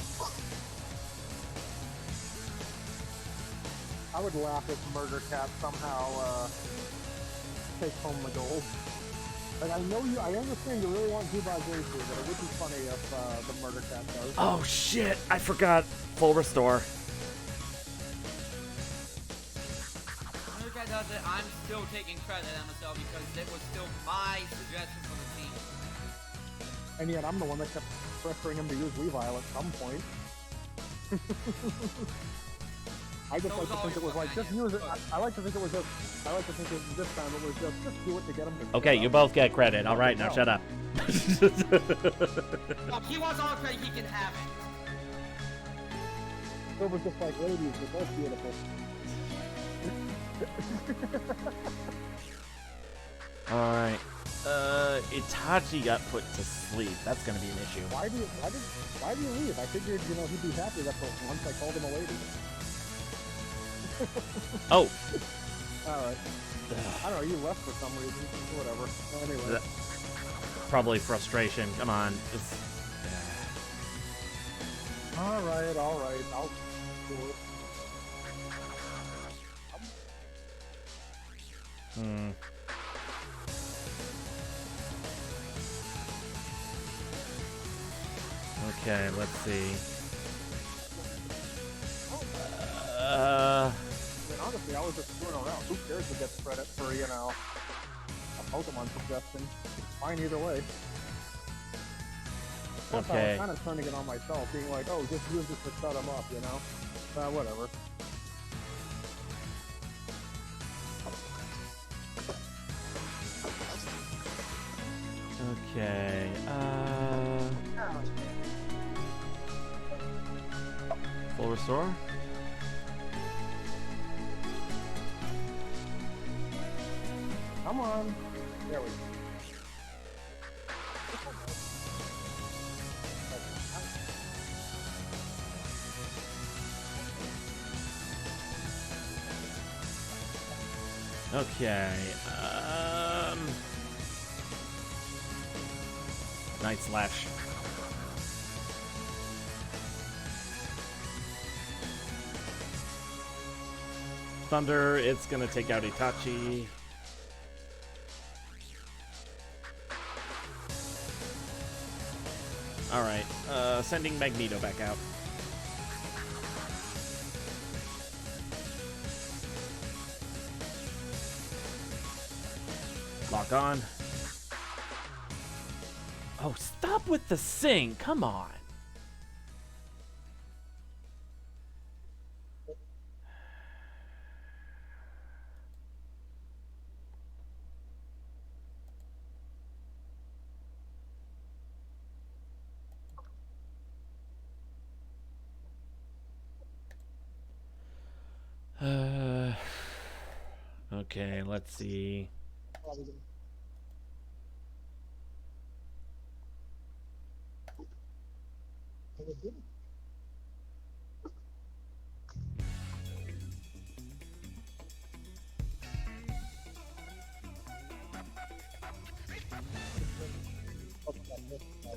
I would laugh if Murder Cat somehow takes home the gold. Like, I understand you really want Zubaze to, but it would be funny if the Murder Cat does. Oh shit, I forgot full restore. Murder Cat does it, I'm still taking credit, MSL, because it was still my suggestion for the team. And yet I'm the one that kept pressuring him to use Weavile at some point. I just like to think it was like, just use it. I like to think it was just, this time it was just do it to get him to. Okay, you both get credit. All right, now shut up. Look, he wants all the credit, he can have it. It was just like, ladies, you're both beautiful. All right. Itachi got put to sleep. That's gonna be an issue. Why do you leave? I figured, he'd be happy that for once I called him a lady. Oh. Alright. I don't know, you left for some reason. Whatever. Anyway. Probably frustration. Come on. Alright. I'll do it. Okay, let's see. I mean, honestly, I was just screwing around. Who cares who gets credit for, you know, a Pokemon suggestion? It's fine either way. Plus, I Okay. was kind of turning it on myself, being like, oh, just use this to shut them up, you know? Whatever. Okay. Full restore? Come on. There we go. Okay. Night Slash. Thunder, it's gonna take out Itachi. Alright, sending Magneto back out. Lock on. Oh, stop with the sing! Come on! Okay, let's see.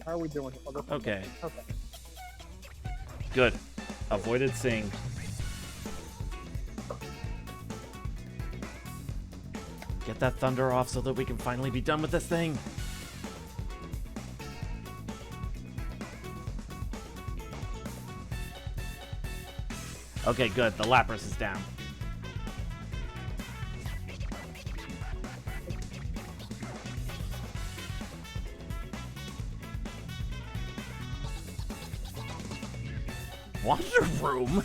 How are we doing? Oh, this one's Okay, okay. good. Avoided sing. Get that thunder off so that we can finally be done with this thing. Okay, good. The Lapras is down. Wonder Room?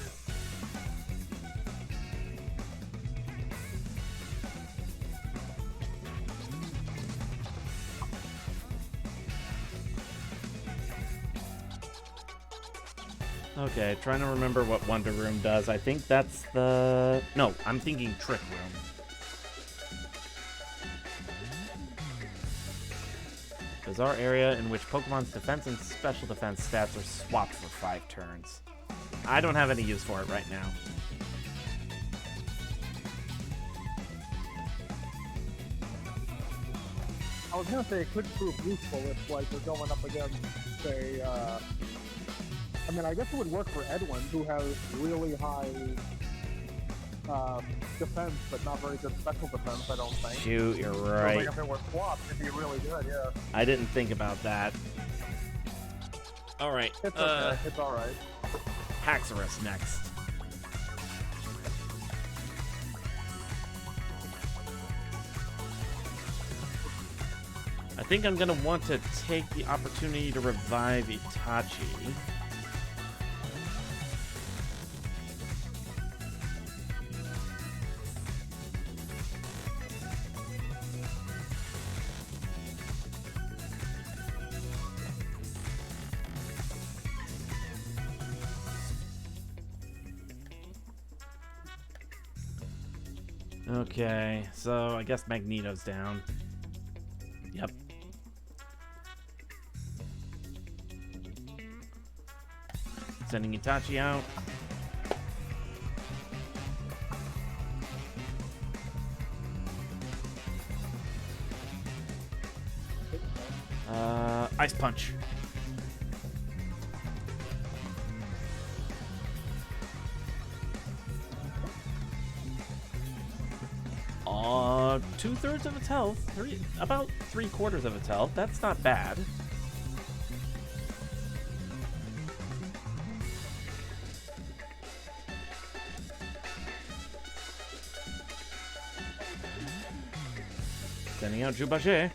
Okay, trying to remember what Wonder Room does. I think that's the... No, I'm thinking Trick Room. Bizarre area in which Pokemon's defense and special defense stats are swapped for 5 turns. I don't have any use for it right now. I was gonna say it could prove useful if, like, we're going up against, say, I mean, I guess it would work for Edwin, who has really high defense, but not very good special defense, I don't think. Shoot, you're So, right. like, if it were swapped, it'd be really good, yeah. I didn't think about that. Alright, It's okay, it's alright. Haxorus next. I think I'm gonna want to take the opportunity to revive Itachi. Okay, so I guess Magneto's down. Yep. Sending Itachi out. Ice Punch. 2/3 of its health. About 3/4 of its health. That's not bad. Sending out Jubache.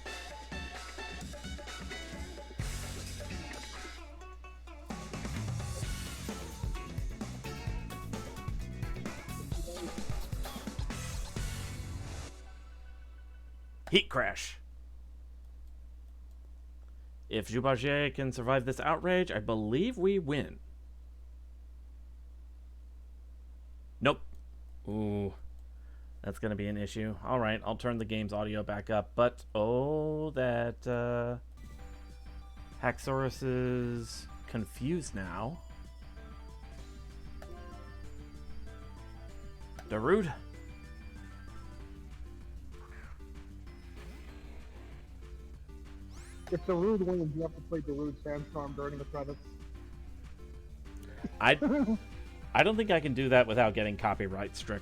Heat crash. If Jubache can survive this outrage, I believe we win. Nope. Ooh. That's going to be an issue. Alright, I'll turn the game's audio back up. But, oh, that Haxorus is confused now. Darude. If Darude wins, you have to play Darude Sandstorm during the credits. I don't think I can do that without getting copyright struck.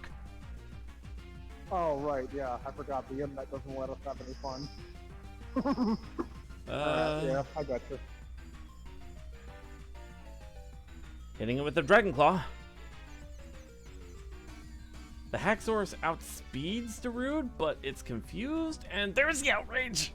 Oh, right, yeah. I forgot. The internet doesn't let us have any fun. Yeah, I got you. Hitting it with the Dragon Claw. The Haxorus outspeeds Darude, but it's confused, and there's the outrage!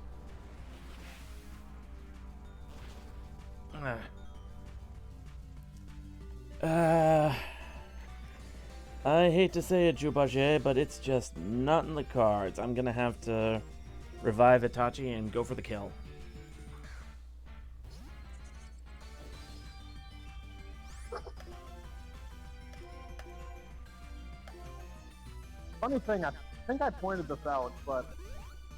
I hate to say it, Jubache, but it's just not in the cards. I'm gonna have to revive Itachi and go for the kill. Funny thing, I think I pointed this out, but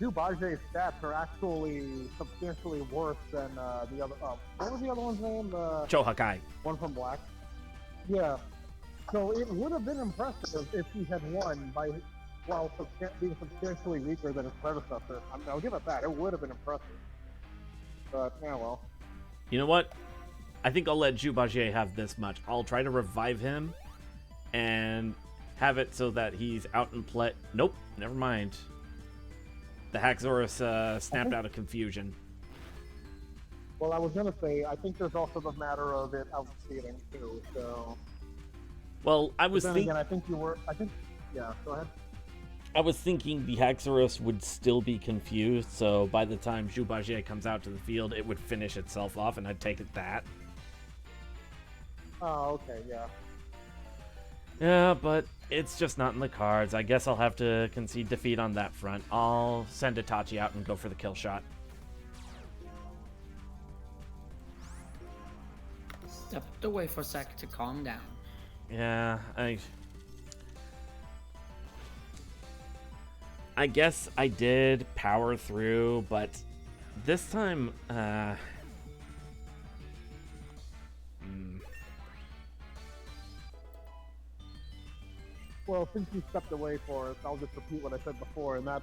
Jubage's stats are actually substantially worse than the other. What was the other one's name? Chohakai. One from Black. Yeah. So it would have been impressive if he had won by, while being substantially weaker than his predecessor. I mean, I'll give it that. It would have been impressive. But, yeah, well. You know what? I think I'll let Jubache have this much. I'll try to revive him and have it so that he's out in play. Nope, never mind. The Haxorus snapped out of confusion. Well, I was going to say, I think there's also the matter of it outspeeding, too, so... Well, I was thinking... again, I think you were... Yeah, go ahead. I was thinking the Haxorus would still be confused, so by the time Jubache comes out to the field, it would finish itself off, and I'd take it that. Oh, okay, yeah. Yeah, but it's just not in the cards. I guess I'll have to concede defeat on that front. I'll send Itachi out and go for the kill shot. Stepped away for a sec to calm down. Yeah, I guess I did power through, but this time, Well, since you stepped away for us, I'll just repeat what I said before, and that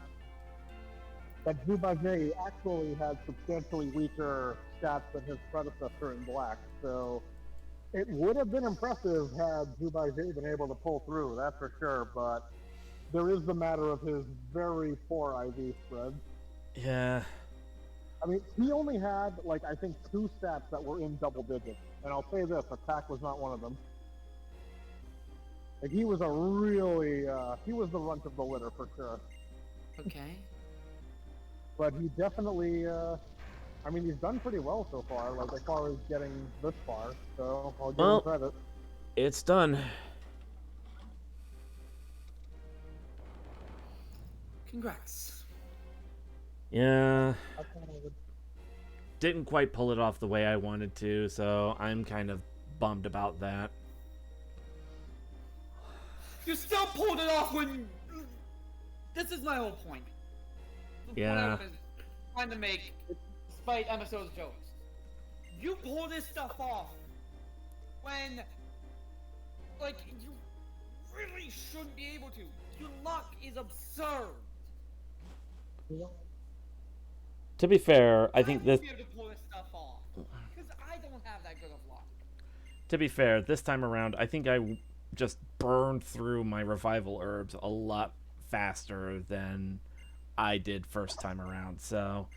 Jubache actually had substantially weaker stats than his predecessor in Black, so it would have been impressive had Jubache been able to pull through, that's for sure, but there is the matter of his very poor IV spread. yeah. I mean, he only had, like, I think 2 stats that were in double digits, and I'll say this, attack was not one of them. Like, he was a really, he was the runt of the litter for sure. Okay. But he definitely, I mean, he's done pretty well so far, like, as far as getting this far, so I'll give him credit. It's done. Congrats. Yeah. Didn't quite pull it off the way I wanted to, so I'm kind of bummed about that. You still pulled it off when... This is my whole point. The point I was trying to make, despite MSO's jokes. You pull this stuff off when... Like, you really shouldn't be able to. Your luck is absurd. To be fair, I think this... be able to pull this stuff off. Because I don't have that good of luck. To be fair, this time around, I think I just burned through my revival herbs a lot faster than I did first time around, so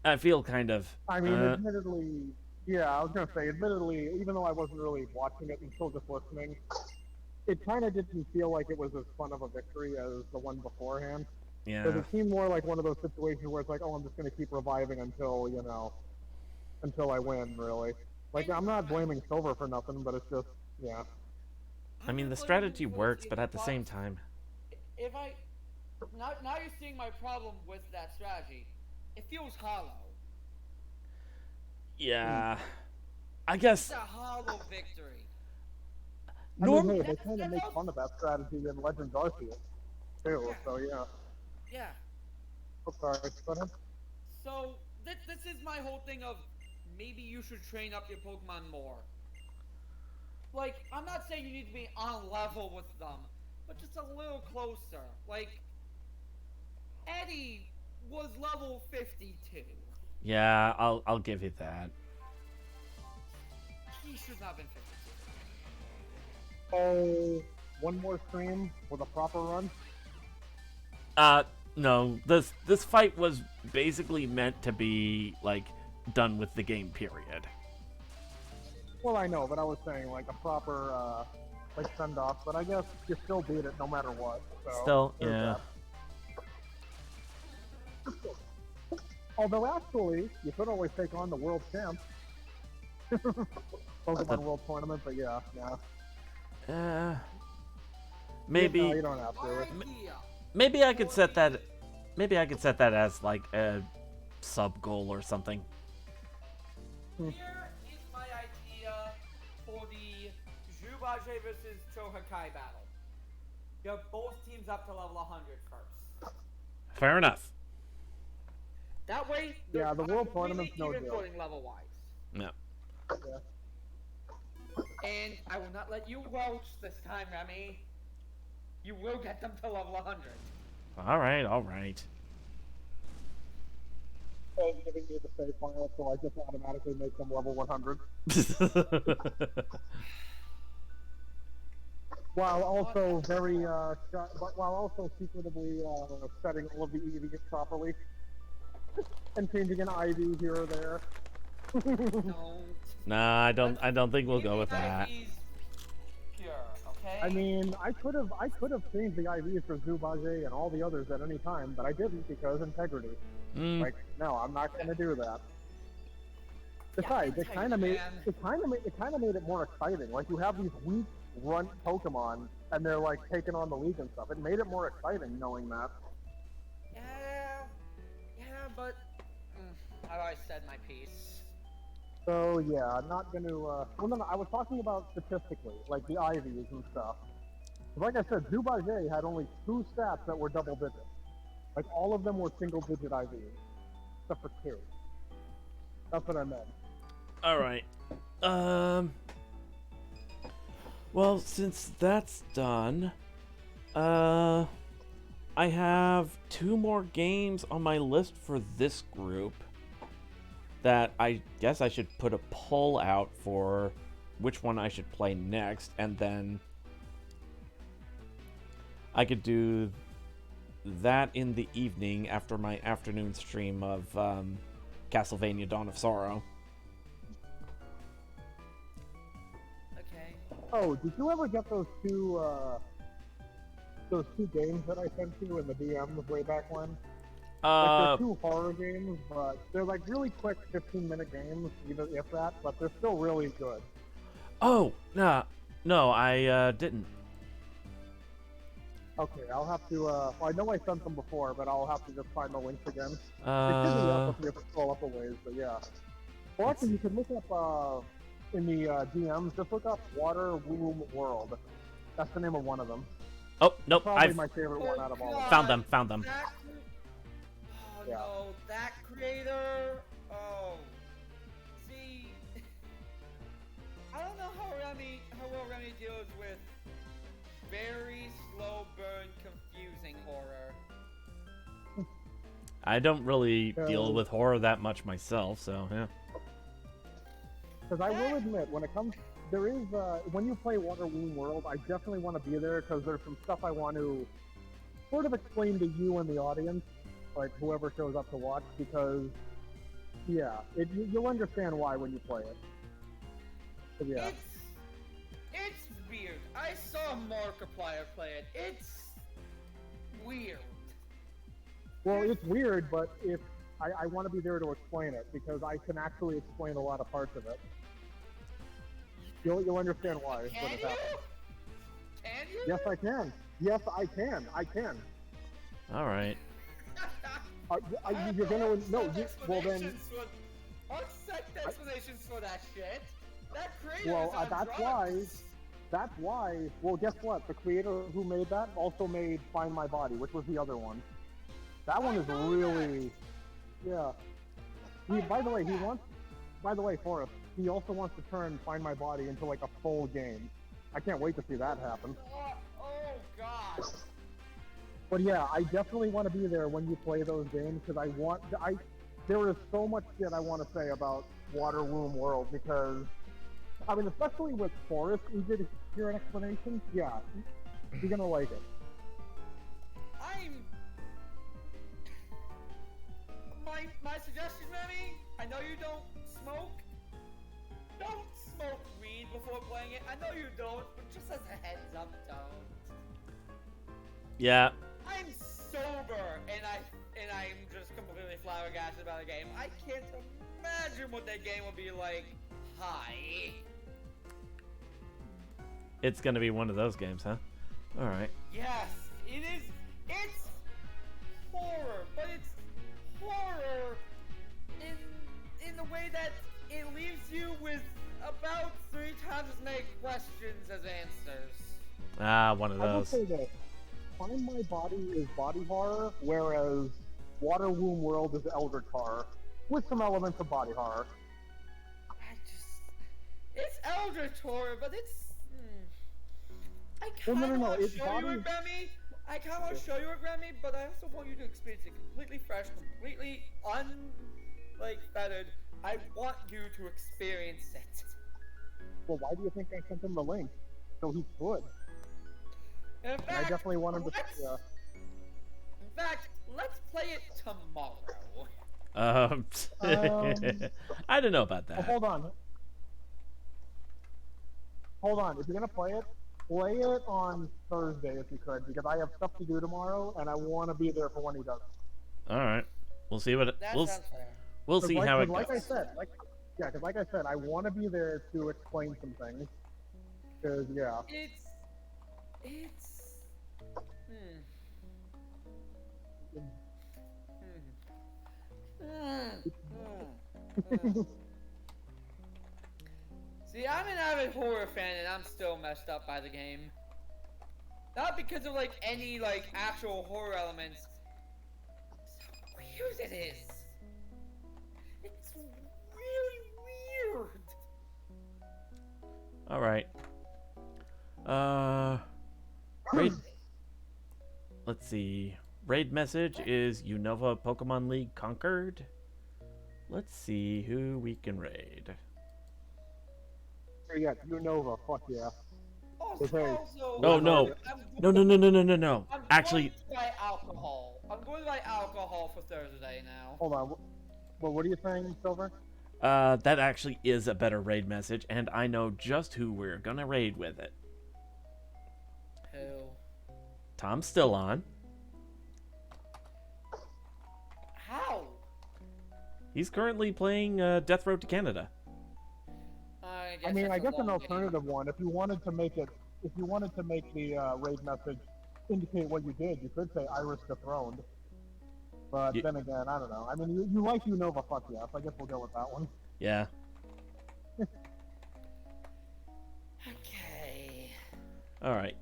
I feel kind of. I mean, admittedly, yeah, I was gonna say, admittedly, even though I wasn't really watching it and still just listening, it kind of didn't feel like it was as fun of a victory as the one beforehand. Because Yeah. it seemed more like one of those situations where it's like, oh, I'm just gonna keep reviving until until I win. Really, like I'm not blaming Silver for nothing, but it's just, yeah. I mean, the strategy works, but at the same time. If I now you're seeing my problem with that strategy. It feels hollow. Yeah. I guess. It's a hollow victory. I mean, Norm. hey, they kind of make fun of that strategy in Legends Arceus, too. So yeah. Yeah. Oh, sorry. Go ahead. So this is my whole thing of maybe you should train up your Pokemon more. Like, I'm not saying you need to be on level with them, but just a little closer. Like, Eddie was level 52. Yeah, I'll give you that. He should not have been 52. Oh, one more stream with a proper run. No. This fight was basically meant to be like done with the game. Period. Well, I know, but I was saying like a proper like send off. But I guess you still beat it no matter what. So Still, there's yeah. that. Although actually, you could always take on the world champ. Pokemon World Tournament, but yeah. Maybe. No, you don't have to. Maybe I could set that. Maybe I could set that as like a sub goal or something. Here is my idea for the Zhubaje versus Chohakai battle. Get both teams up to level 100 first. Fair enough. That way, Yeah, the World Tournament's no even joke. footing level-wise. Yeah. And I will not let you roach this time, Remy. You will get them to level 100. All right. I was giving you the save file, so I just automatically make them level 100. While also while also secretively setting all of the EVs properly. And changing an IV here or there. No. Nah, I don't think we'll go with that. IV's pure, okay? I mean, I could have changed the IVs for Zubaje and all the others at any time, but I didn't because integrity. Like, no, I'm not going to do that. Besides, it kind of made it more exciting. Like, you have these weak runt Pokemon, and they're like taking on the league and stuff. It made it more exciting knowing that. Yeah, but I've already said my piece. So yeah, I'm not going to. Well, no, I was talking about statistically, like the IVs and stuff. Like I said, Zubaje had only 2 stats that were double digits. Like all of them were single digit IVs, except for 2. That's what I meant. All right. Well, since that's done, I have 2 more games on my list for this group that I guess I should put a poll out for which one I should play next, and then I could do that in the evening after my afternoon stream of Castlevania Dawn of Sorrow. Okay. Oh, did you ever get those two games that I sent you in the DMs way back when? Like, they're 2 horror games, but they're like really quick 15-minute games, even if that, but they're still really good. Oh, no, I didn't. Okay, I'll have to, well, I know I sent them before, but I'll have to just find the links again. It should be up if you have to scroll up a ways, but yeah. Or actually, you could look up, in the DMs, just look up Water Womb World. That's the name of one of them. Oh, nope, Probably I've my favorite one out of all of them. found them. Oh Yeah. no, that creator. Oh, see, I don't know how well Remy deals with very slow burn, confusing horror. I don't really deal with horror that much myself, so yeah. Because I will admit, when it comes, there is, when you play Water Womb World, I definitely want to be there because there's some stuff I want to sort of explain to you and the audience like whoever shows up to watch, because yeah, you'll understand why when you play it. But yeah. It's weird. I saw Markiplier play it. It's weird. Well, it's weird, but if I want to be there to explain it, because I can actually explain a lot of parts of it. You'll understand why when Can it you? happens. Can you? Yes, I can. Yes, I can. I can. All right. You're gonna no. Well then. Accept explanations for that shit. That creator Well, is on that's drugs. why. That's why. Well, guess what? The creator who made that also made Find My Body, which was the other one. That one is really. Yeah. By the way, he wants. By the way, Forrest, he also wants to turn Find My Body into like a full game. I can't wait to see that happen. Oh god. But yeah, I definitely want to be there when you play those games because there is so much shit I want to say about Water Womb World because, I mean, especially with Forrest, eager to hear an explanation. Yeah, you're gonna like it. My suggestion, Remy, I know you don't smoke. Don't smoke weed before playing it. I know you don't, but just as a heads up, don't. Yeah. I'm sober, and I'm just completely flabbergasted about the game. I can't imagine what that game will be like high. It's gonna be one of those games, huh? All right. Yes, it is. It's horror, but it's horror in the way that it leaves you with about 3 times as many questions as answers. Ah, one of I will those. say this. Find My Body is body horror, whereas Water Womb World is Eldritch horror, with some elements of body horror. It's Eldritch horror, but it's. I Well, kind of no, want to it's show body. you it, Remy. I kind of want to show you it, Remy, but I also want you to experience it completely fresh, completely fettered. I want you to experience it. Well, why do you think I sent him the link? So he could. In And I fact, definitely want him to. Yeah. In fact, let's play it tomorrow. I don't know about Well, that. hold on. Hold on. If you're gonna play it on Thursday if you could, because I have stuff to do tomorrow, and I want to be there for when he does. All right. We'll see what That we'll sounds fair. we'll see how it goes. Like I said, because like I said, I want to be there to explain some things. Because yeah. See, I'm an avid horror fan, and I'm still messed up by the game. Not because of any actual horror elements. It's how weird it is. It's really weird. All right. Raid. Let's see. Raid message is Unova Pokemon League conquered. Let's see who we can raid. Yeah, Unova, fuck yeah. Also, Oh no. No. I'm Actually, going to buy alcohol. I'm going to buy alcohol for Thursday now. Hold on. Well, what are you saying, Silver? that actually is a better raid message, and I know just who we're gonna raid with it. Who? Tom's still on. How? He's currently playing Death Road to Canada. I mean, I guess an alternative one. If you wanted to make the raid message indicate what you did, you could say Iris dethroned. But then again, I don't know. I mean, you like Unova, fuck yeah. So I guess we'll go with that one. Yeah. Okay. All right.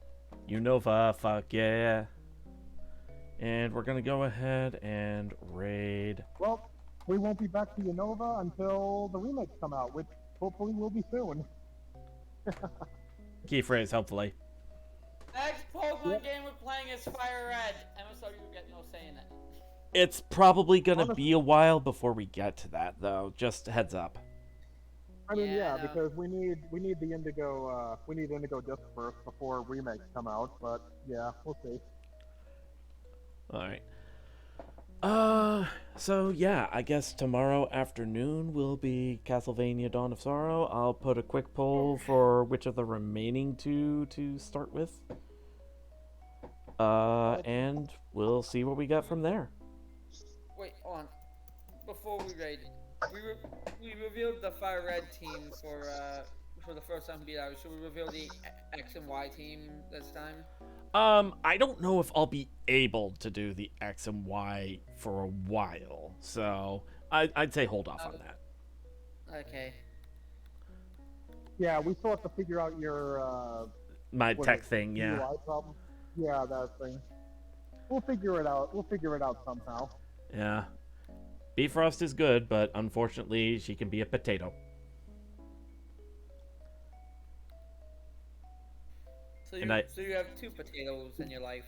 Unova, fuck yeah. And we're gonna go ahead and raid. Well, we won't be back to Unova until the remakes come out, which hopefully will be soon. Key phrase, hopefully. Next Pokemon game we're playing is Fire Red. MSO, you get no say in it. It's probably gonna be a while before we get to that, though. Just heads up. I mean, Yeah, no. because we need the Indigo disc first before remakes come out. But yeah, we'll see. All right. So yeah, I guess tomorrow afternoon will be Castlevania Dawn of Sorrow. I'll put a quick poll for which of the remaining two to start with. And we'll see what we got from there. Wait, hold on. Before we raid, we revealed the Fire Red team for the first time we beat out. Should we reveal the X and Y team this time? I don't know if I'll be able to do the X and Y for a while, so I'd say hold off on that. Okay. Yeah, we still have to figure out your My what tech is it, thing, yeah. UI problem. Yeah, that thing. We'll figure it out. We'll figure it out somehow. Yeah. Bifrost is good, but unfortunately she can be a potato. So And so you have two potatoes in your life.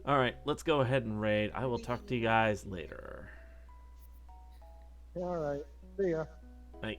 Alright, let's go ahead and raid. I will talk to you guys later. Yeah, all right. See ya. Bye.